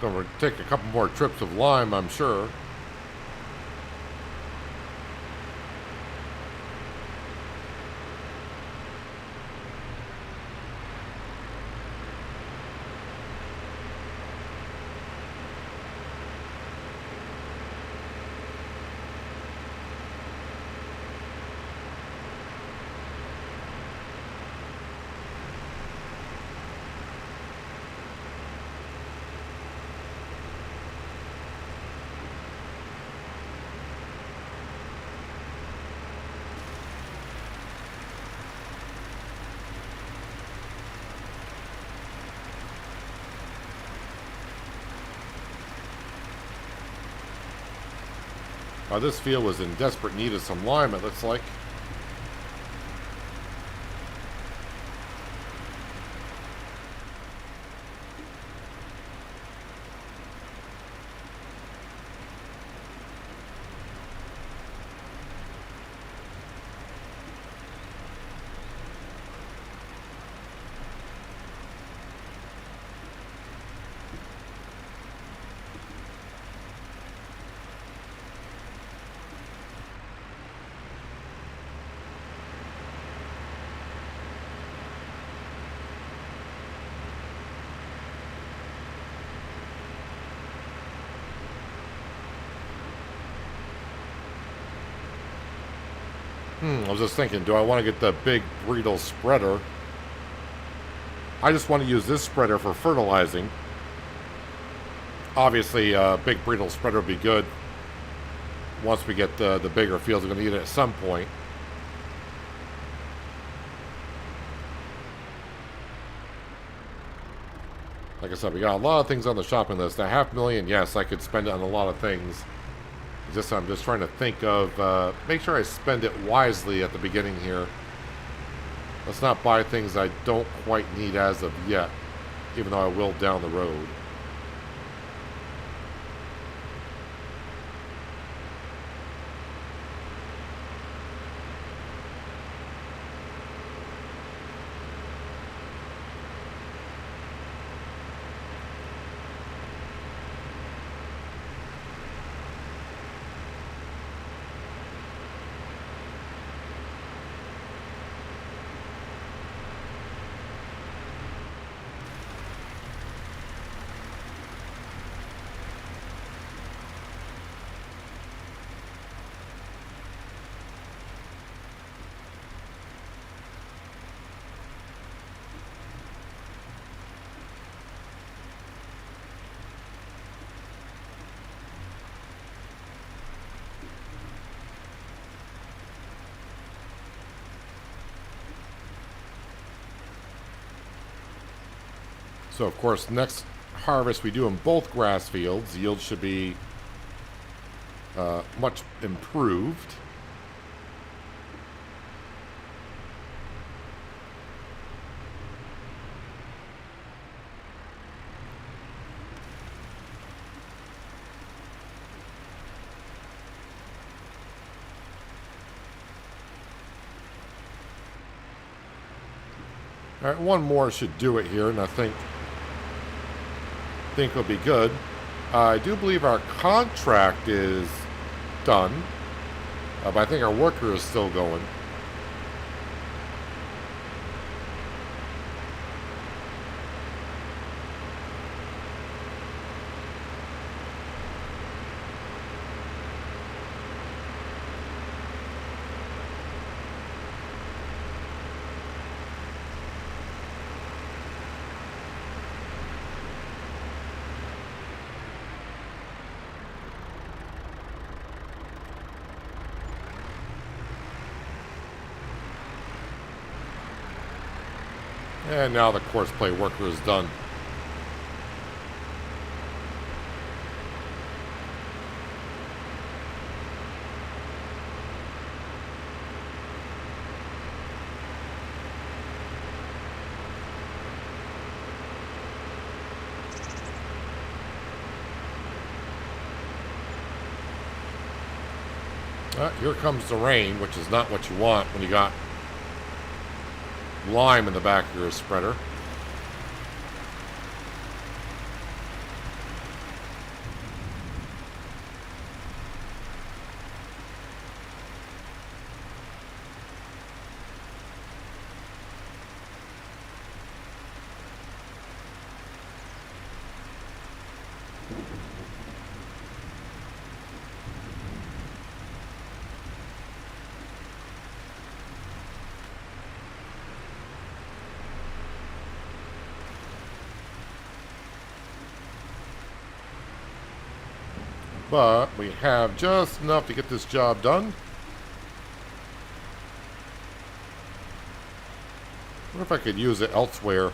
Gonna take a couple more trips of lime, I'm sure. This field was in desperate need of some lime, it looks like. I was just thinking, do I want to get the big Bredal spreader? I just want to use this spreader for fertilizing. Obviously, big Bredal spreader would be good once we get the bigger fields. We're going to need it at some point. Like I said, we got a lot of things on the shopping list. A $500,000, yes, I could spend it on a lot of things. I'm just trying to think of, make sure I spend it wisely at the beginning here. Let's not buy things I don't quite need as of yet, even though I will down the road. So, of course, next harvest we do in both grass fields. Yield should be much improved. All right, one more should do it here, and I think it'll be good. I do believe our contract is done, but I think our worker is still going. And now the course play worker is done. Here comes the rain, which is not what you want when you got lime in the back of your spreader. But we have just enough to get this job done. I wonder if I could use it elsewhere.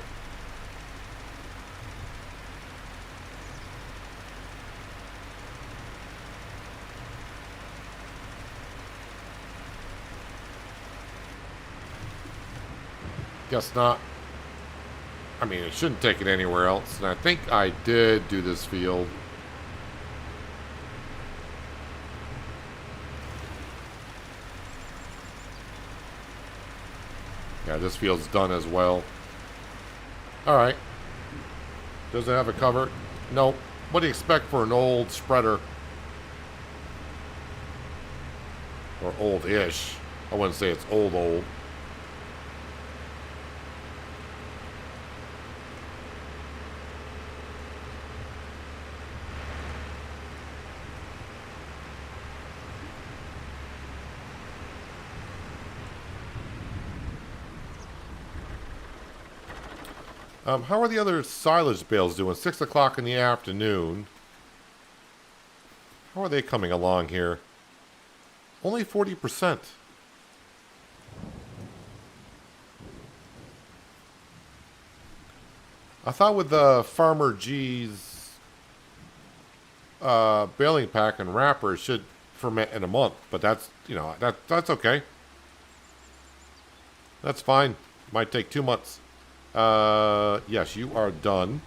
Guess not. I mean, it shouldn't take it anywhere else. And I think I did do this field. Yeah, this field's done as well. Alright. Does it have a cover? Nope. What do you expect for an old spreader? Or old-ish. I wouldn't say it's old. How are the other silage bales doing? 6 o'clock in the afternoon. How are they coming along here? Only 40%. I thought with the Farmer G's baling pack and wrapper, it should ferment in a month. But that's, you know, that's okay. That's fine. Might take 2 months. Yes, you are done.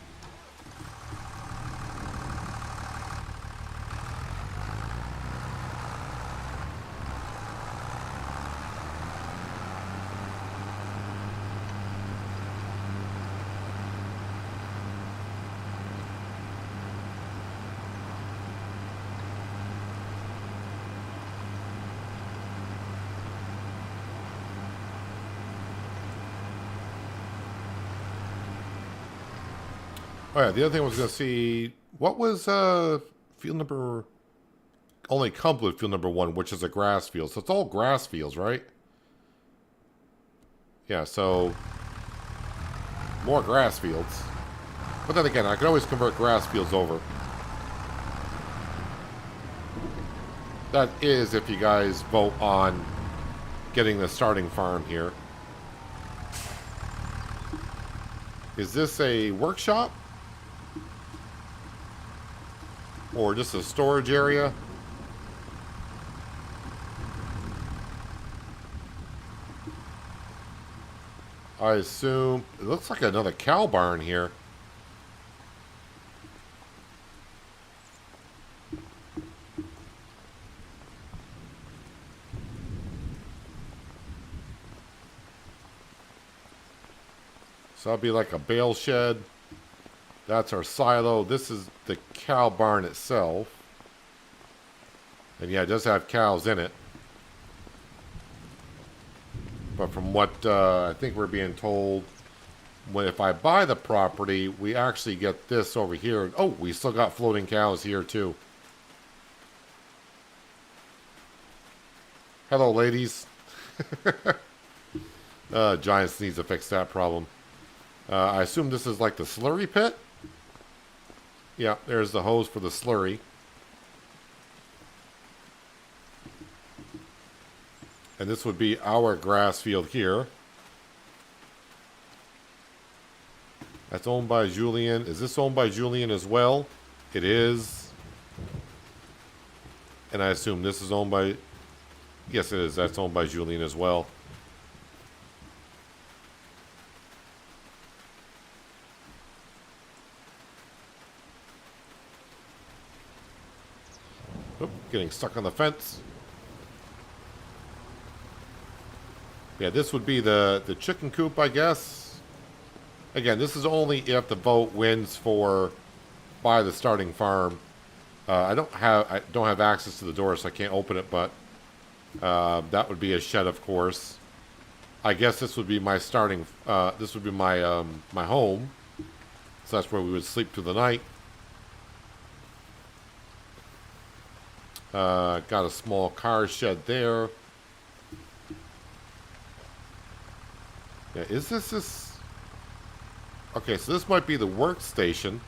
Oh yeah, the other thing I was going to see, what was field number, only comes with field number 1, which is a grass field. So it's all grass fields, right? Yeah, so more grass fields. But then again, I can always convert grass fields over. That is if you guys vote on getting the starting farm here. Is this a workshop? Or just a storage area? I assume... It looks like another cow barn here. So that'll be like a bale shed. That's our silo. This is the cow barn itself. And yeah, it does have cows in it. But from what I think we're being told, if I buy the property, we actually get this over here. Oh, we still got floating cows here too. Hello, ladies. Giants needs to fix that problem. I assume this is like the slurry pit? Yeah, there's the hose for the slurry. And this would be our grass field here. That's owned by Julian. Is this owned by Julian as well? It is. And I assume this is owned by... Yes, it is. That's owned by Julian as well. Oop, getting stuck on the fence. Yeah, this would be the chicken coop, I guess. Again, this is only if the vote wins for buy the starting farm. I don't have access to the door, so I can't open it. But that would be a shed, of course. I guess this would be my starting. This would be my my home. So that's where we would sleep through the night. Got a small car shed there. Yeah, is this? Okay, so this might be the workstation.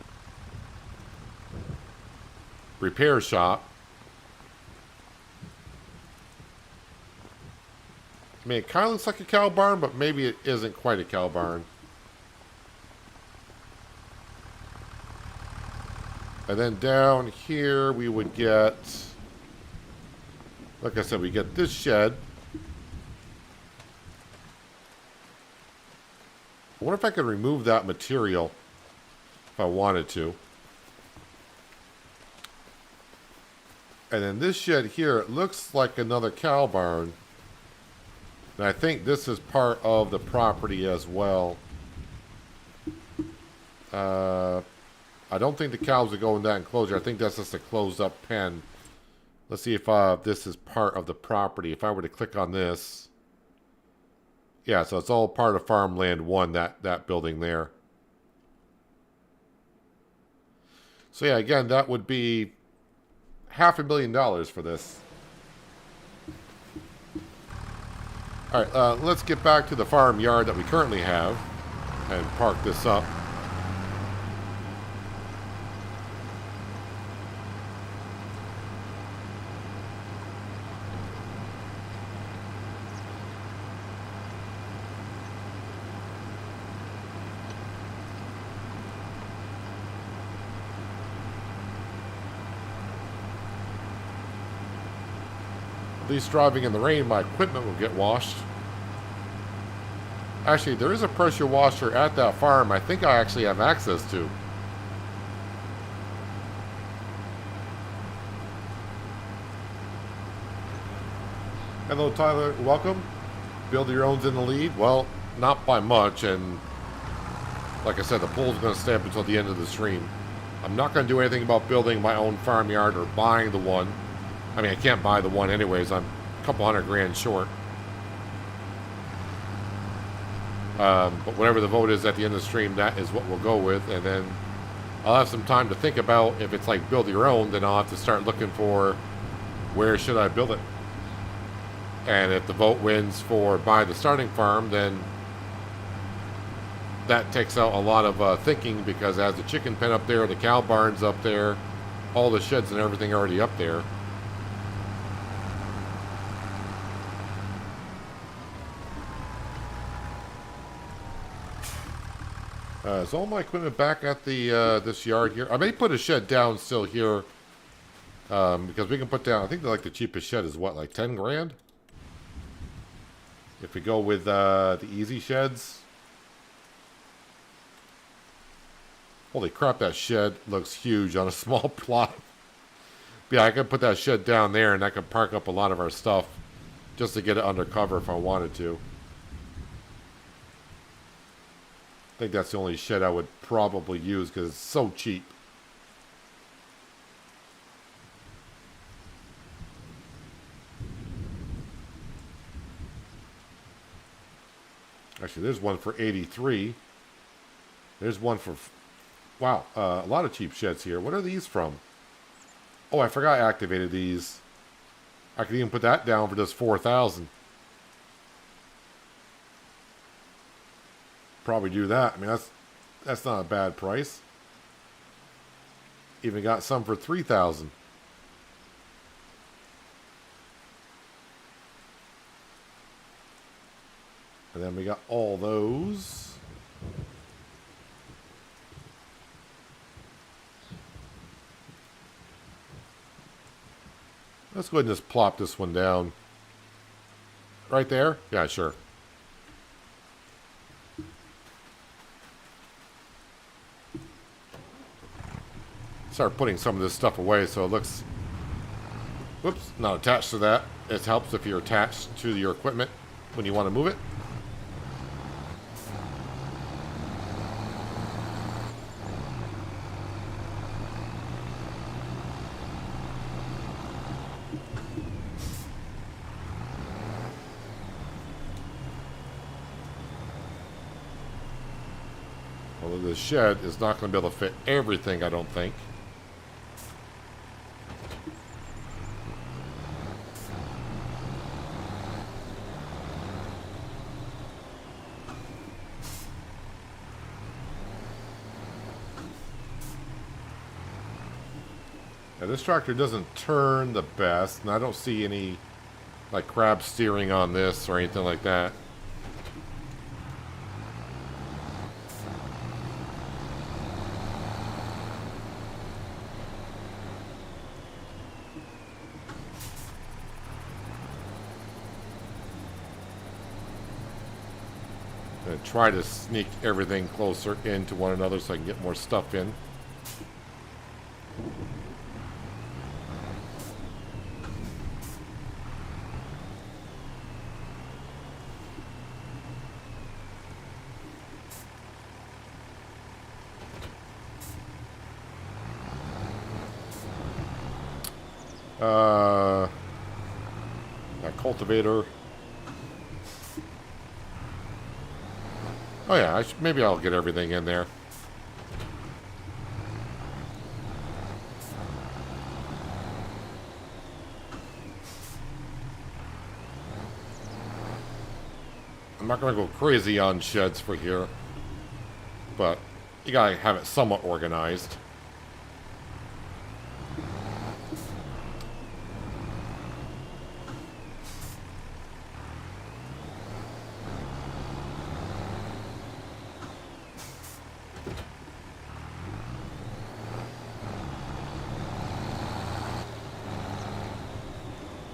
repair shop. I mean, it kind of looks like a cow barn, but maybe it isn't quite a cow barn. And then down here we would get, like I said, we get this shed. I wonder if I could remove that material if I wanted to. And then this shed here, it looks like another cow barn. And I think this is part of the property as well. I don't think the cows would go in that enclosure. I think that's just a closed up pen. Let's see if this is part of the property. If I were to click on this. Yeah, so it's all part of Farmland 1, that building there. So yeah, again, that would be $500,000 for this. All right, let's get back to the farm yard that we currently have and park this up. At least driving in the rain, my equipment will get washed. Actually, there is a pressure washer at that farm I think I actually have access to. Hello, Tyler. Welcome. Build your own's in the lead. Well, not by much, and like I said, the poll's going to stay up until the end of the stream. I'm not going to do anything about building my own farmyard or buying the one. I mean, I can't buy the one anyways. I'm a couple $100,000 short. But whatever the vote is at the end of the stream, that is what we'll go with. And then I'll have some time to think about if it's like build your own, then I'll have to start looking for where should I build it. And if the vote wins for buy the starting farm, then that takes out a lot of thinking, because as the chicken pen up there, the cow barn's up there, all the sheds and everything already up there. Is all my equipment back at the this yard here? I may put a shed down still here, because we can put down, I think like the cheapest shed is what, like 10 grand? If we go with the easy sheds. Holy crap, that shed looks huge on a small plot. But yeah, I could put that shed down there and I could park up a lot of our stuff just to get it under cover if I wanted to. I think that's the only shed I would probably use because it's so cheap. Actually, there's one for 83. There's one for... Wow, a lot of cheap sheds here. What are these from? Oh, I forgot I activated these. I could even put that down for just 4,000. Probably do that. I mean, that's not a bad price. Even got some for 3,000. And then we got all those. Let's go ahead and just plop this one down. Right there? Yeah, sure. Start putting some of this stuff away so it looks... Whoops, not attached to that. It helps if you're attached to your equipment when you want to move it. Although the shed is not going to be able to fit everything, I don't think. Now, this tractor doesn't turn the best, and I don't see any like crab steering on this or anything like that. I'm going to try to sneak everything closer into one another so I can get more stuff in. That cultivator. Oh yeah, maybe I'll get everything in there. I'm not going to go crazy on sheds for here, but you gotta have it somewhat organized.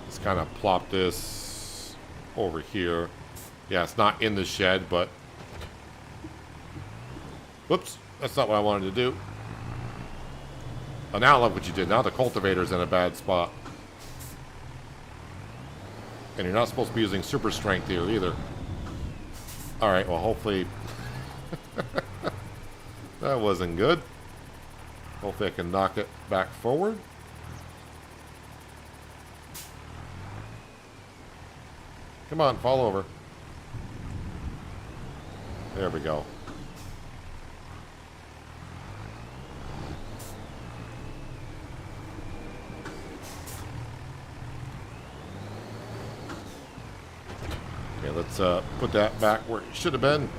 Just kind of plop this over here. Yeah, it's not in the shed, but... Whoops, that's not what I wanted to do. Oh, now look what you did. Now the cultivator's in a bad spot. And you're not supposed to be using super strength here either. Alright, well hopefully... that wasn't good. Hopefully I can knock it back forward. Come on, fall over. There we go. Okay, let's put that back where it should have been.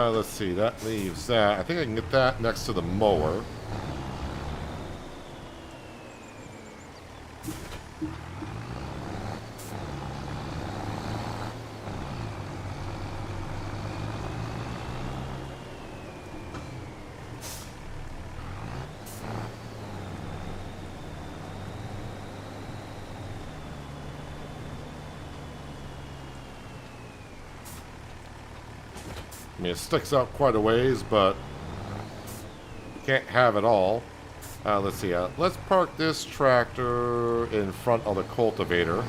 Let's see, that leaves that. I think I can get that next to the mower. I mean, it sticks out quite a ways, but you can't have it all. Let's see. Let's park this tractor in front of the cultivator.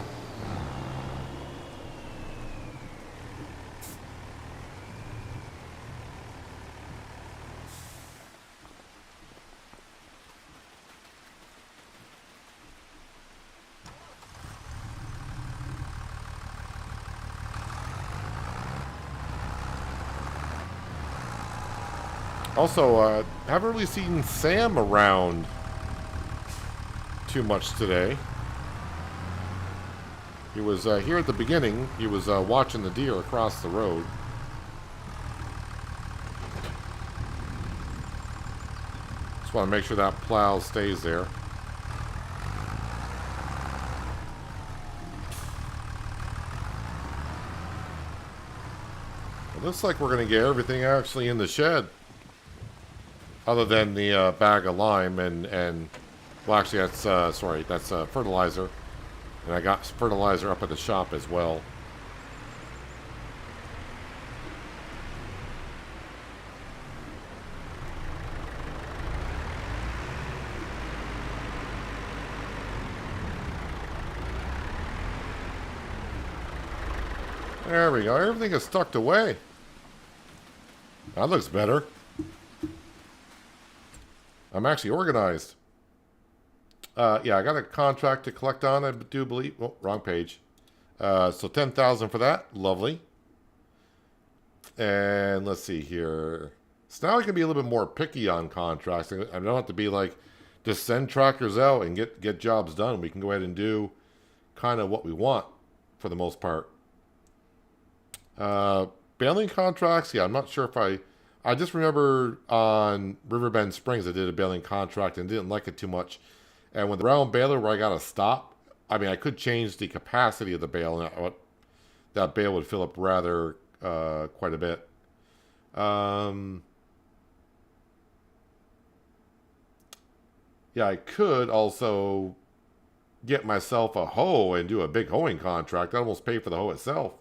Also, haven't really seen Sam around too much today. He was here at the beginning. He was watching the deer across the road. Just want to make sure that plow stays there. It looks like we're going to get everything actually in the shed. Other than the bag of lime and well, actually that's sorry, that's fertilizer, and I got fertilizer up at the shop as well. There we go. Everything is tucked away. That looks better. I'm actually organized. Yeah, I got a contract to collect on, I do believe. Oh, wrong page. So 10,000 for that. Lovely. And let's see here. So now I can be a little bit more picky on contracts. I don't have to be like, just send tractors out and get jobs done. We can go ahead and do kind of what we want for the most part. Baling contracts, yeah, I'm not sure if I just remember on Riverbend Springs I did a baling contract and didn't like it too much. And with the round baler where I got to stop, I mean, I could change the capacity of the bale, and that bale would fill up rather quite a bit. Yeah, I could also get myself a hoe and do a big hoeing contract. I'd almost pay for the hoe itself.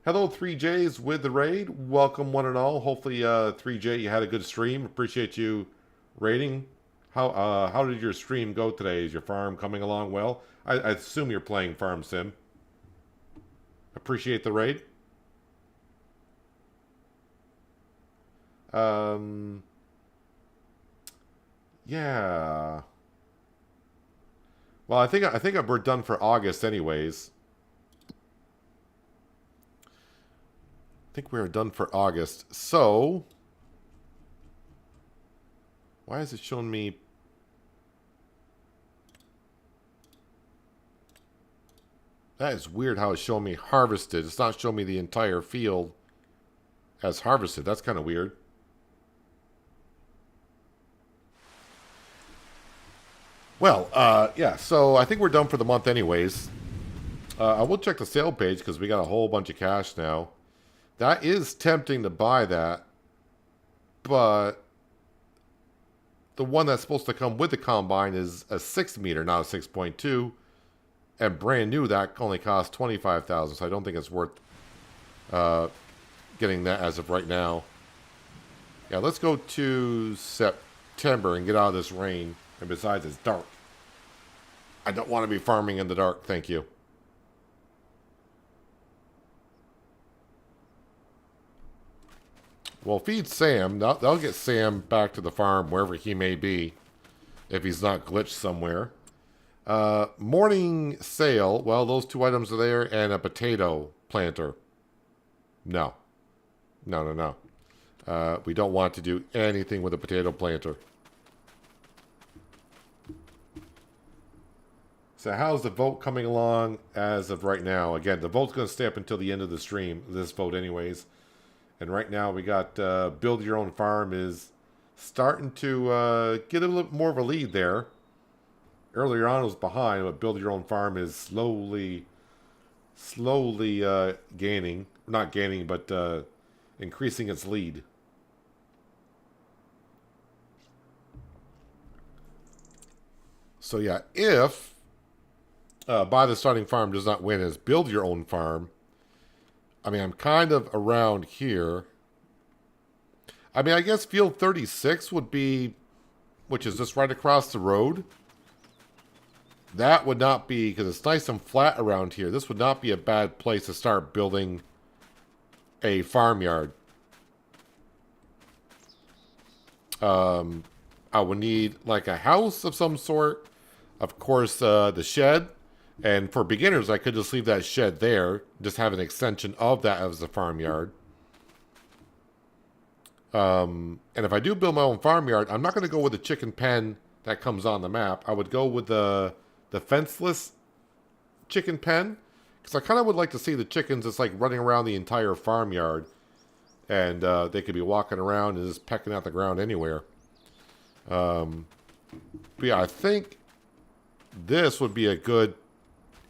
Hello, 3Js with the raid. Welcome, one and all. Hopefully, 3J, you had a good stream. Appreciate you raiding. How did your stream go today? Is your farm coming along well? I assume you're playing Farm Sim. Appreciate the raid. Yeah. Well, I think we're done for August, anyways. I think we are done for August. So, why is it showing me? That is weird how it's showing me harvested. It's not showing me the entire field as harvested. That's kind of weird. Well, yeah, so I think we're done for the month anyways. I will check the sale page because we got a whole bunch of cash now. That is tempting to buy that, but the one that's supposed to come with the combine is a 6 meter, not a 6.2, and brand new that only costs $25,000. So I don't think it's worth getting that as of right now. Yeah, let's go to September and get out of this rain. And besides, it's dark. I don't want to be farming in the dark. Thank you. Well, feed Sam. That'll get Sam back to the farm, wherever he may be, if he's not glitched somewhere. Morning sale. Well, those two items are there, and a potato planter. No. No. We don't want to do anything with a potato planter. So how's the vote coming along as of right now? Again, the vote's going to stay up until the end of the stream, this vote anyways. And right now we got Build Your Own Farm is starting to get a little more of a lead there. Earlier on it was behind, but Build Your Own Farm is slowly gaining. Not gaining, but increasing its lead. So yeah, if Buy the Starting Farm does not win as Build Your Own Farm, I mean, I'm kind of around here. I mean, I guess Field 36 would be, which is just right across the road. That would not be, because it's nice and flat around here, this would not be a bad place to start building a farmyard. I would need like a house of some sort. Of course, the shed. And for beginners, I could just leave that shed there. Just have an extension of that as a farmyard. And if I do build my own farmyard, I'm not going to go with the chicken pen that comes on the map. I would go with the fenceless chicken pen. Because I kind of would like to see the chickens just like running around the entire farmyard. And they could be walking around and just pecking at the ground anywhere. But yeah, I think this would be a good,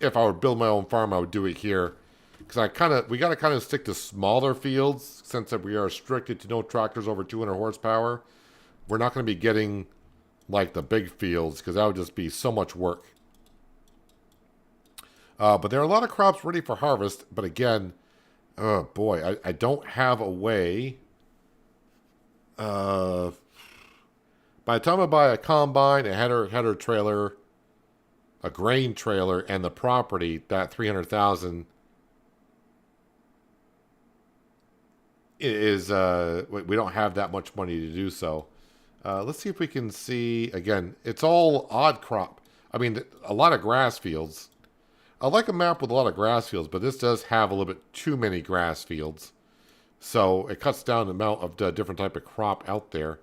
if I would build my own farm, I would do it here. Because we got to kind of stick to smaller fields, since that we are restricted to no tractors over 200 horsepower. We're not going to be getting like the big fields, because that would just be so much work. But there are a lot of crops ready for harvest. But again, oh boy, I don't have a way. By the time I buy a combine, a header trailer, a grain trailer, and the property, that $300,000 is we don't have that much money to do so. Let's see if we can see again. It's all odd crop. I mean, a lot of grass fields. I like a map with a lot of grass fields, but this does have a little bit too many grass fields. So it cuts down the amount of the different type of crop out there.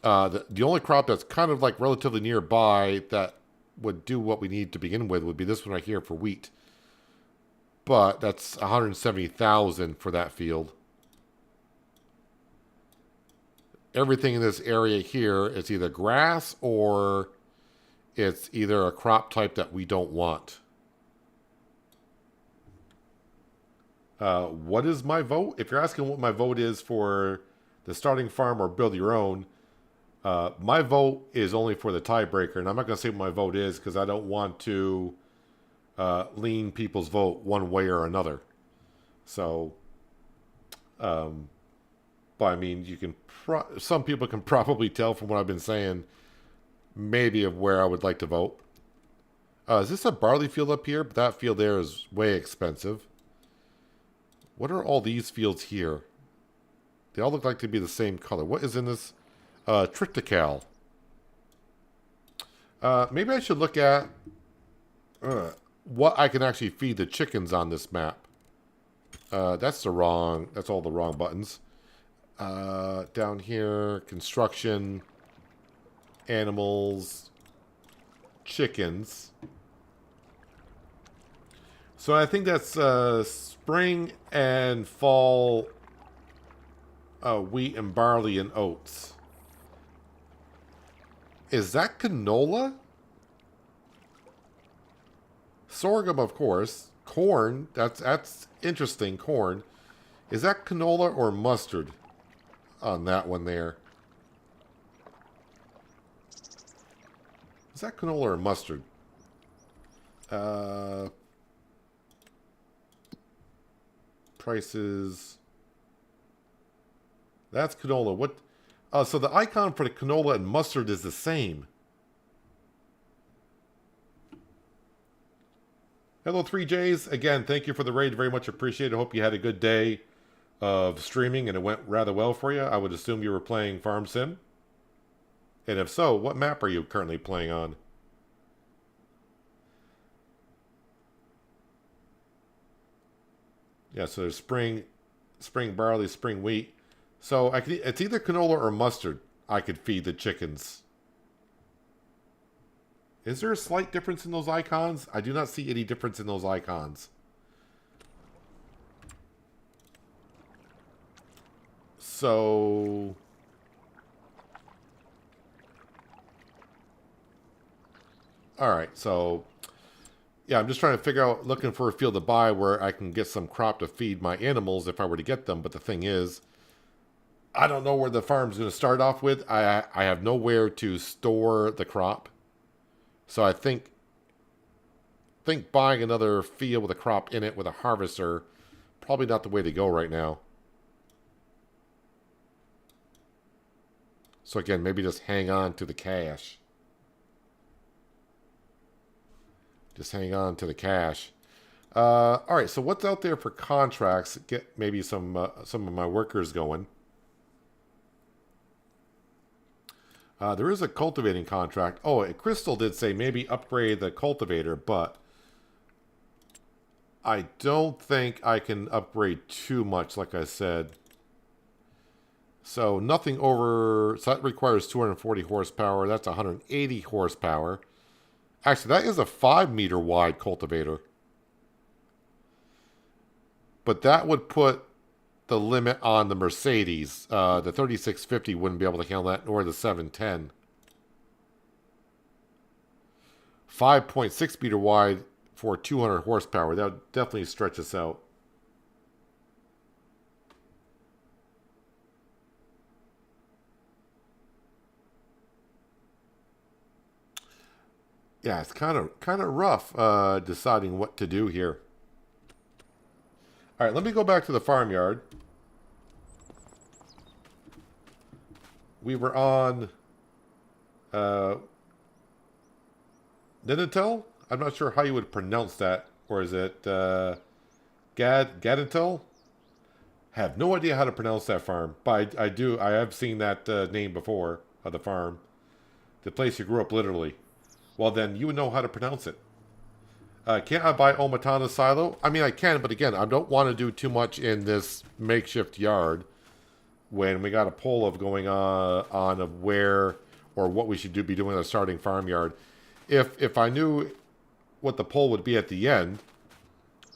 The only crop that's kind of like relatively nearby that would do what we need to begin with would be this one right here for wheat. But that's 170,000 for that field. Everything in this area here is either grass or it's either a crop type that we don't want. What is my vote? If you're asking what my vote is for the starting farm or build your own, my vote is only for the tiebreaker. And I'm not going to say what my vote is because I don't want to lean people's vote one way or another. So, but I mean, you can some people can probably tell from what I've been saying, maybe of where I would like to vote. Is this a barley field up here? But that field there is way expensive. What are all these fields here? They all look like to be the same color. What is in this? Triticale. Maybe I should look at what I can actually feed the chickens on this map. That's all the wrong buttons. Down here, construction, animals, chickens. So I think that's spring and fall wheat and barley and oats. Is that canola? Sorghum, of course. Corn, that's interesting, corn. Is that canola or mustard on that one there? Is that canola or mustard? Prices. That's canola. What? So the icon for the canola and mustard is the same. Hello, 3Js. Again, thank you for the raid. Very much appreciated. I hope you had a good day of streaming and it went rather well for you. I would assume you were playing Farm Sim. And if so, what map are you currently playing on? Yeah, so there's spring barley, spring wheat. So it's either canola or mustard I could feed the chickens. Is there a slight difference in those icons? I do not see any difference in those icons. So... Alright, so... Yeah, I'm just trying to figure out, looking for a field to buy where I can get some crop to feed my animals if I were to get them. But the thing is, I don't know where the farm's going to start off with. I have nowhere to store the crop. So I think buying another field with a crop in it with a harvester, probably not the way to go right now. So again, maybe just hang on to the cash. Just hang on to the cash. All right, so what's out there for contracts? Get maybe some of my workers going. There is a cultivating contract. Oh, Crystal did say maybe upgrade the cultivator, but I don't think I can upgrade too much, like I said. So nothing over... So that requires 240 horsepower. That's 180 horsepower. Actually, that is a 5-meter wide cultivator. But that would put the limit on the Mercedes. The 3650 wouldn't be able to handle that, nor the 710. 5.6 meter wide for 200 horsepower. That would definitely stretch us out. Yeah, it's kind of rough deciding what to do here. All right, let me go back to the farmyard. We were on Nidatel? I'm not sure how you would pronounce that. Or is it Gaditel? Have no idea how to pronounce that farm. But I have seen that name before of the farm. The place you grew up literally. Well, then you would know how to pronounce it. Can't I buy Omatana silo? I mean, I can, but again, I don't want to do too much in this makeshift yard when we got a poll of going on of where or what we should be doing in a starting farmyard. If I knew what the poll would be at the end,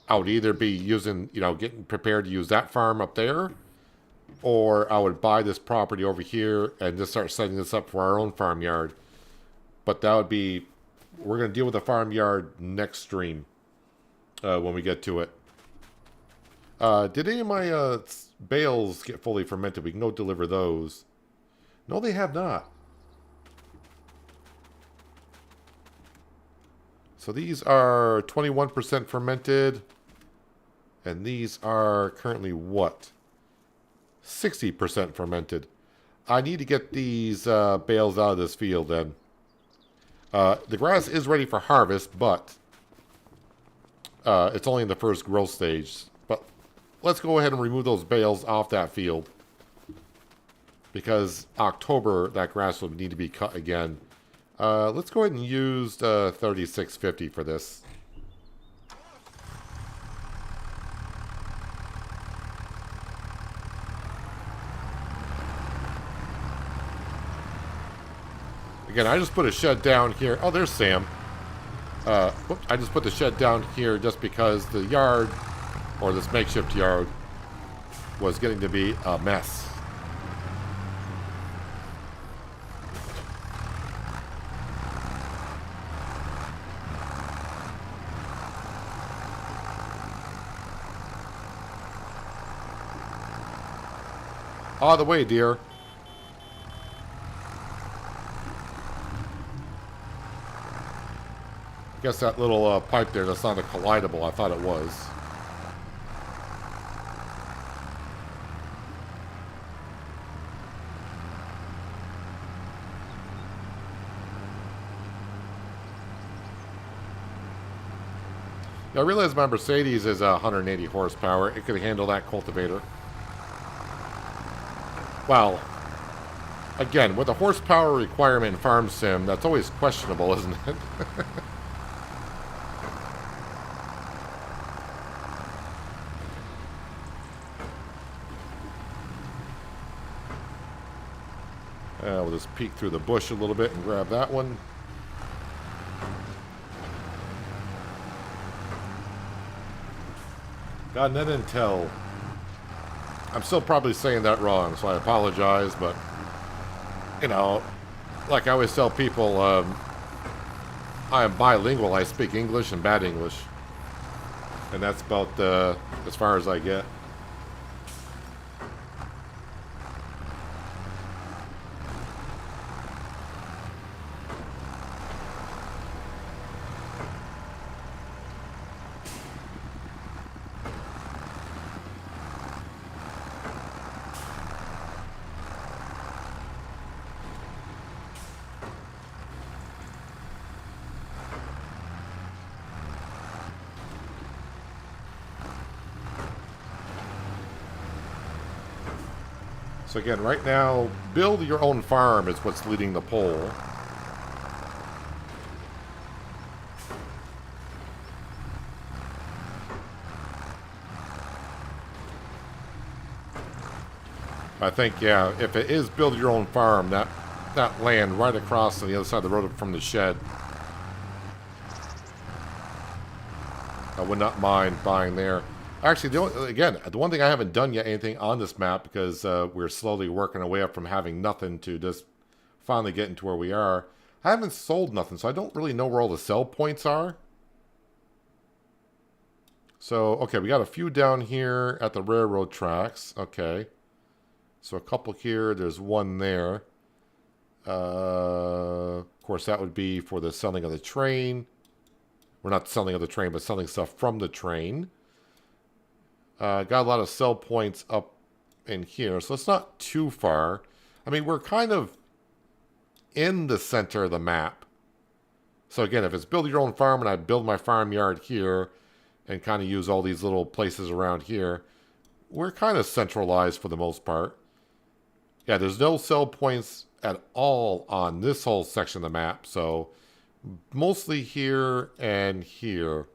I would either be using, getting prepared to use that farm up there, or I would buy this property over here and just start setting this up for our own farmyard. But that would be, we're going to deal with the farmyard next stream when we get to it. Did any of my bales get fully fermented? We can go deliver those. No, they have not. So these are 21% fermented. And these are currently what? 60% fermented. I need to get these bales out of this field then. The grass is ready for harvest, but it's only in the first growth stage. But let's go ahead and remove those bales off that field. Because October, that grass will need to be cut again. Let's go ahead and use 3650 for this. Again, I just put a shed down here. Oh, there's Sam. Whoops, I just put the shed down here just because the yard, or this makeshift yard, was getting to be a mess. Out of the way, dear. I guess that little pipe there, that's not a collidable. I thought it was. Now, I realize my Mercedes is 180 horsepower. It could handle that cultivator. Well, again, with the horsepower requirement in Farm Sim, that's always questionable, isn't it? We'll just peek through the bush a little bit and grab that one. Got net intel. I'm still probably saying that wrong, so I apologize, but, like I always tell people, I am bilingual. I speak English and bad English. And that's about as far as I get. So again, right now, build your own farm is what's leading the poll. I think, yeah, if it is build your own farm, that land right across on the other side of the road from the shed, I would not mind buying there. Actually, the one thing I haven't done yet anything on this map because we're slowly working our way up from having nothing to just finally getting to where we are. I haven't sold nothing, so I don't really know where all the sell points are. So, okay, we got a few down here at the railroad tracks. Okay. So a couple here. There's one there. Of course, that would be for the selling of the train. We're not selling of the train, but selling stuff from the train. Got a lot of sell points up in here, so it's not too far. I mean, we're kind of in the center of the map. So again, if it's build your own farm and I build my farmyard here and kind of use all these little places around here, we're kind of centralized for the most part. Yeah, there's no sell points at all on this whole section of the map, so mostly here and here.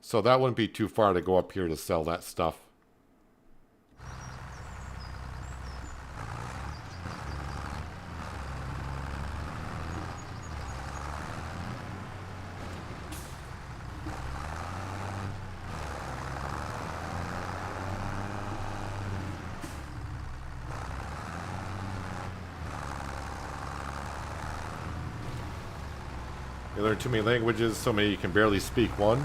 So that wouldn't be too far to go up here to sell that stuff. You learn too many languages, so many you can barely speak one.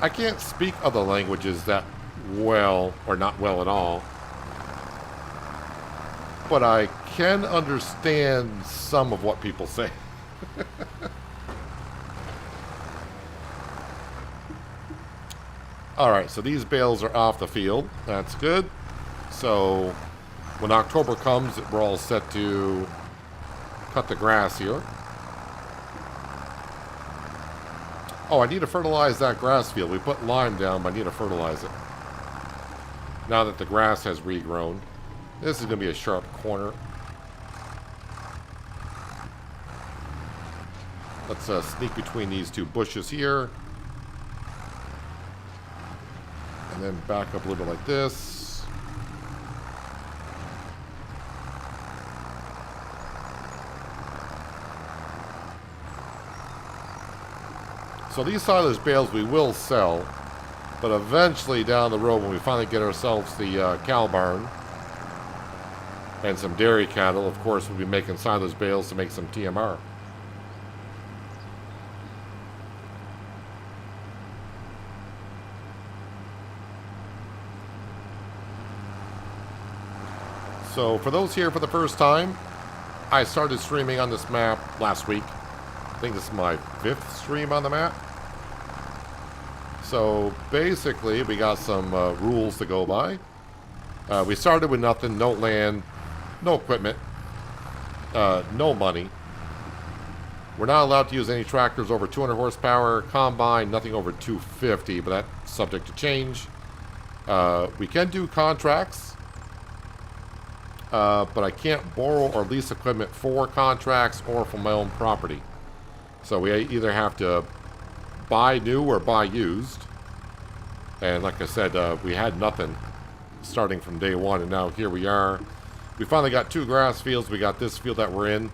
I can't speak other languages that well, or not well at all. But I can understand some of what people say. Alright, so these bales are off the field. That's good. So when October comes, we're all set to cut the grass here. Oh, I need to fertilize that grass field. We put lime down, but I need to fertilize it. Now that the grass has regrown. This is going to be a sharp corner. Let's sneak between these two bushes here. And then back up a little bit like this. So these silage bales we will sell, but eventually down the road when we finally get ourselves the cow barn and some dairy cattle, of course we'll be making silage bales to make some TMR. So for those here for the first time, I started streaming on this map last week. I think this is my 5th stream on the map. So basically, we got some rules to go by. We started with nothing, no land, no equipment, no money. We're not allowed to use any tractors over 200 horsepower, combine, nothing over 250, but that's subject to change. We can do contracts, but I can't borrow or lease equipment for contracts or for my own property. So we either have to buy new or buy used. And like I said, we had nothing starting from day one, and now here we are. We finally got 2 grass fields. We got this field that we're in.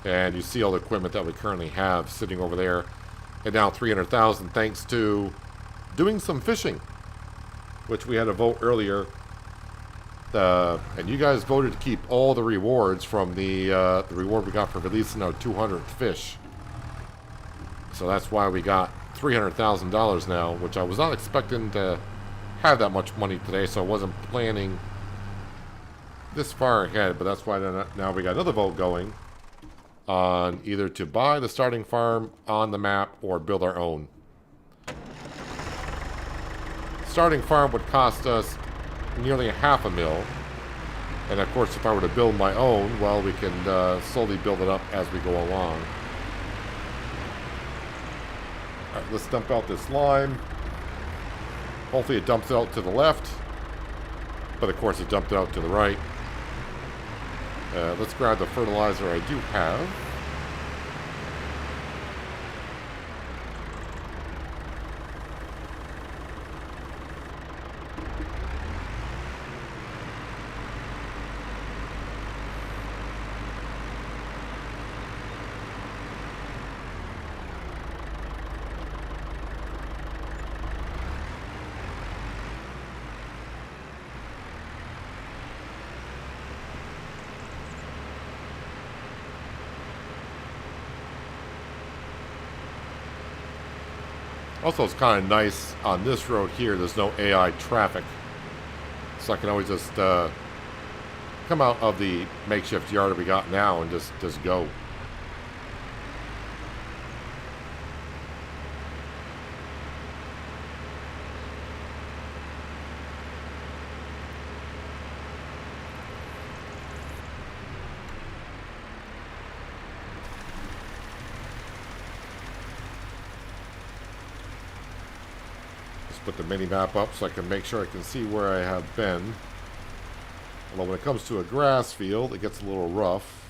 And you see all the equipment that we currently have sitting over there. And now 300,000 thanks to doing some fishing, which we had a vote earlier. And you guys voted to keep all the rewards from the reward we got for releasing our 200th fish. So that's why we got $300,000 now, which I was not expecting to have that much money today, so I wasn't planning this far ahead, but that's why now we got another vote going on either to buy the starting farm on the map or build our own. Starting farm would cost us nearly $500,000, and of course if I were to build my own, well, we can slowly build it up as we go along. Alright, let's dump out this lime. Hopefully it dumps out to the left, but of course it dumped out to the right. Let's grab the fertilizer I do have. Also, it's kind of nice on this road here, there's no AI traffic. So I can always just come out of the makeshift yard that we got now and just go. Put the mini map up so I can make sure I can see where I have been. Although when it comes to a grass field, it gets a little rough.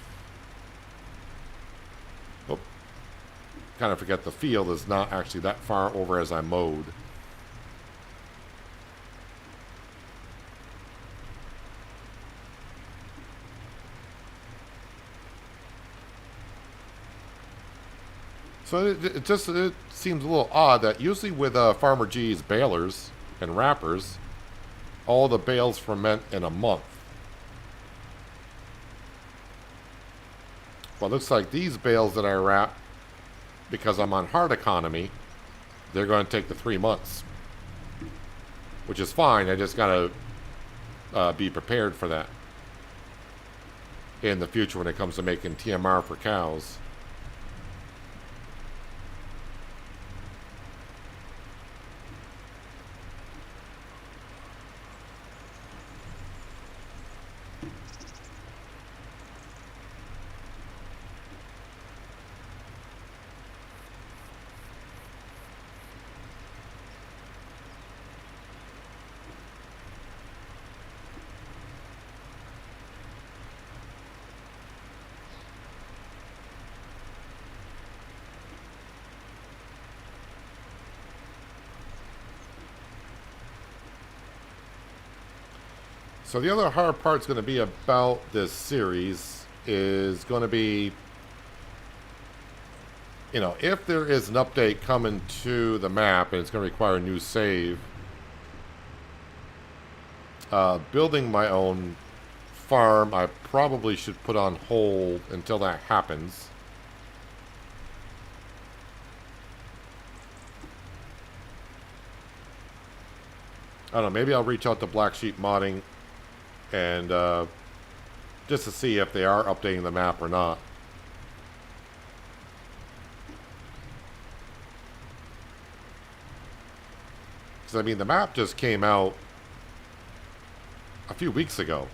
Oh. kind of forget the field is not actually that far over as I mowed. So it seems a little odd that usually with Farmer G's balers and wrappers, all the bales ferment in a month. Well, it looks like these bales that I wrap, because I'm on hard economy, they're going to take the 3 months. Which is fine, I just got to be prepared for that in the future when it comes to making TMR for cows. So the other hard part's going to be about this series is going to be, you know, if there is an update coming to the map and it's going to require a new save, building my own farm I probably should put on hold until that happens. I don't know, maybe I'll reach out to Black Sheep Modding and just to see if they are updating the map or not. Because, I mean, the map just came out a few weeks ago.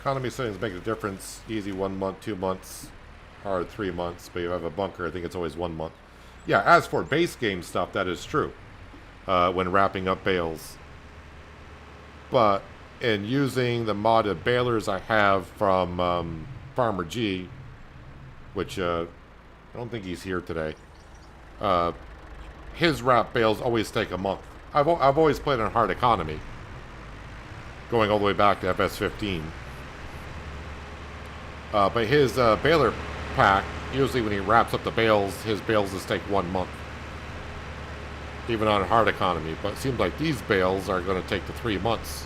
Economy settings make a difference. Easy 1 month, 2 months, hard 3 months. But you have a bunker, I think it's always 1 month. Yeah, as for base game stuff, that is true. When wrapping up bales. But in using the modded balers I have from Farmer G, which I don't think he's here today, his wrap bales always take a month. I've always played on hard economy, going all the way back to FS15. But his baler pack, usually when he wraps up the bales, his bales just take 1 month. Even on hard economy. But it seems like these bales are going to take the 3 months.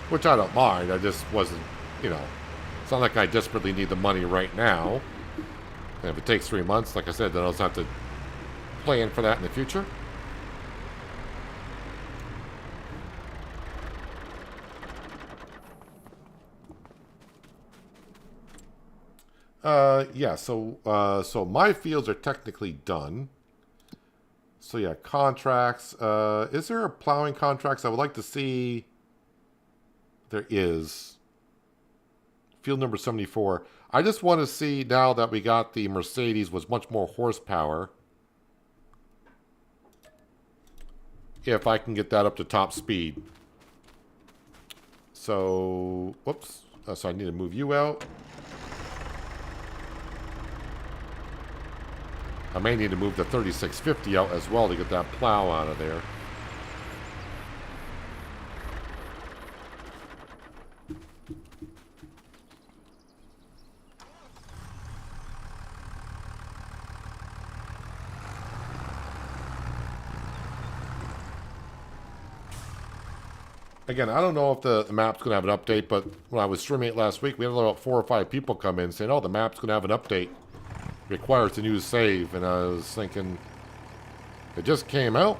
Which I don't mind. I just wasn't, you know, it's not like I desperately need the money right now. And if it takes 3 months, like I said, then I'll just have to plan for that in the future. Yeah, so my fields are technically done. So yeah, contracts. Is there a plowing contracts? I would like to see. There is. Field number 74. I just want to see now that we got the Mercedes with much more horsepower, if I can get that up to top speed. So, whoops. So I need to move you out. I may need to move the 3650 out as well to get that plow out of there. Again, I don't know if the map's going to have an update, but when I was streaming it last week, we had about 4 or 5 people come in saying, oh, the map's going to have an update. Requires a new save, and I was thinking, it just came out.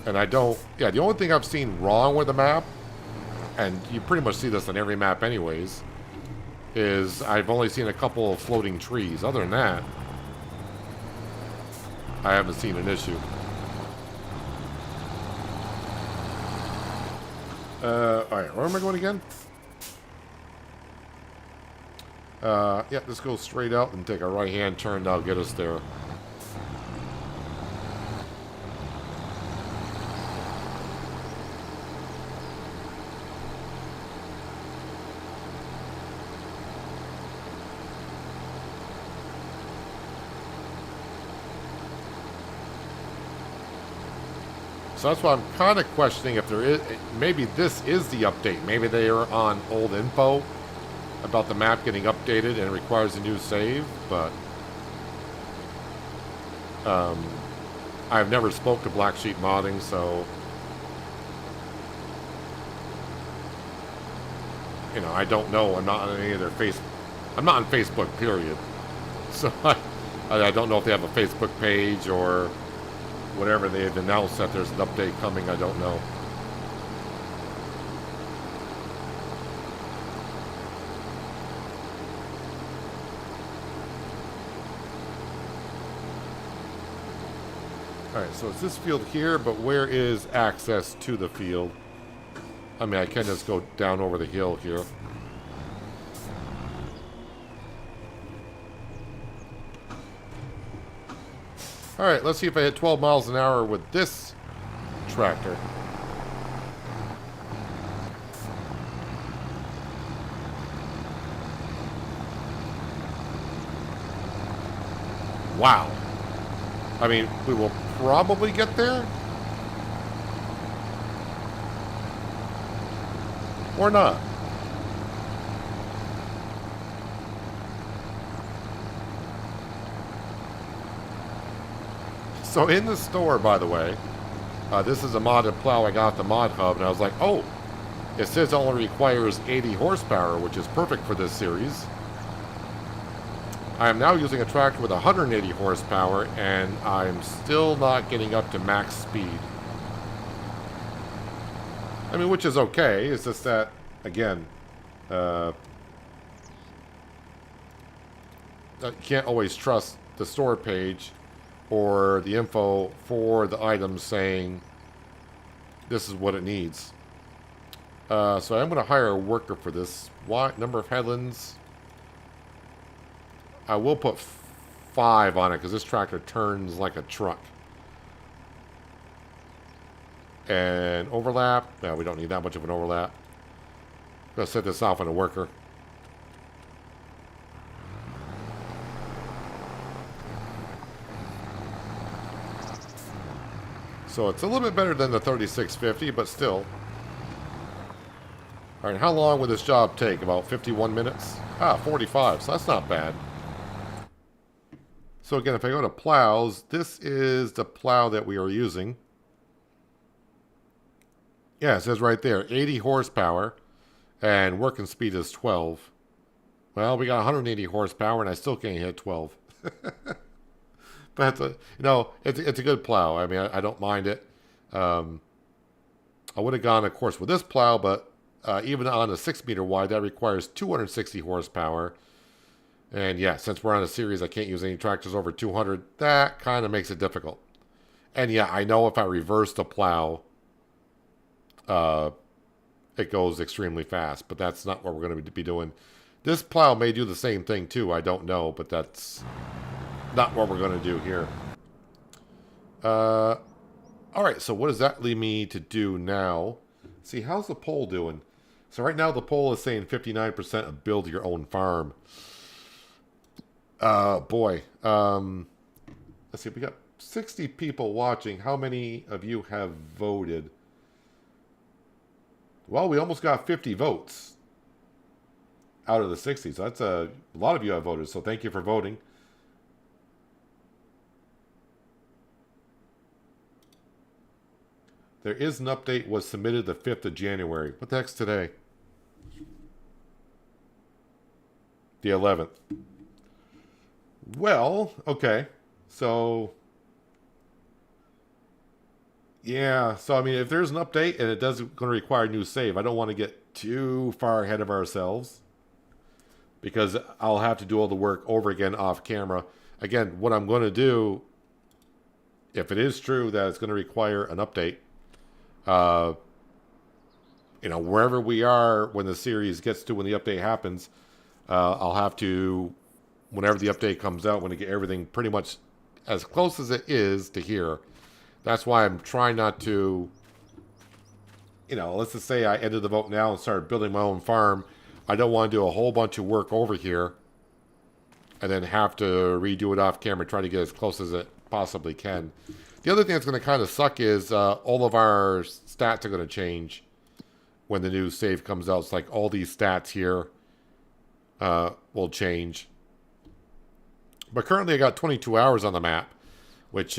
And I don't, yeah, the only thing I've seen wrong with the map, and you pretty much see this on every map anyways, is I've only seen a couple of floating trees. Other than that, I haven't seen an issue. Alright, where am I going again? Yeah, let's go straight out and take a right-hand turn. That'll get us there. So that's why I'm kind of questioning if there is, maybe this is the update. Maybe they are on old info about the map getting updated and it requires a new save, but I've never spoke to Black Sheep Modding, so you know, I don't know. I'm not on any of their I'm not on Facebook, period. So I don't know if they have a Facebook page or whatever they've announced that there's an update coming. I don't know. Alright, so it's this field here, but where is access to the field? I mean, I can just go down over the hill here. Alright, let's see if I hit 12 miles an hour with this tractor. Wow. I mean, we will probably get there. Or not. So in the store, by the way, this is a modded plow I got at the Mod Hub, and I was like, oh, it says it only requires 80 horsepower, which is perfect for this series. I am now using a tractor with 180 horsepower, and I'm still not getting up to max speed. I mean, which is okay. It's just that, again, you can't always trust the store page or the info for the items saying this is what it needs. So I'm going to hire a worker for this. What number of headlands? I will put 5 on it because this tractor turns like a truck. And overlap. No, we don't need that much of an overlap. I'm going to set this off on a worker. So it's a little bit better than the 3650, but still. Alright, how long would this job take? About 51 minutes? 45, so that's not bad. So again, if I go to plows, this is the plow that we are using. Yeah, it says right there, 80 horsepower, and working speed is 12. Well, we got 180 horsepower, and I still can't hit 12. But, you know, it's a good plow. I mean, I don't mind it. I would have gone, of course, with this plow, but even on a 6 meter wide, that requires 260 horsepower. And yeah, since we're on a series, I can't use any tractors over 200. That kind of makes it difficult. And yeah, I know if I reverse the plow, it goes extremely fast, but that's not what we're going to be doing. This plow may do the same thing too. I don't know, but that's not what we're going to do here. All right, so what does that lead me to do now? See, how's the poll doing? So right now the poll is saying 59% of build your own farm. Boy. Let's see, we got 60 people watching. How many of you have voted? Well, we almost got 50 votes out of the 60. So that's a lot of you have voted, so thank you for voting. There is an update, was submitted the 5th of January. What the heck's today? The 11th. Well, okay. So, yeah. So, I mean, if there's an update and it does going to require a new save, I don't want to get too far ahead of ourselves. because I'll have to do all the work over again off camera. Again, what I'm going to do, if it is true that it's going to require an update, wherever we are when the series gets to when the update happens, I'll have to, whenever the update comes out, when I get everything pretty much as close as it is to here. That's why I'm trying not to, let's just say I ended the vote now and started building my own farm. I don't want to do a whole bunch of work over here and then have to redo it off camera, try to get as close as it possibly can. The other thing that's going to kind of suck is all of our stats are going to change when the new save comes out. It's like all these stats here will change. But currently I got 22 hours on the map, which,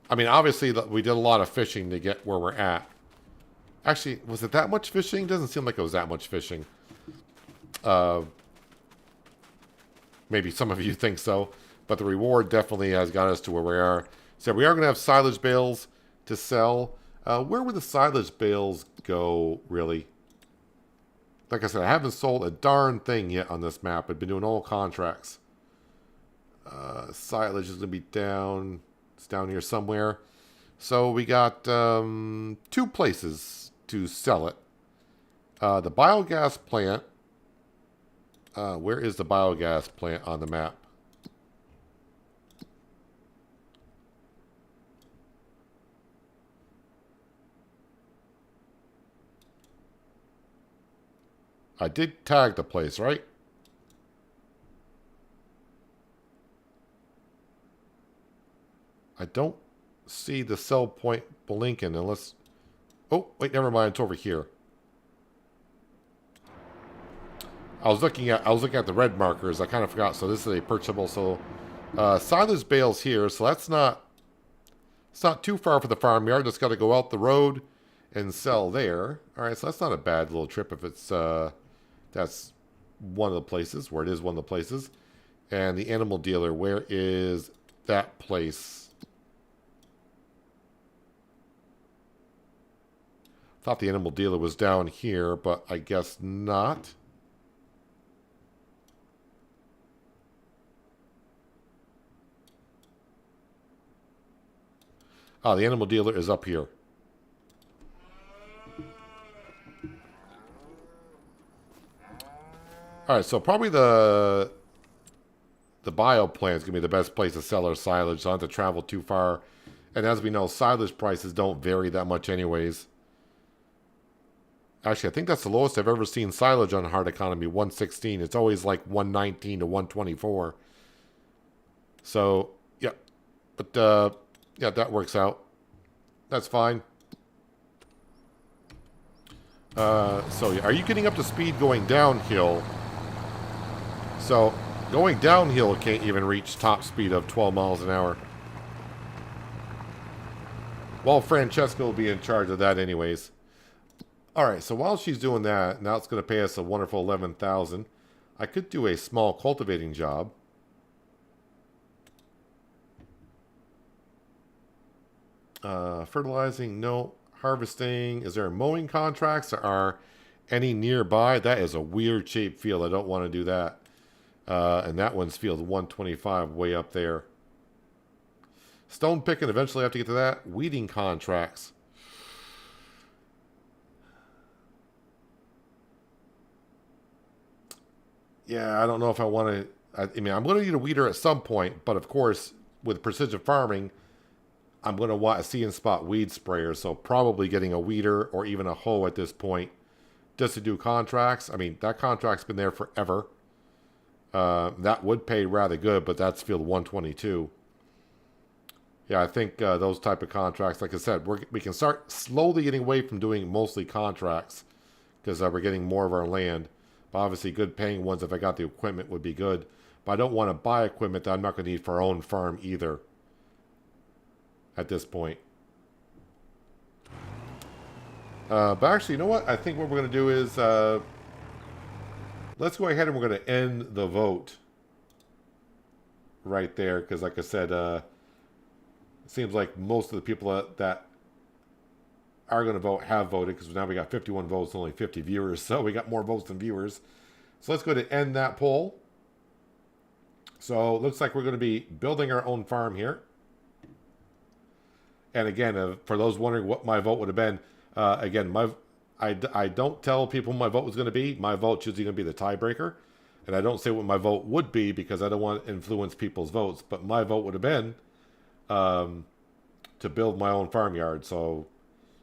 obviously we did a lot of fishing to get where we're at. Actually, was it that much fishing? Doesn't seem like it was that much fishing. Maybe some of you think so, but the reward definitely has got us to where we are. So we are going to have silage bales to sell. Where would the silage bales go, really? Like I said, I haven't sold a darn thing yet on this map. I've been doing all contracts. Silage is going to be down. It's down here somewhere. So we got 2 places to sell it. The biogas plant. Where is the biogas plant on the map? I did tag the place, right? I don't see the sell point blinking unless... Oh, wait, never mind. It's over here. I was looking at the red markers. I kind of forgot. So this is a purchasable. So silage bales here. So it's not too far from the farmyard. Just got to go out the road and sell there. All right, so that's not a bad little trip if it's that's one of the places, where it is one of the places. And the animal dealer, where is that place? Thought the animal dealer was down here, but I guess not. Oh, the animal dealer is up here. All right, so probably the bio plant is going to be the best place to sell our silage, so I don't have to travel too far. And as we know, silage prices don't vary that much anyways. Actually, I think that's the lowest I've ever seen silage on hard economy, 116. It's always like 119 to 124. So, yeah. But, yeah, that works out. That's fine. So, yeah, are you getting up to speed going downhill? So, going downhill can't even reach top speed of 12 miles an hour. Well, Francesca will be in charge of that anyways. Alright, so while she's doing that, now it's going to pay us a wonderful 11,000. I could do a small cultivating job. Fertilizing, no. Harvesting, is there mowing contracts? There are any nearby? That is a weird shaped field. I don't want to do that. And that one's field 125 way up there. Stone picking, eventually have to get to that. Weeding contracts. Yeah, I don't know if I want to... I mean, I'm going to need a weeder at some point, but of course, with precision farming, I'm going to want a see and spot weed sprayer, so probably getting a weeder or even a hoe at this point just to do contracts. I mean, that contract's been there forever. That would pay rather good, but that's field 122. Yeah, I think those type of contracts, like I said, we can start slowly getting away from doing mostly contracts because we're getting more of our land. But obviously, good paying ones, if I got the equipment, would be good. But I don't want to buy equipment that I'm not going to need for our own farm either at this point. But actually, you know what? I think what we're going to do is let's go ahead and we're going to end the vote right there. Because like I said, it seems like most of the people that are going to vote have voted. Because now we got 51 votes, only 50 viewers. So we got more votes than viewers. So let's go to end that poll. So it looks like we're going to be building our own farm here. And again, for those wondering what my vote would have been, again, I don't tell people my vote was going to be. My vote's usually going to be the tiebreaker. And I don't say what my vote would be because I don't want to influence people's votes. But my vote would have been to build my own farmyard. So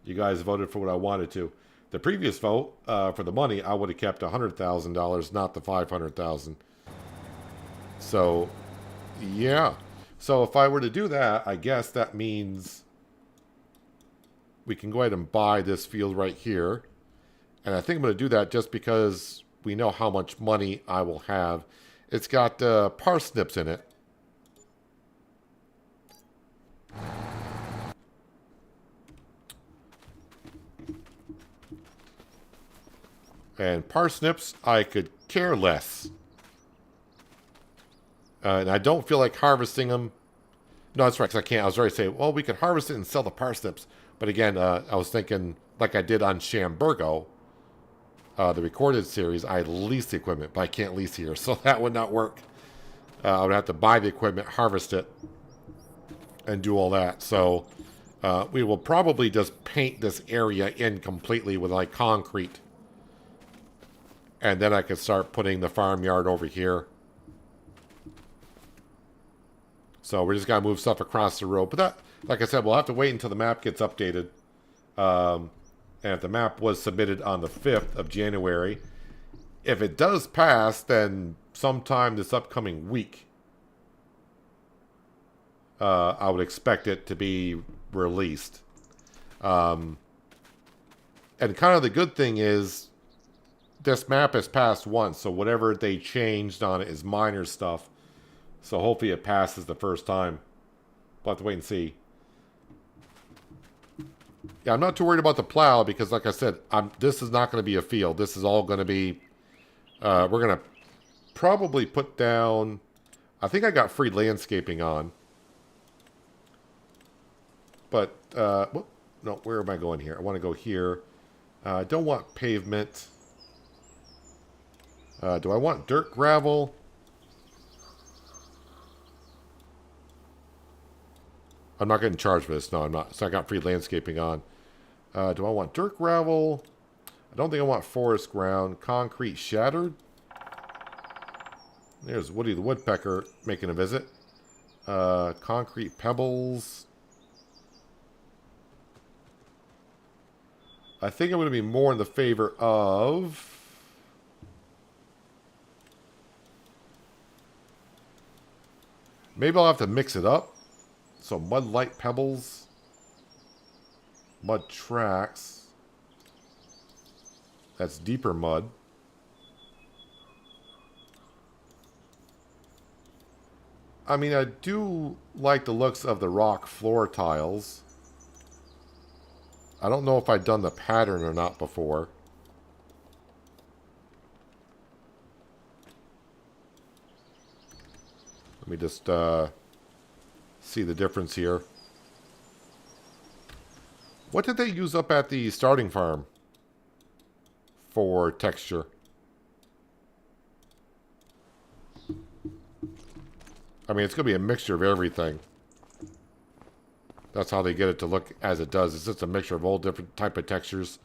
you guys voted for what I wanted to. The previous vote for the money, I would have kept $100,000, not the $500,000. So, yeah. So if I were to do that, I guess that means we can go ahead and buy this field right here. And I think I'm going to do that just because we know how much money I will have. It's got parsnips in it. And parsnips, I could care less. And I don't feel like harvesting them. No, that's right, because I can't. I was ready to say, well, we could harvest it and sell the parsnips. But again, I was thinking, like I did on Shamburgo, the recorded series, I lease the equipment, but I can't lease here, so that would not work. I would have to buy the equipment, harvest it, and do all that. So we will probably just paint this area in completely with like concrete. And then I could start putting the farmyard over here. So we're just going to move stuff across the road. But that, like I said, we'll have to wait until the map gets updated. And if the map was submitted on the 5th of January, if it does pass, then sometime this upcoming week, I would expect it to be released. And kind of the good thing is, this map has passed once, so whatever they changed on it is minor stuff. So hopefully it passes the first time. We'll have to wait and see. Yeah, I'm not too worried about the plow because, like I said, this is not going to be a field. This is all going to be... we're going to probably put down... I think I got free landscaping on. But, no, where am I going here? I want to go here. I don't want pavement. Do I want dirt gravel? I'm not getting charged for this. No, I'm not. So I got free landscaping on. Do I want dirt gravel? I don't think I want forest ground. Concrete shattered. There's Woody the Woodpecker making a visit. Concrete pebbles. I think I'm going to be more in the favor of... Maybe I'll have to mix it up. So mud light pebbles. Mud tracks. That's deeper mud. I mean, I do like the looks of the rock floor tiles. I don't know if I've done the pattern or not before. Let me just see the difference here. What did they use up at the starting farm for texture? I mean, it's going to be a mixture of everything. That's how they get it to look as it does. It's just a mixture of all different type of textures.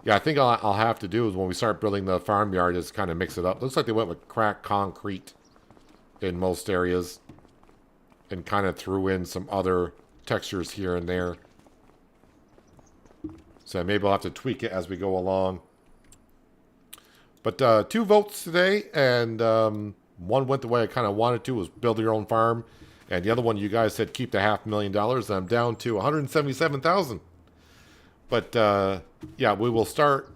Yeah, I think I'll have to do is when we start building the farmyard is kind of mix it up. Looks like they went with cracked concrete in most areas and kind of threw in some other textures here and there. So maybe I'll have to tweak it as we go along. But 2 votes today, and one went the way I kind of wanted to, was build your own farm. And the other one, you guys said keep the $500,000. And I'm down to $177,000. But yeah, we will start.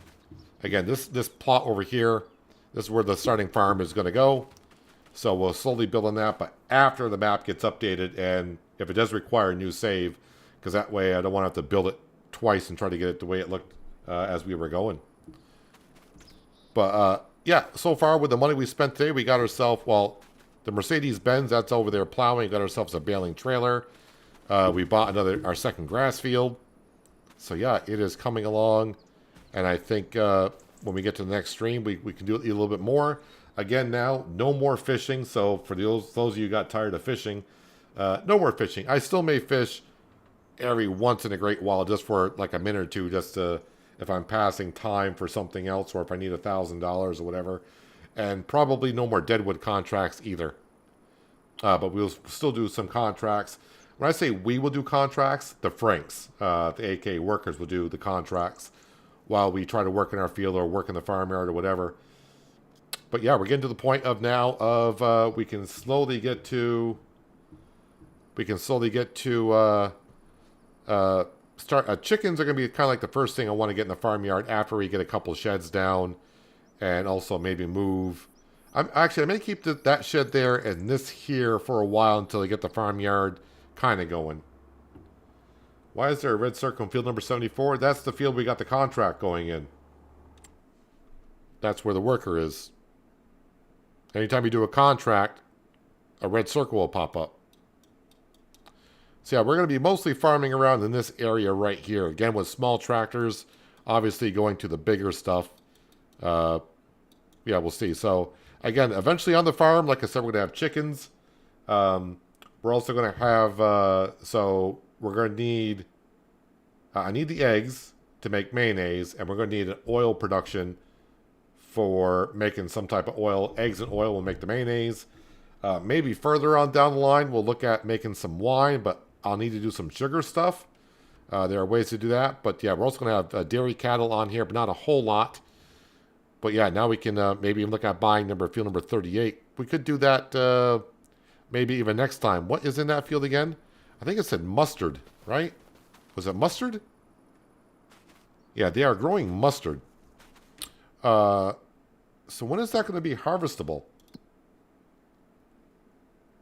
Again, this plot over here, this is where the starting farm is going to go. So we'll slowly build on that. But after the map gets updated, and if it does require a new save, because that way I don't want to have to build it twice and try to get it the way it looked as we were going. But yeah, so far with the money we spent today, we got ourselves, well, the Mercedes-Benz, that's over there plowing. Got ourselves a baling trailer. We bought our second grass field. So yeah, it is coming along. And I think when we get to the next stream, we can do it a little bit more. Again, now, no more fishing. So for those of you who got tired of fishing, no more fishing. I still may fish every once in a great while just for like a minute or two, just to, if I'm passing time for something else or if I need $1,000 or whatever. And probably no more Deadwood contracts either. But we'll still do some contracts. When I say we will do contracts, the Franks, the AK workers will do the contracts while we try to work in our field or work in the farmyard or whatever. But yeah, we're getting to the point of now of we can slowly get to start. Chickens are going to be kind of like the first thing I want to get in the farmyard after we get a couple sheds down, and also maybe move. I may keep that shed there and this here for a while until I get the farmyard kind of going. Why is there a red circle in field number 74? That's the field we got the contract going in. That's where the worker is. Anytime you do a contract, a red circle will pop up. So yeah, we're going to be mostly farming around in this area right here. Again, with small tractors, obviously going to the bigger stuff. Yeah, we'll see. So again, eventually on the farm, like I said, we're going to have chickens. We're also going to have, so we're going to need, I need the eggs to make mayonnaise, and we're going to need an oil production for making some type of oil. Eggs and oil will make the mayonnaise. Maybe further on down the line, we'll look at making some wine, but I'll need to do some sugar stuff. There are ways to do that. But yeah, we're also going to have dairy cattle on here, but not a whole lot. But yeah, now we can maybe even look at buying field number 38. We could do that maybe even next time. What is in that field again? I think it said mustard, right? Was it mustard? Yeah, they are growing mustard. So when is that going to be harvestable?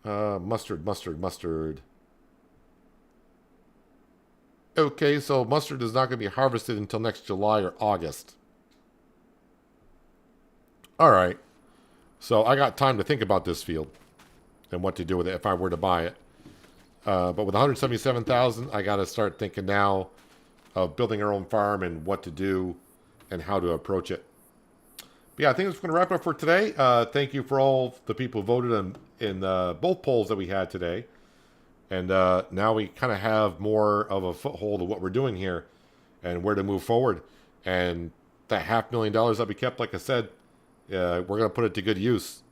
Mustard. Okay, so mustard is not going to be harvested until next July or August. All right. So I got time to think about this field and what to do with it if I were to buy it. But with 177,000, I got to start thinking now of building our own farm and what to do and how to approach it. But yeah, I think that's going to wrap it up for today. Thank you for all the people who voted in both polls that we had today. And now we kind of have more of a foothold of what we're doing here and where to move forward. And that $500,000 that we kept, like I said, we're going to put it to good use.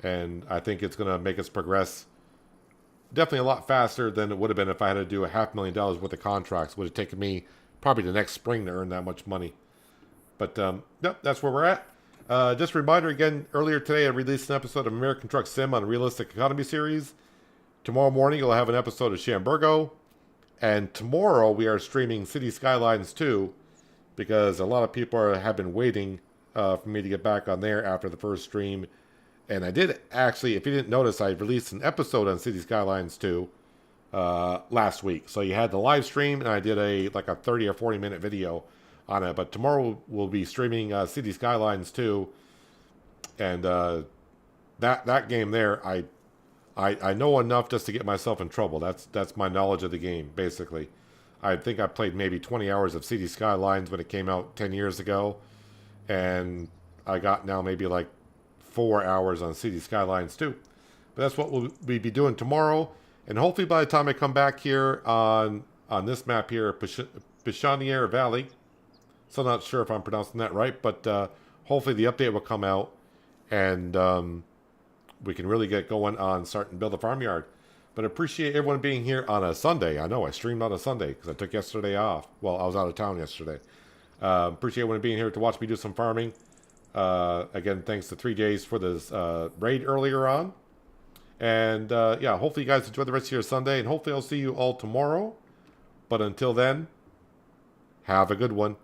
And I think it's going to make us progress definitely a lot faster than it would have been if I had to do $500,000 worth of contracts. It would have taken me probably the next spring to earn that much money. But yep, that's where we're at. Just a reminder again, earlier today I released an episode of American Truck Sim on Realistic Economy series. Tomorrow morning you'll have an episode of Shamburgo. And tomorrow we are streaming City Skylines 2 because a lot of people have been waiting for me to get back on there after the first stream. And I did actually, if you didn't notice, I released an episode on City Skylines 2 last week. So you had the live stream and I did like a 30 or 40 minute video on it. But tomorrow we'll be streaming City Skylines 2. And that game there, I know enough just to get myself in trouble. That's my knowledge of the game, basically. I think I played maybe 20 hours of City Skylines when it came out 10 years ago. And I got now maybe like 4 hours on City Skylines 2. But that's what we'll be doing tomorrow. And hopefully by the time I come back here on this map here, Pichonniere Valley. Still not sure if I'm pronouncing that right. But hopefully the update will come out. And we can really get going on starting to build a farmyard. But I appreciate everyone being here on a Sunday. I know I streamed on a Sunday because I took yesterday off. Well, I was out of town yesterday. Appreciate everyone being here to watch me do some farming. Again, thanks to 3Js for this raid earlier on. And yeah, hopefully you guys enjoy the rest of your Sunday. And hopefully I'll see you all tomorrow. But until then, have a good one.